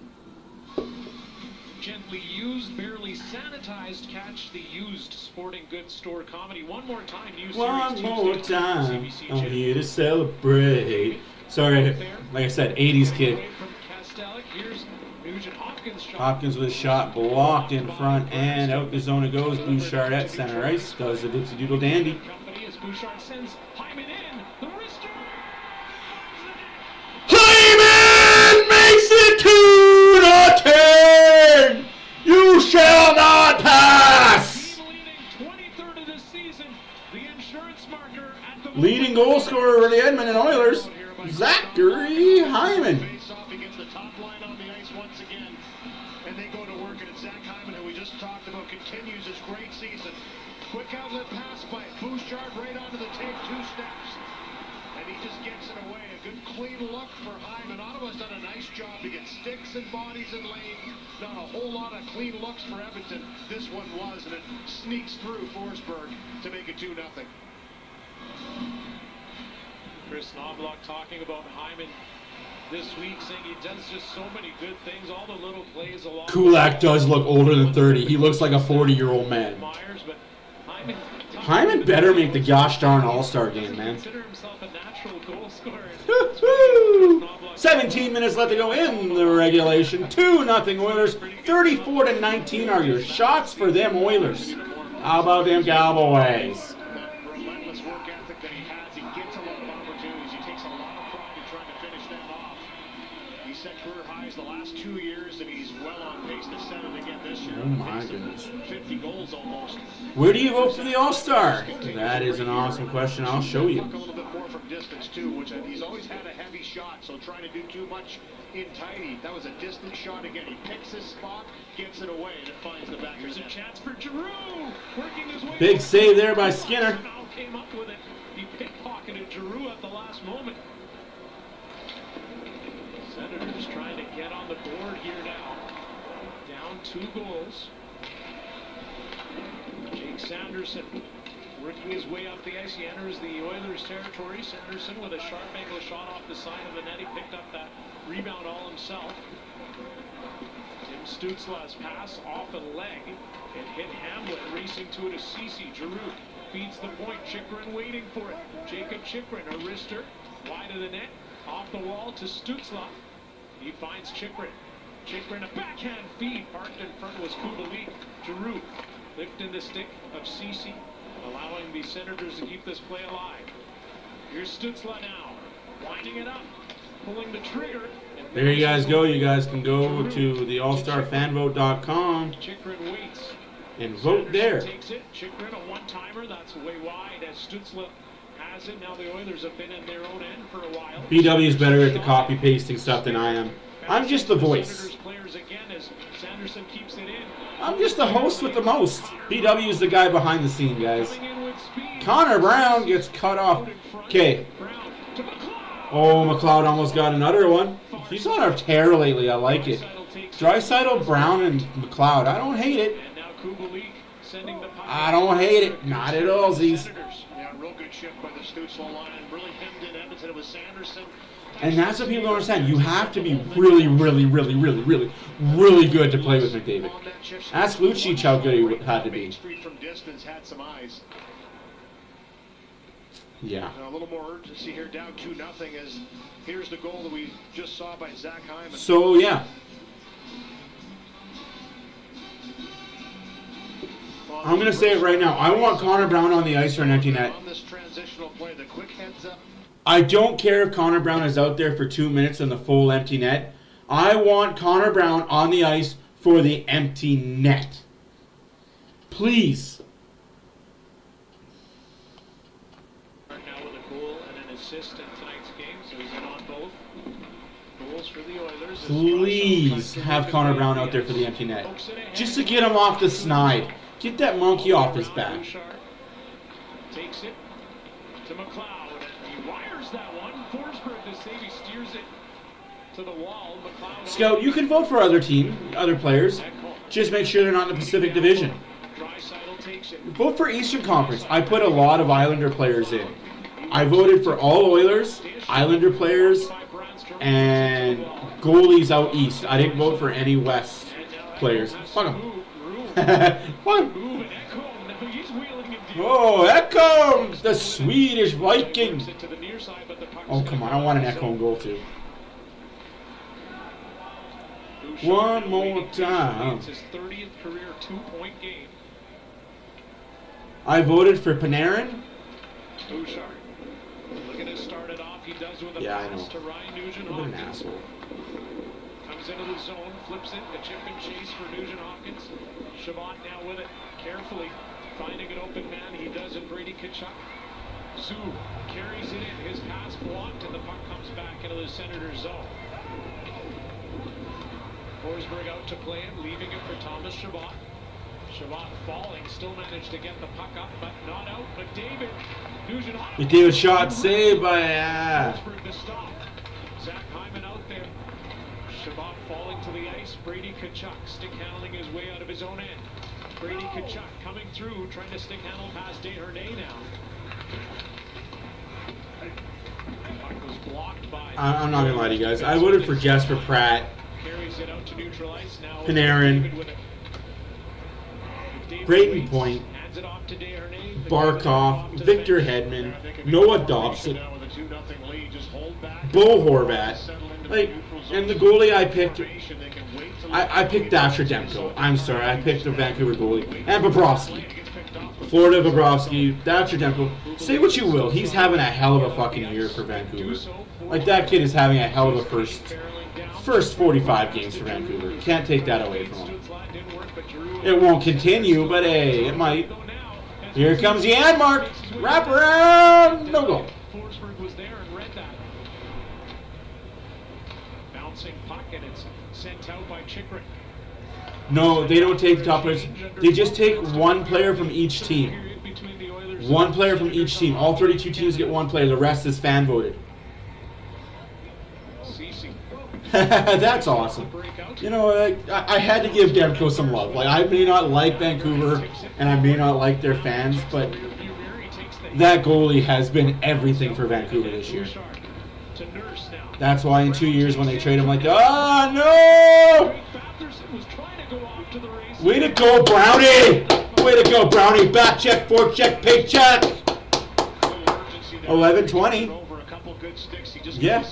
Gently used, barely sanitized. Catch the used sporting goods store comedy one more time.
One more time. I'm here to celebrate. Sorry, like I said, 80s kid. Hopkins with a shot blocked in front and out the zone it goes. Bouchard at center ice does the dipsy doodle dandy. Hyman makes it 2-10. You shall not pass. Leading goal scorer for the Edmonton Oilers, Zachary Hyman.
Continues his great season. Quick outlet pass by Bouchard right onto the tape, 2 steps. And he just gets it away. A good clean look for Hyman. Ottawa's done a nice job to get sticks and bodies in lane. Not a whole lot of clean looks for Edmonton. This one was, and it sneaks through Forsberg to make it 2-0.
Chris Knobloch talking about Hyman this week, saying he does just so many good things, all the little plays along.
Kulak does look older than 30. He looks like a 40-year-old man. Hyman better make the gosh darn All-Star game, man. 17 minutes left to go in the regulation. 2-0 Oilers. 34-19 are your shots for them Oilers. How about them Cowboys? Oh my goodness.
50 goals almost.
Where do you vote for the All-Star? That is an awesome question. I'll show you.
A little bit more from distance too, which he's always had a heavy shot, so trying to do too much in tighty. That was a distant shot again. He picks his spot, gets it away, and it finds the back.
Here's a chance for Giroux, working his way.
Big save there by Skinner.
Now came up with it. He pickpocketed Giroux at the last moment. Senators trying to get on the board here now. Down 2 goals. Jake Sanderson working his way up the ice. He enters the Oilers' territory. Sanderson with a sharp angle shot off the side of the net. He picked up that rebound all himself. Tim Stutzla's pass off a leg. It hit Hamlet, racing to it as Ceci. Giroux feeds the point. Chychrun waiting for it. Jacob Chychrun, a wrister, wide of the net. Off the wall to Stutzla. He finds Chychrun. Chychrun, a backhand feed. Parked in front was Kubalik. Giroux lifting the stick of Ceci, allowing the Senators to keep this play alive. Here's Stutzla now, winding it up, pulling the trigger.
There you guys go. You guys can go to the allstarfanvote.com and vote there.
Takes it. Chychrun, a one-timer. That's way wide as Stutzla has it. Now the Oilers have been in their own end for a while.
BW is better at the copy pasting stuff than I am. I'm just the voice.
Sanderson keeps it in.
I'm just the host with the most. BW is the guy behind the scene, guys. Connor Brown gets cut off. Okay. Oh, McLeod almost got another one. He's on a tear lately. I like it. Draisaitl, Brown, and McLeod. I don't hate it. I don't hate it. Not at all, Z's.
Yeah, real good shift by the Stutzla line. Really hemmed in Edmonton. It was Sanderson.
And that's what people don't understand. You have to be really, really, really, really, really, really good to play with McDavid. Ask Lucic how good he had to be.
From distance, had some eyes.
Yeah.
A little more urgency here, down 2-0 as here's the goal that we just saw by Zach Hyman.
So, yeah. I'm going to say it right now. I want Connor Brown on the ice for an empty net.
On this transitional play, the quick heads up.
I don't care if Connor Brown is out there for 2 minutes in the full empty net. I want Connor Brown on the ice for the empty net. Please.
Now with a goal and an assist in tonight's game, so he's in on both. Goals for the Oilers.
Please have Connor Brown out there for the empty net. Just to get him off the snide. Get that monkey off his back.
Takes it to McLeod. He wires that one. Forsberg to save. He steers it to the wall. McLeod.
Scout, you can vote for other players. Just make sure they're not in the Pacific Division. Vote for Eastern Conference. I put a lot of Islander players in. I voted for all Oilers, Islander players, and goalies out east. I didn't vote for any West players. Fuck them. Fuck 'em. Oh, Ekholm, the Swedish Viking. Oh, come on. I want an Ekholm goal, too. One more time.
It's his 30th career 2-point game.
I voted for Panarin.
Bouchard. Looking to start it off. He does with a pass to Ryan Nugent
What an
Hopkins.
asshole.
Comes into the zone, flips it, a chip and chase for Nugent Hopkins. Shabbat now with it, carefully finding an open man. He does it. Brady Tkachuk. Zoo carries it in. His pass blocked, and the puck comes back into the Senators' zone. Forsberg out to play it, leaving it for Thomas Shabbat. Shabbat falling, still managed to get the puck up, but not out. McDavid, Nugent Hopkins.
McDavid shot saved by
Forsberg to stop. Zach Hyman out there. Shabbat falling to the ice. Brady Tkachuk stick handling his way out of his own end. Brady Tkachuk coming through, trying to stick handle past Desharnais now. Puck was blocked by.
I'm not gonna lie to you guys. I voted for Jesper Pratt,
Carries it out to neutral ice now.
Panarin, Brayden Point,
hands it off to Desharnais.
Barkov, Victor Hedman, Noah Dobson, Bo Horvat. Like, and the goalie I picked, I picked Thatcher Demko. I'm sorry, I picked the Vancouver goalie. And Bobrovsky. Florida Bobrovsky, Thatcher Demko. Say what you will, he's having a hell of a fucking year for Vancouver. Like, that kid is having a hell of a first 45 games for Vancouver. Can't take that away from him. It won't continue, but hey, it might. Here comes Janmark. Wrap around. No goal.
Forsberg was there and read that. Bouncing puck, and it's sent out by Chikrin.
No, they don't take the top players. They just take one player from each team. One player from each team. All 32 teams get one player. The rest is fan voted. That's awesome. You know, I had to give Demko some love. Like, I may not like Vancouver, and I may not like their fans, but that goalie has been everything for Vancouver this year. That's why in 2 years when they trade him, like, oh no! Way to go, Brownie! Way to go, Brownie! Back check, fork check, pig check! 11-20. Yeah.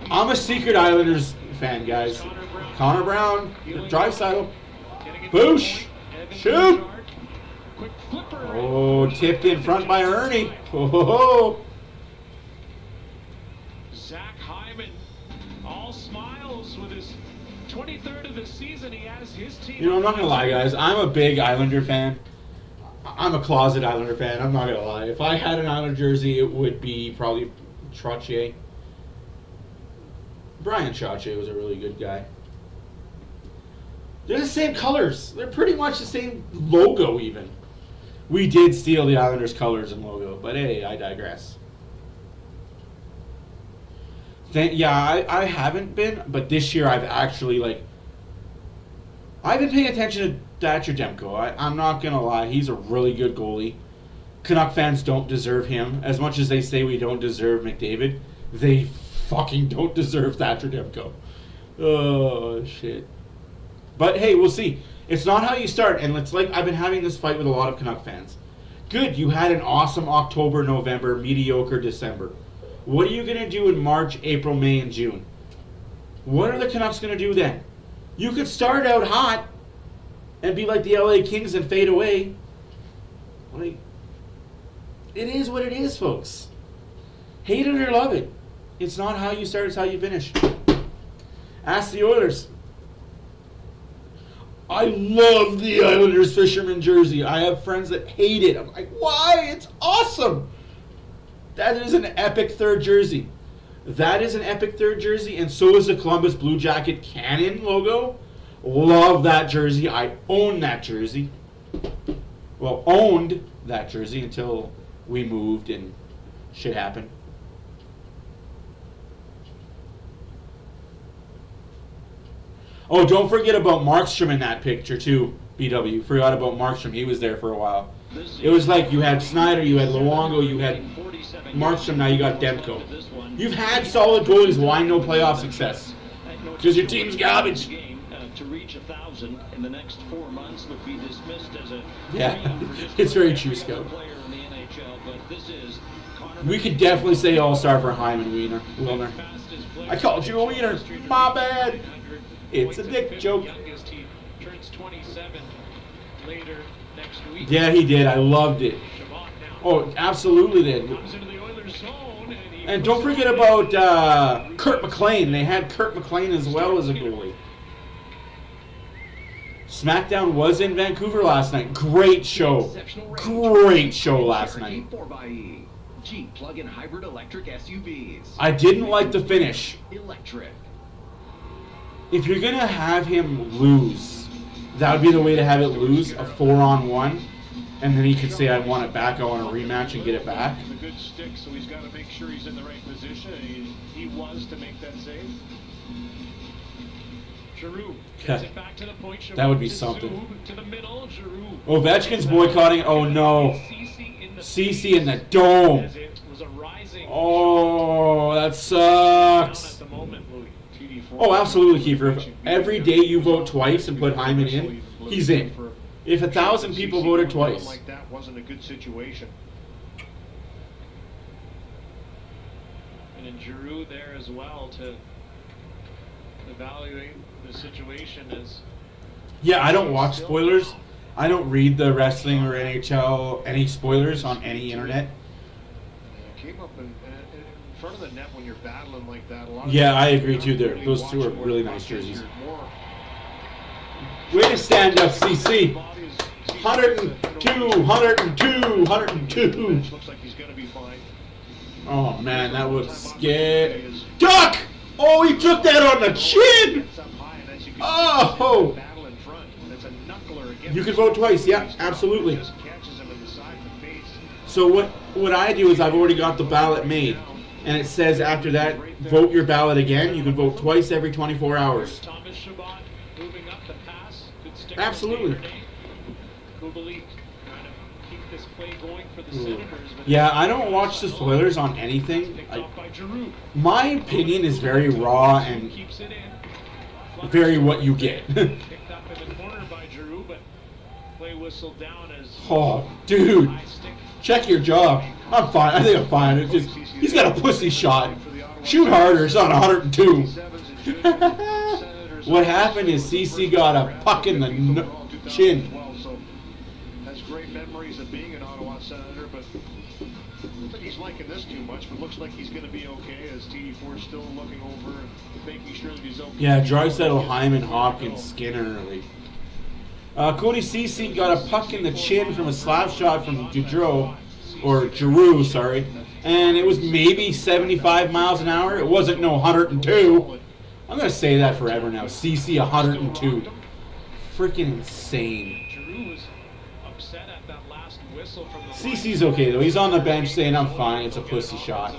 I'm a secret Islanders fan, guys. Connor Brown, Draisaitl, Boosh, shoot! Oh, tipped in front by Ernie. Oh.
Zach Hyman, all smiles with his 23rd of the season. He has his team.
You know, I'm not gonna lie, guys. I'm a big Islander fan. I'm a closet Islander fan. I'm not gonna lie. If I had an Islander jersey, it would be probably Trottier. Brian Trottier was a really good guy. They're the same colors. They're pretty much the same logo, even. We did steal the Islanders' colors and logo, but hey, I digress. I haven't been, but this year I've actually, I've been paying attention to Thatcher Demko. I'm not going to lie. He's a really good goalie. Canuck fans don't deserve him. As much as they say we don't deserve McDavid, they fucking don't deserve Thatcher Demko. Oh, shit. But hey, we'll see. It's not how you start, and it's like I've been having this fight with a lot of Canuck fans. Good, you had an awesome October, November, mediocre December. What are you going to do in March, April, May, and June? What are the Canucks going to do then? You could start out hot and be like the LA Kings and fade away. It is what it is, folks. Hate it or love it. It's not how you start, it's how you finish. Ask the Oilers. I love the Islanders fisherman jersey. I have friends that hate it. I'm like, why? It's awesome. That is an epic third jersey. That is an epic third jersey, and so is the Columbus Blue Jacket Cannon logo. Love that jersey. I own that jersey. Well, owned that jersey until we moved and shit happened. Oh, don't forget about Markstrom in that picture, too, BW. Forgot about Markstrom. He was there for a while. It was like you had Snyder, you had Luongo, you had Markstrom, now you got Demko. You've had solid goalies. Why no playoff success? Because your team's garbage.
To reach 1,000 in the next 4 months would be dismissed as a
it's very true, Scout. We could definitely say all-star for Hyman Wilner. I called you a wiener. My bad. It's a dick joke.
Turns 27 later next week.
Yeah, he did. I loved it. Oh, absolutely did. And don't forget about Kurt McLean. They had Kurt McLean as well as a goalie. SmackDown was in Vancouver last night. Great show. Great show last night.
Jeep plug-in hybrid electric SUVs.
I didn't like the finish.
Electric.
If you're going to have him lose, that would be the way to have it lose, a 4-on-1. And then he could say, I want it back, I want a rematch and get it back.
It's a good stick, so he's got to make sure he's in the right position. He was to make that save.
Giroux gets it back to the point. Giroux
that would be something.
To the middle, Giroux.
Ovechkin's boycotting. Oh no. Cece in the dome. Oh, that sucks. Oh, absolutely, Kiefer. If every day you vote twice and put Hyman in, he's in. If 1,000 people voted twice.
Like that wasn't a good situation.
And then Giroux there as well to evaluate the situation as.
Yeah, I don't watch spoilers. I don't read the wrestling or NHL, any spoilers on any internet.
Came up in front of the net when you're battling like that.
Yeah, I agree too. Those two are really nice jerseys. Way to stand up, CC. 102, 102, 102.
Looks like he's going to be fine.
Oh man, that was scary. Duck! Oh, he took that on the chin! Oh! You can vote twice, yeah, absolutely. So what I do is I've already got the ballot made. And it says after that, vote your ballot again. You can vote twice every 24 hours. Absolutely. Yeah, I don't watch the spoilers on anything. My opinion is very raw and very what you get. Oh, dude. Check your jaw. I'm fine. I think I'm fine. It's just, he's got a pussy shot. Shoot harder. It's on 102. What happened is CC got a puck in the chin.
Has great memories of being an Ottawa Senator, but I don't think he's liking this too much, but looks like he's going to be okay as TD4 is still looking over and making sure that he's okay.
Yeah, Draisaitl, Hyman, Hopkins, Skinner. Cody CC got a puck in the chin from a slap shot from Giroux, sorry. And it was maybe 75 miles an hour. It wasn't no 102. I'm going to say that forever now. CC 102. Freaking insane. CC's okay though. He's on the bench saying I'm fine. It's a pussy shot.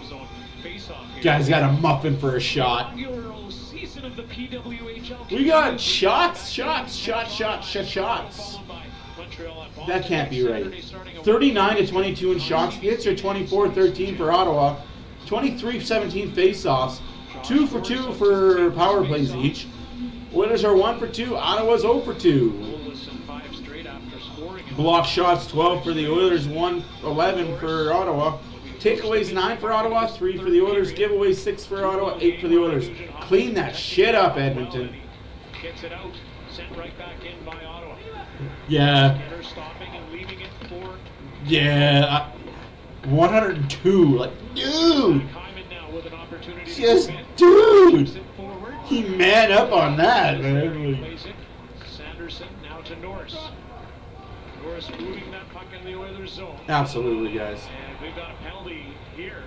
Guy's got a muffin for a shot. We got shots. That can't be right. 39-22 in shots. Hits are 24-13 for Ottawa. 23-17 face-offs. 2 for 2 for power plays each. Oilers are 1 for 2. Ottawa's 0 for 2. Block shots 12 for the Oilers, 11 for Ottawa. Takeaways 9 for Ottawa, 3 for the Oilers. Giveaways 6 for Ottawa, 8 for the Oilers. Clean that shit up, Edmonton.
Gets it out, sent right back in by Ottawa.
Yeah.
Stopping and leaving it for.
Yeah. 102. Like, dude. Just, dude. He man up on that, man.
Sanderson now to Norris. Norris moving that puck in the Oilers zone.
Absolutely, guys.
And we've got a penalty here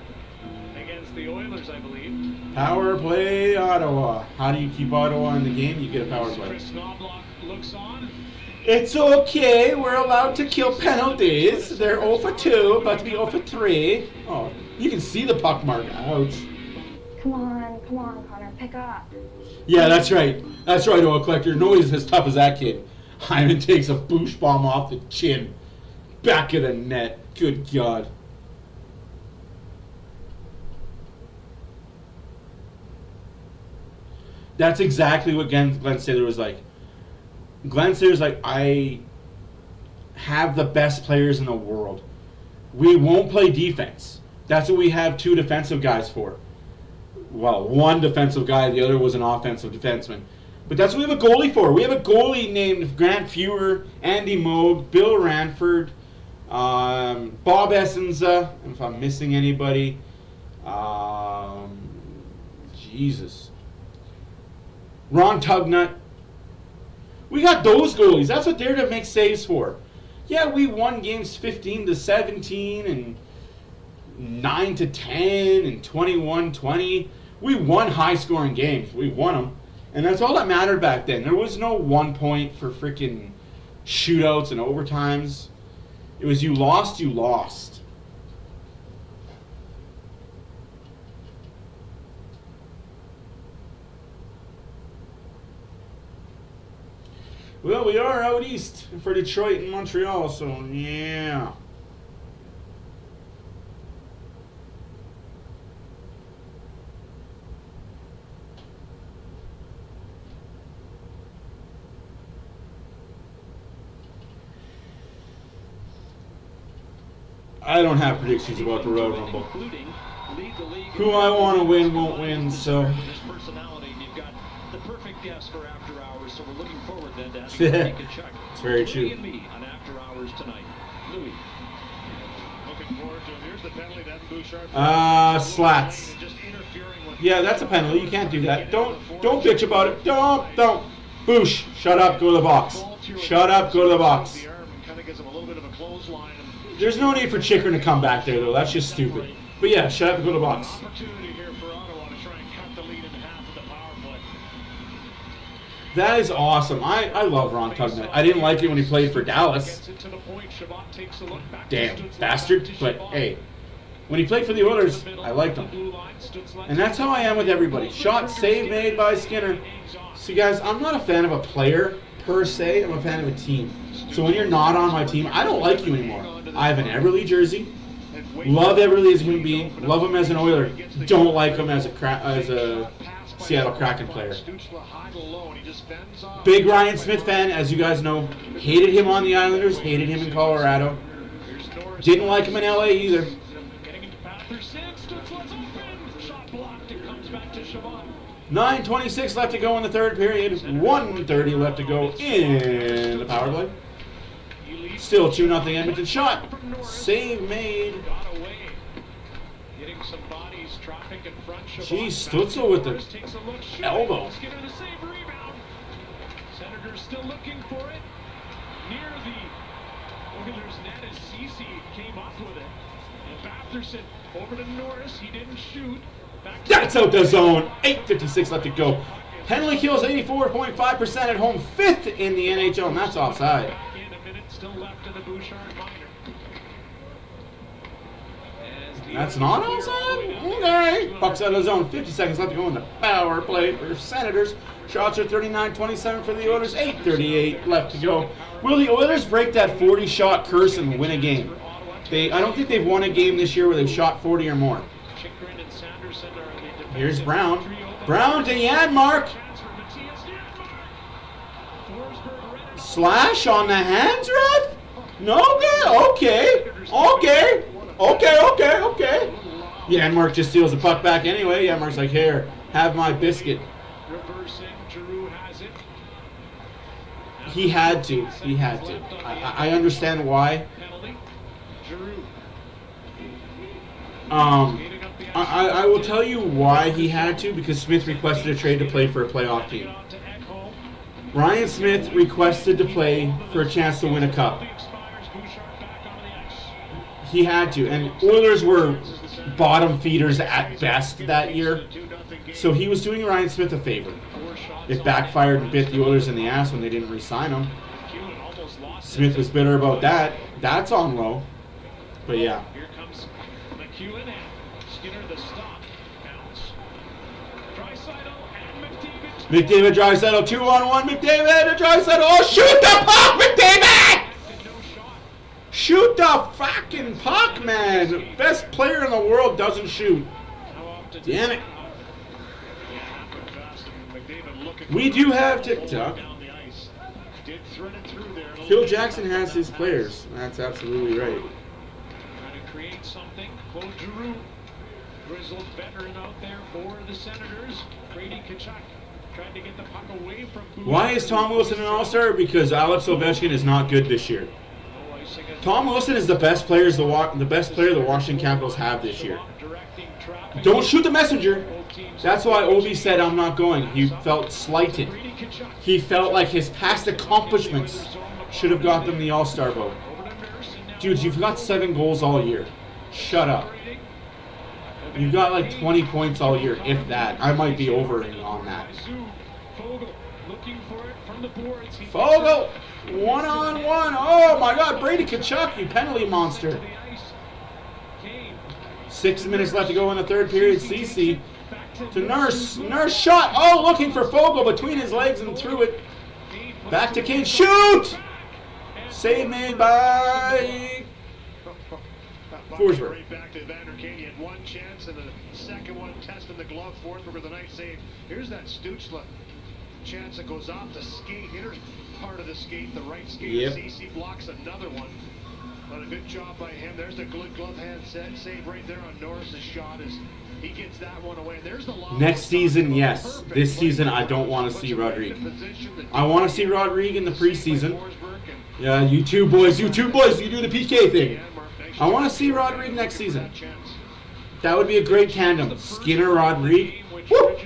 against the Oilers, I believe.
Power play, Ottawa. How do you keep Ottawa in the game? You get a power play.
Chris Knobloch looks on.
It's okay. We're allowed to kill penalties. They're 0 for 2, about to be 0 for 3. Oh, you can see the puck mark. Ouch.
Come on, Connor, pick up.
Yeah, that's right. That's right, Oil Collector. Nobody's as tough as that kid. Hyman takes a boosh bomb off the chin. Back of the net. Good God. That's exactly what Glenn Saylor was like. Glenn Saylor's like, I have the best players in the world. We won't play defense. That's what we have 2 defensive guys for. Well, 1 defensive guy, the other was an offensive defenseman. But that's what we have a goalie for. We have a goalie named Grant Fuhrer, Andy Moog, Bill Ranford, Bob Essenza, if I'm missing anybody. Jesus. Ron Tugnut. We got those goalies. That's what they're to make saves for. Yeah, we won games 15-17 and 9-10 and 21-20. We won high-scoring games. We won them. And that's all that mattered back then. There was no 1 point for freaking shootouts and overtimes. It was you lost, you lost. Well, we are out east for Detroit and Montreal, so yeah. I don't have predictions about the Royal Rumble. Who I want to win won't win, so.
You've got the perfect guest for After Hours, so we're looking forward then to having you take a check.
It's very true.
Louis and me on After Hours tonight. Louis.
Looking forward to it. Here's the penalty that Bouchard.
Slats. Yeah, that's a penalty. You can't do that. Don't bitch about it. Don't. Boosh, shut up, go to the box. Shut up, go to the box. There's no need for Chikrin to come back there, though. That's just stupid. But yeah, shut up and go to the box.
Opportunity here for Ottawa to try and cut the lead in half of the power play.
That is awesome. I love Ron Tugnutt. I didn't like it when he played for Dallas. Damn, bastard. But hey, when he played for the Oilers, I liked him. And that's how I am with everybody. Shot, save made by Skinner. See, guys, I'm not a fan of a player per se. I'm a fan of a team. So when you're not on my team, I don't like you anymore. I have an Everly jersey. Love Everly as a human being. Love him as an Oiler. Don't like him as a Seattle Kraken player. Big Ryan Smith fan, as you guys know. Hated him on the Islanders. Hated him in Colorado. Didn't like him in LA either. 9:26 left to go in the third period. 1:30 left to go in the power play. Still 2-0 Edmonton. Shot. Save made. Geez, Stutzel with the elbow.
Senators still looking for it. Near the Oilers net as Ceci came up with it. And Batherson over to Norris. He didn't shoot.
That's out the zone. 8:56 left to go. Penalty kills 84.5% at home. 5th in the NHL, and that's offside.
Still left in the Bouchard minor.
That's not offside? Okay. Puck's out of the zone. 50 seconds left to go in the power play for Senators. Shots are 39-27 for the Oilers. 8:38 left to go. Will the Oilers break that 40-shot curse and win a game? I don't think they've won a game this year where they've shot 40 or more. Here's Brown. Brown to Janmark. Slash on the hands, ref? No, okay. Janmark just steals the puck back anyway. Janmark's like, here, have my biscuit. He had to. I understand why. I will tell you why he had to, because Smith requested a trade to play for a playoff team. Ryan Smith requested to play for a chance to win a cup. He had to, and Oilers were bottom feeders at best that year, so he was doing Ryan Smith a favor. It backfired and bit the Oilers in the ass when they didn't re-sign him. Smith was bitter about that. That's on low. But yeah. McDavid, Draisaitl, 2-on-1. McDavid to Draisaitl. Oh, shoot the puck, McDavid! Shoot the fucking puck, man. Best player in the world doesn't shoot. Damn it. We do have TikTok. Phil Jackson has his players. That's absolutely right.
Trying to create something. Claude Giroux, grizzled veteran out there for the Senators. Brady Tkachuk trying to get the puck away from Bouchard.
Why is Tom Wilson an all-star? Because Alex Ovechkin is not good this year. Tom Wilson is the best player the Washington Capitals have this year. Don't shoot the messenger. That's why Ovi said I'm not going. He felt slighted. He felt like his past accomplishments should have got them the all-star vote. Dude, you've got 7 goals all year. Shut up. You've got like 20 points all year, if that. I might be overing on that. Fogle! 1-on-1. Oh my god, Brady Tkachuk, you penalty monster. 6 minutes left to go in the third period. Ceci to Nurse. Nurse shot. Oh, looking for Fogle between his legs and threw it. Back to Kane. Shoot! Save made by Forsberg.
Right back to Vander Kane. He had one chance and the second one testing the glove. Forsberg with a nice save. Here's that Stützle chance that goes off the skate. Hitter part of the skate, the right skate.
Yep.
CC blocks another one. But a good job by him. There's the good glove hand set save right there on Norris's shot as he gets that one away. There's the
next season, yes. This season, I don't want to see Rodrigue. I want to see Rodrigue in the preseason. Yeah, you two boys, you do the PK thing. I want to see Rodrigue next season. That would be a great tandem. Skinner, Rodrigue. Woo!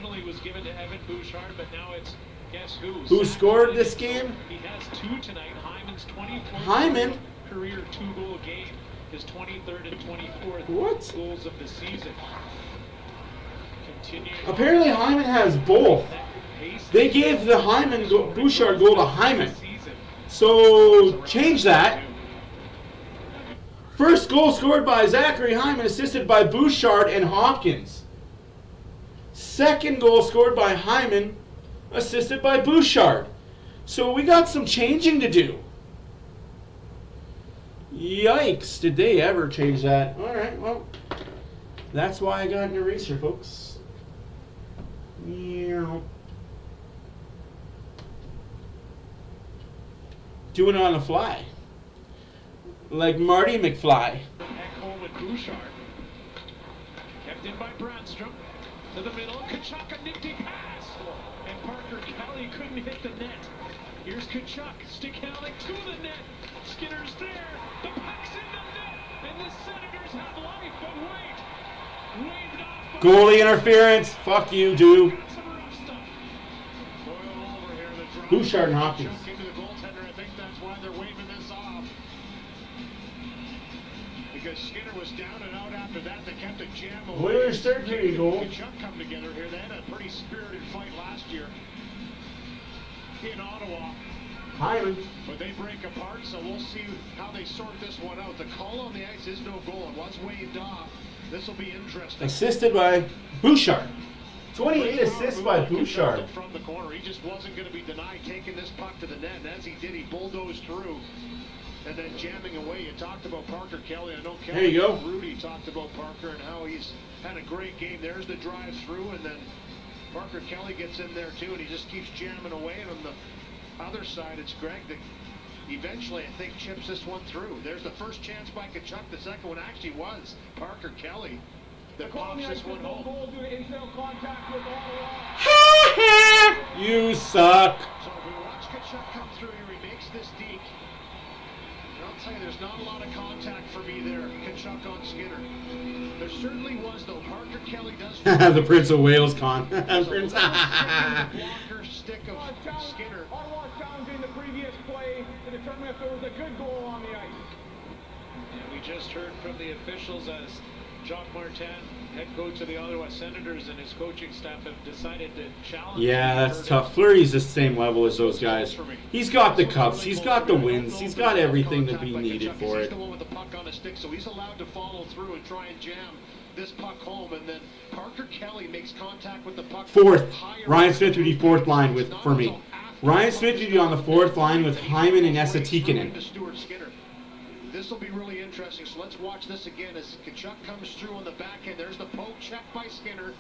Who scored this game?
He has 2 tonight. Hyman's 24.
Hyman?
Career 2-goal game. his 23rd and 24th goals of the season.
Apparently Hyman has both. They gave the Bouchard goal to Hyman. So change that. First goal scored by Zachary Hyman, assisted by Bouchard and Hopkins. Second goal scored by Hyman, assisted by Bouchard. So we got some changing to do. Yikes, did they ever change that? Alright, well, that's why I got an eraser, folks. Yeah. Doing it on the fly. Like Marty McFly.
Back home with Bouchard. Kept in by Bradstrom. To the middle. Kachuk, a nifty pass. And Parker Kelly couldn't hit the net. Here's Kachuk. Stick handling to the net. Skinner's there. The puck's in the net. And the Senators have life. But wait. Waved off.
Goalie interference. Fuck you, dude. Bouchard and Hopkins.
Because Skinner was down and out after that. They kept a jam away.
Where's surgery goal?
Kachuk come together here. They had a pretty spirited fight last year in Ottawa.
Hyman.
But they break apart, so we'll see how they sort this one out. The call on the ice is no goal. It was waved off. This will be interesting.
Assisted by Bouchard. 28 assists by Bouchard.
From the corner. He just wasn't going to be denied taking this puck to the net. And as he did, he bulldozed through. And then jamming away. You talked about Parker Kelly. I know Kelly.
There you go.
Rudy talked about Parker and how he's had a great game. There's the drive through, and then Parker Kelly gets in there too, and he just keeps jamming away. And on the other side, it's Greg that eventually, I think, chips this one through. There's the first chance by Kachuk. The second one actually was Parker Kelly that pops this one home.
You suck.
So if we watch Kachuk come through here, he makes this deke. I'll tell you, there's not a lot of contact for me there, Kachuk on Skinner. There certainly was, though. Parker Kelly does.
The Prince of Wales con.
Prince. Blocker stick of Skinner.
Ottawa challenging the previous play to determine if there was a good goal on the ice.
And we just heard from the officials as Jacques Martin, head coach of the Ottawa Senators, and his coaching staff have decided to challenge.
Yeah, that's tough. Fleury's the same level as those guys. He's got the cups, he's got the wins, he's got everything to be needed for it.
He's the one with the puck on a stick, so he's allowed to follow through and try and jam this puck home. And then Parker Kelly makes contact with the puck.
Fourth. Ryan Smith would be fourth line for me. Ryan Smith would be on the fourth line with Hyman and Esa-Tikkanen.
This will be really interesting, so let's watch this again as Kachuk comes through on the backhand. There's the poke check by Skinner.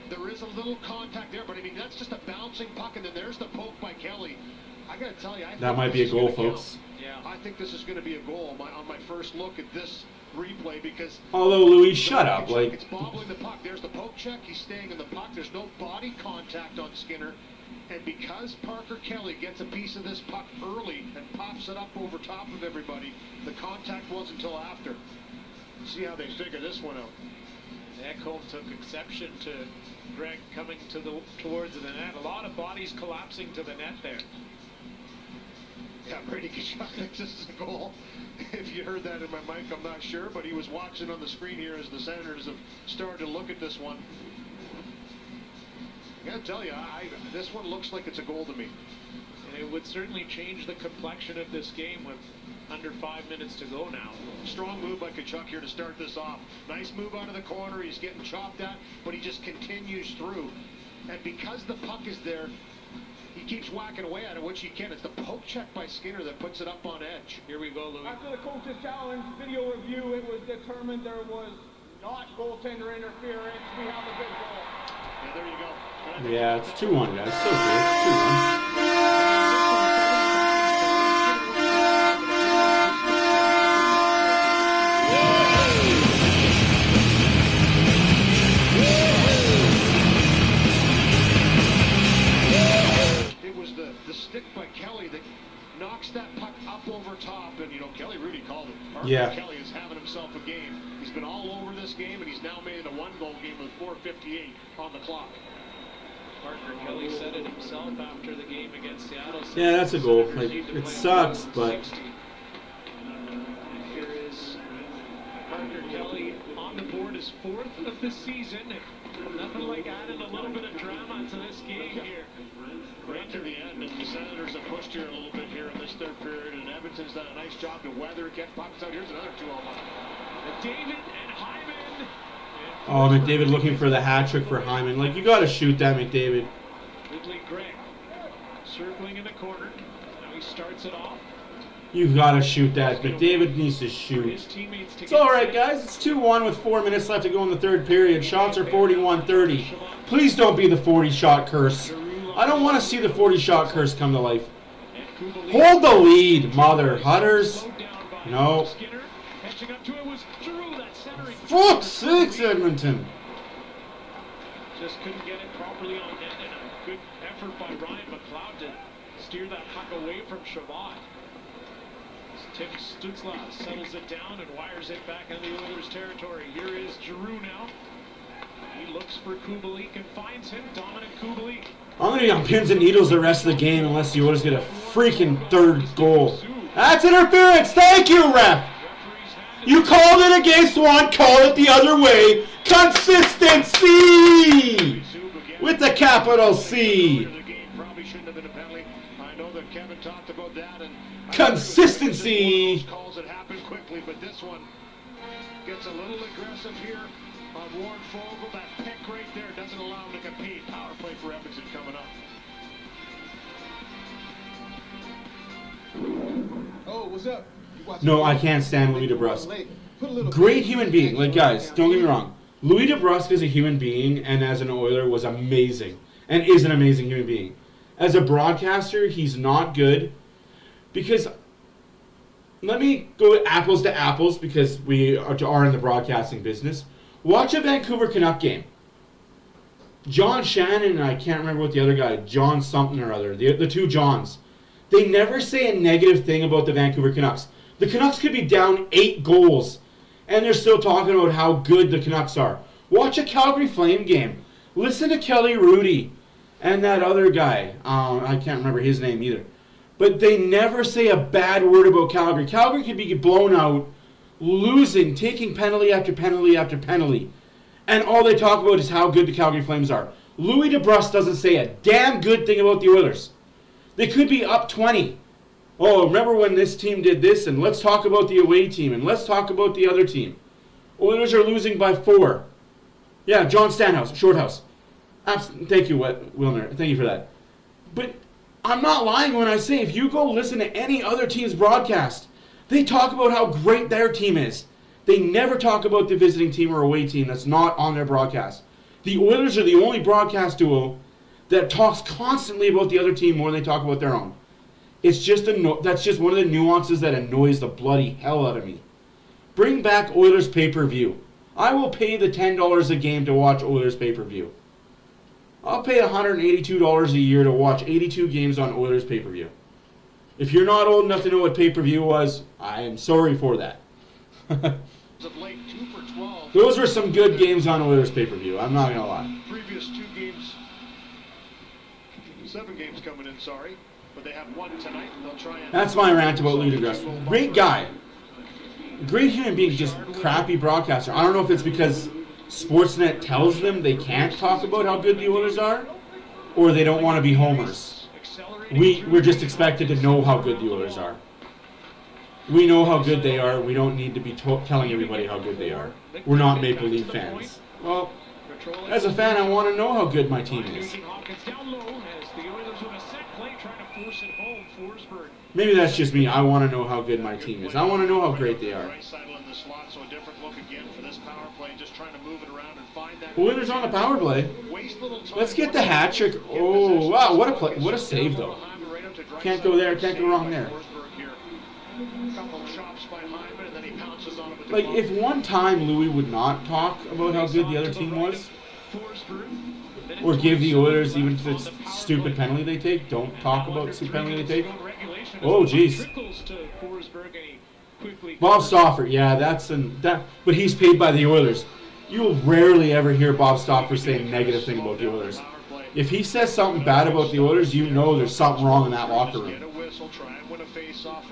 There is a little contact there, but I mean, that's just a bouncing puck, and then there's the poke by Kelly. I got to tell you,
that might be a goal, folks.
Yeah, I think this is going to be a goal on my first look at this replay, because...
Although, Louis, shut up.
It's bobbling the puck. There's the poke check. He's staying in the puck. There's no body contact on Skinner. And because Parker Kelly gets a piece of this puck early and pops it up over top of everybody, the contact wasn't until after. See how they figure this one out.
Ekholm took exception to Greg coming towards the net. A lot of bodies collapsing to the net there.
Yeah, Brady Kachuk thinks this is a goal. If you heard that in my mic, I'm not sure, but he was watching on the screen here as the Senators have started to look at this one. I gotta tell you, this one looks like it's a goal to me.
And it would certainly change the complexion of this game with under 5 minutes to go now.
Strong move by Kachuk here to start this off. Nice move out of the corner. He's getting chopped at, but he just continues through. And because the puck is there, he keeps whacking away at it, which he can. It's the poke check by Skinner that puts it up on edge.
Here we go, Louis.
After the coach's challenge video review, it was determined there was not goaltender interference. We have a good goal.
Yeah, there you go.
Yeah, it's 2-1, guys. So good. 2-1.
It was the stick by Kelly that knocks that puck up over top, and Kelly Rudy called it. Parker Kelly is having himself a game. He's been all over this game, and he's now made it a one-goal game with 4:58 on the clock.
Parker Kelly said it himself after the game against Seattle.
Yeah, that's a goal. It sucks, but...
Here is Parker Kelly on the board, his 4th of the season. Nothing like adding a little bit of drama to this game here.
Right to the end, and the Senators have pushed here a little bit here in this third period, and Edmonton's done a nice job to weather it, get pucks out. Here's another 2-on-1.
David and Hyman.
Oh, McDavid looking for the hat trick for Hyman. Like, you got to shoot that, McDavid.
Ridley Gregg circling in the corner. Now he starts it off.
You've got to shoot that. McDavid needs to shoot. It's all right, guys. It's 2-1 with 4 minutes left to go in the third period. Shots are 41-30. Please don't be the 40-shot curse. I don't want to see the 40-shot curse come to life. Hold the lead, mother hutters. No. Fuck's sakes, Edmonton.
Just couldn't get it properly on net, and a good effort by Ryan McLeod to steer that puck away from Shabbat. Tim Stützle settles it down and wires it back into the Oilers' territory. Here is Giroux now. He looks for Kubalik and finds him. Dominic Kubalik.
I'm going to be on pins and needles the rest of the game unless the Oilers get a freaking third goal. That's interference. Thank you, ref. You called it against one, call it the other way. Consistency! With the capital C.
Probably shouldn't have been a penalty. I know that Kevin talked about that, and
Consistency.
Calls that happen quickly, but this one gets a little aggressive here on Warren Fogle. That pick right there doesn't allow him to compete. Power play for Edmonton coming up.
Oh, what's up?
No, I can't stand Louis DeBrusque. Great human being. Like, guys, don't get me wrong. Louis DeBrusque as a human being and as an Oiler was amazing and is an amazing human being. As a broadcaster, he's not good because, let me go apples to apples because we are in the broadcasting business. Watch a Vancouver Canuck game. John Shannon and I can't remember what the other guy, John something or other, the two Johns. They never say a negative thing about the Vancouver Canucks. The Canucks could be down 8 goals, and they're still talking about how good the Canucks are. Watch a Calgary Flame game. Listen to Kelly Rudy and that other guy. I can't remember his name either. But they never say a bad word about Calgary. Calgary could be blown out, losing, taking penalty after penalty after penalty. And all they talk about is how good the Calgary Flames are. Louis DeBrusque doesn't say a damn good thing about the Oilers. They could be up 20. Oh, remember when this team did this? And let's talk about the away team. And let's talk about the other team. Oilers are losing by 4. Yeah, John Stanhouse, Shorthouse. Thank you, Wilner. Thank you for that. But I'm not lying when I say if you go listen to any other team's broadcast, they talk about how great their team is. They never talk about the visiting team or away team that's not on their broadcast. The Oilers are the only broadcast duo that talks constantly about the other team more than they talk about their own. It's just that's just one of the nuances that annoys the bloody hell out of me. Bring back Oilers pay-per-view. I will pay the $10 a game to watch Oilers pay-per-view. I'll pay $182 a year to watch 82 games on Oilers pay-per-view. If you're not old enough to know what pay-per-view was, I am sorry for that.
Of late, 2 for 12.
Those were some good games on Oilers pay-per-view. I'm not going to lie.
Previous 2 games, 7 games coming in, sorry. But they have 1 tonight, and they'll try and...
That's my rant about Louis DeBrusque. Great guy. Great human being, just crappy broadcaster. I don't know if it's because Sportsnet tells them they can't talk about how good the Oilers are, or they don't want to be homers. We're just expected to know how good the Oilers are. We know how good they are. We don't need to be telling everybody how good they are. We're not Maple Leaf fans. Well, as a fan, I want to know how good my team is. Maybe that's just me. I want to know how good my team is. I want to know how great they are. Oilers on the power play. Let's get the hat trick. Oh, wow, what a play. What a save, though. Can't go there. Can't go wrong there. Like, if one time Louis would not talk about how good the other team was, or give the Oilers, even if it's stupid penalty they take, don't talk about the stupid penalty they take. Oh, jeez. Bob Stauffer, yeah, but he's paid by the Oilers. You'll rarely ever hear Bob Stauffer say a negative thing about the Oilers. If he says something bad about the Oilers, you know there's something wrong in that locker room.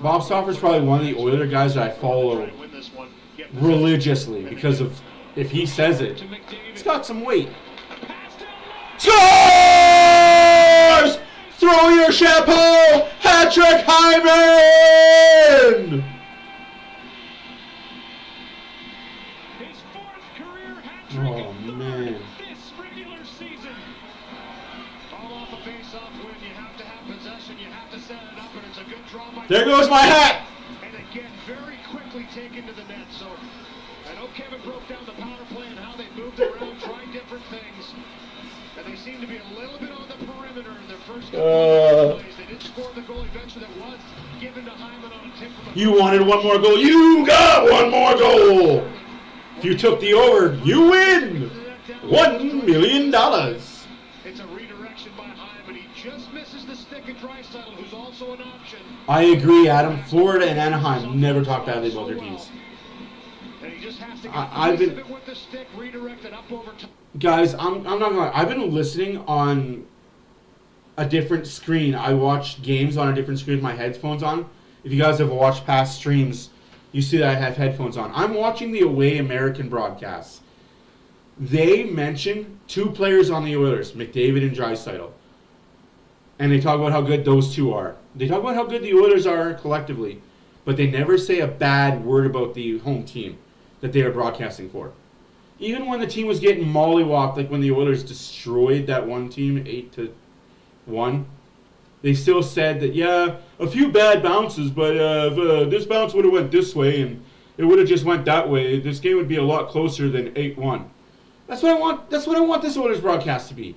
Bob Stauffer's probably one of the Oiler guys that I follow religiously because of if he says it. It's got some weight. Scores! Throw your chapeau! Hat-trick Hyman! Oh, man. There goes my hat!
And again, very quickly taken to the net. So I know Kevin broke down the power play and how they moved around, tried different things. And they seem to be a little bit on the perimeter in their first couple of plays. They did score the goal eventually that was given to Hyman on a tip from the
You wanted one more goal. You got one more goal. If you took the over, you win $1 million.
It's a redirection by Hyman. He just misses the stick of Draisaitl, who's also an option.
I agree, Adam. Florida and Anaheim never talk badly about their teams.
And he just has to get
I've been,
with the stick redirected up over top.
guys, I'm not gonna lie. I've been listening on a different screen. I watch games on a different screen with my headphones on. If you guys have watched past streams, you see that I have headphones on. I'm watching the away American broadcasts. They mention 2 players on the Oilers, McDavid and Draisaitl. And they talk about how good those 2 are. They talk about how good the Oilers are collectively. But they never say a bad word about the home team that they are broadcasting for. Even when the team was getting mollywopped, like when the Oilers destroyed that one team 8-1, they still said that, yeah, a few bad bounces, but if this bounce would have went this way and it would have just went that way, this game would be a lot closer than 8-1. That's what I want. That's what I want this Oilers broadcast to be.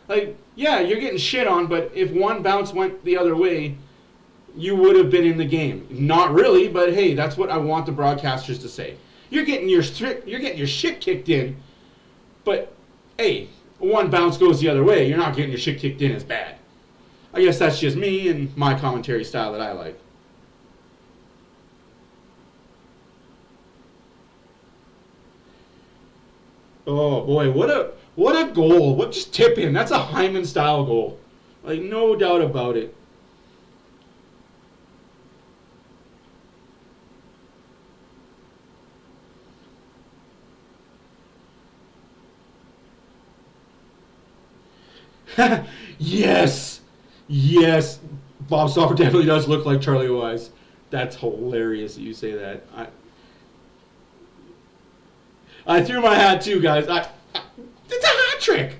Like, yeah, you're getting shit on, but if one bounce went the other way, you would have been in the game. Not really, but hey, that's what I want the broadcasters to say. You're getting your shit kicked in, but hey, one bounce goes the other way. You're not getting your shit kicked in as bad. I guess that's just me and my commentary style that I like. Oh boy, what a goal. What just tip in. That's a Hyman style goal. Like, no doubt about it. Yes. Yes. Bob Stauffer definitely does look like Charlie Wise. That's hilarious that you say that. I threw my hat too, guys. It's a hat trick.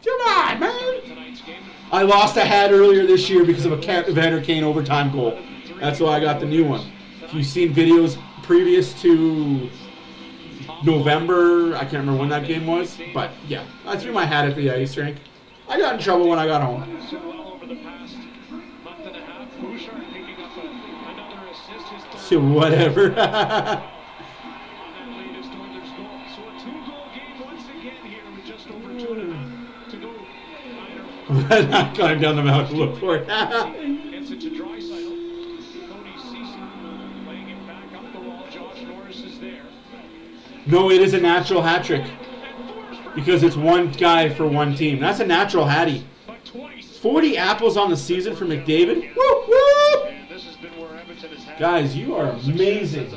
Come on, man. I lost a hat earlier this year because of a Evander Kane overtime goal. That's why I got the new one. If you've seen videos previous to November, I can't remember when that game was, but yeah, I threw my hat at the ice rink. I got in trouble when I got home. So whatever. I got him down the mountain to look for it.
Gets it to Draisaitl. Cody Ceci laying it back up the wall. Josh Norris is there.
No, it is a natural hat trick. Because it's one guy for one team. That's a natural hattie. 40 apples on the season for McDavid. Woo, woo! Guys, you are amazing.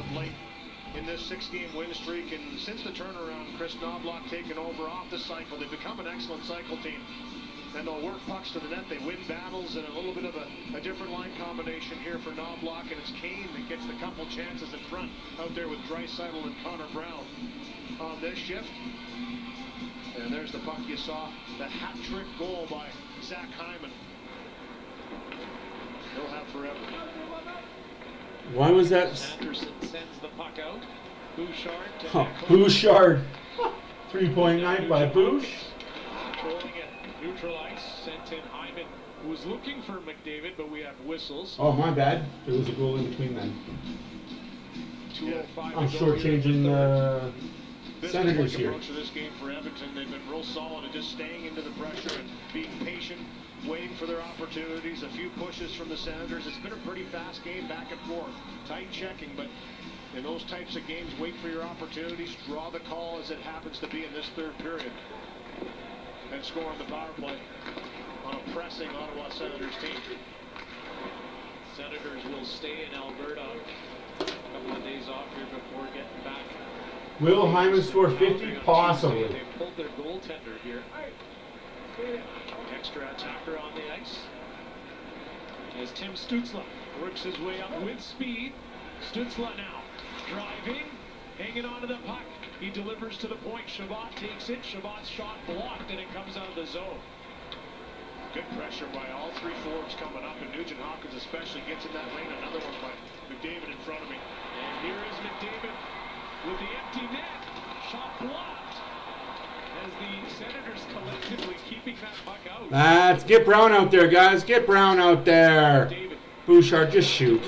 In this 6-game win streak, and since the turnaround, Chris Knobloch taken over off the cycle, they've become an excellent cycle team. And they'll work pucks to the net. They win battles, and a little bit of a different line combination here for Knobloch, and it's Kane that gets the couple chances in front out there with Draisaitl and Connor Brown on this shift. And there's the puck you saw, the hat-trick goal by Zach Hyman. He'll have forever.
Why was that?
Anderson sends the puck out. Bouchard.
Bouchard. 3.9 by Bouch.
Controlling it. Neutral ice. Sent in Hyman, who was looking for McDavid, but we have whistles.
Oh, my bad. There was a goal in between then.
2:05
I'm shortchanging the Senators here.
Approach to this game for Edmonton. They've been real solid at just staying into the pressure and being patient, waiting for their opportunities. A few pushes from the Senators. It's been a pretty fast game, back and forth. Tight checking, but in those types of games, wait for your opportunities, draw the call as it happens to be in this third period, and score on the power play on a pressing Ottawa Senators team.
Senators will stay in Alberta. A couple of days off here before getting back
Will Hyman score 50? Possibly.
They pulled their goaltender here. Extra attacker on the ice. As Tim Stützle works his way up with speed. Stützle now driving, hanging onto the puck. He delivers to the point. Chabot takes it. Chabot's shot blocked, and it comes out of the zone.
Good pressure by all three forwards coming up, and Nugent Hopkins especially gets in that lane. Another one by McDavid in front of me.
And here is McDavid with the empty net. Shot blocked. As the Senators collectively keeping that puck out.
Let's get Brown out there, guys. Get Brown out there. Bouchard, just shoot.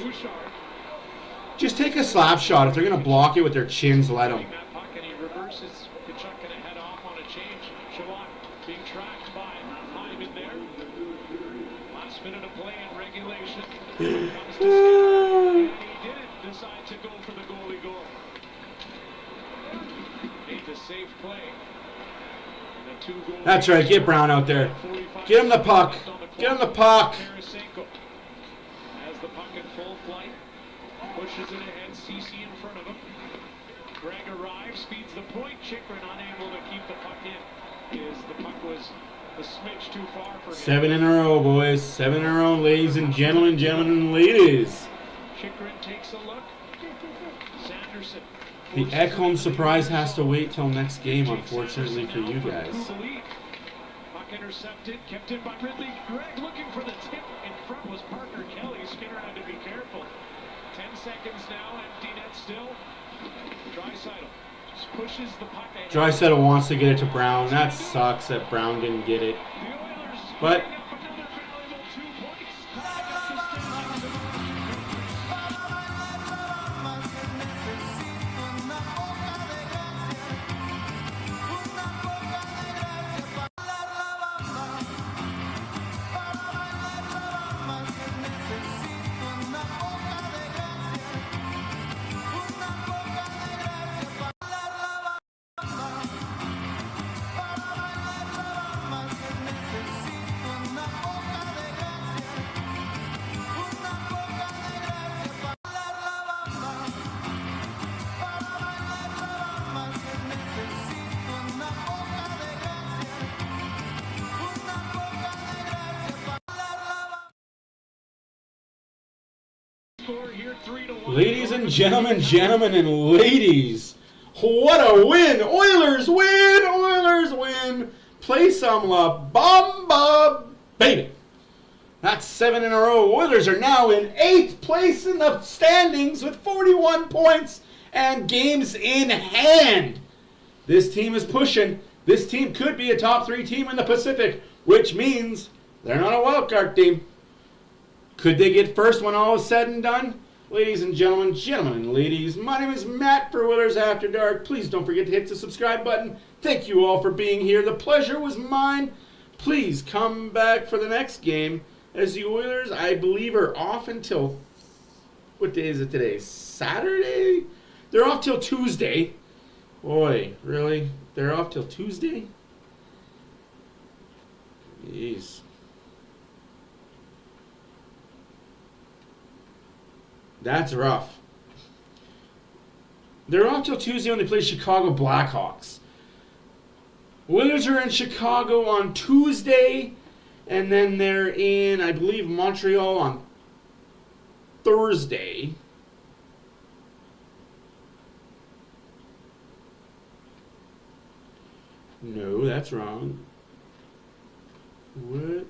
Just take a slap shot. If they're going to block it with their chins, let them.
That puck, and he reverses. Kachuk going to head off on a change. Chabot being tracked by Hyman there. Last minute of play in regulation. Comes to Skinner, and he didn't decide to go for the goalie goal. Made the safe play. And a 2-goal.
That's right. Get Brown out there. Get him the puck. Get him the puck.
As the puck in full flight. Pushes it ahead, CC in front of him. Greg arrives, speeds the point. Chychrun unable to keep the puck in. The puck was a smidge too far for him.
7 in a row, boys. 7 in a row, ladies and gentlemen, and ladies.
Chychrun takes a look. Sanderson.
The Ekholm surprise has to wait till next game, unfortunately for you guys.
Puck intercepted, kept in by Ridley. Greg looking for the tip. In front was Parker Kelly. Skinner had to be careful. 10 seconds now, empty net still. Draisaitl just pushes the puck ahead.
Draisaitl wants to get it to Brown. That sucks that Brown didn't get it. But ladies and gentlemen, and ladies, what a win! Oilers win! Oilers win! Play some La Bamba, baby! That's 7 in a row. Oilers are now in 8th place in the standings with 41 points and games in hand. This team is pushing. This team could be a top 3 team in the Pacific, which means they're not a wild card team. Could they get first when all is said and done? Ladies and gentlemen and ladies, my name is Matt for Oilers After Dark. Please don't forget to hit the subscribe button. Thank you all for being here. The pleasure was mine. Please come back for the next game, as the Oilers, I believe, are off until, what day is it today? Saturday? They're off till Tuesday. Boy, really? They're off till Tuesday? Jeez. That's rough. They're off till Tuesday when they play Chicago Blackhawks. Oilers are in Chicago on Tuesday, and then they're in, I believe, Montreal on Thursday. No, that's wrong. What?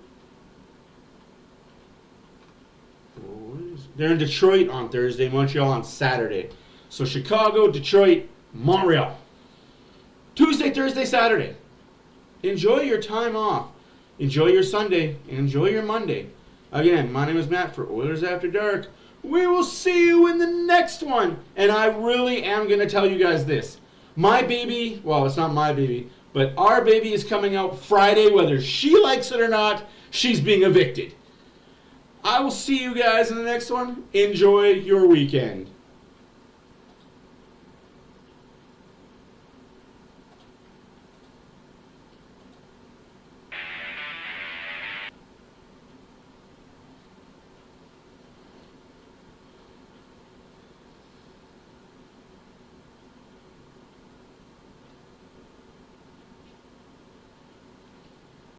They're in Detroit on Thursday, Montreal on Saturday. So Chicago, Detroit, Montreal. Tuesday, Thursday, Saturday. Enjoy your time off. Enjoy your Sunday. Enjoy your Monday. Again, my name is Matt for Oilers After Dark. We will see you in the next one. And I really am going to tell you guys this. My baby, well, it's not my baby, but our baby is coming out Friday. Whether she likes it or not, she's being evicted. I will see you guys in the next one. Enjoy your weekend.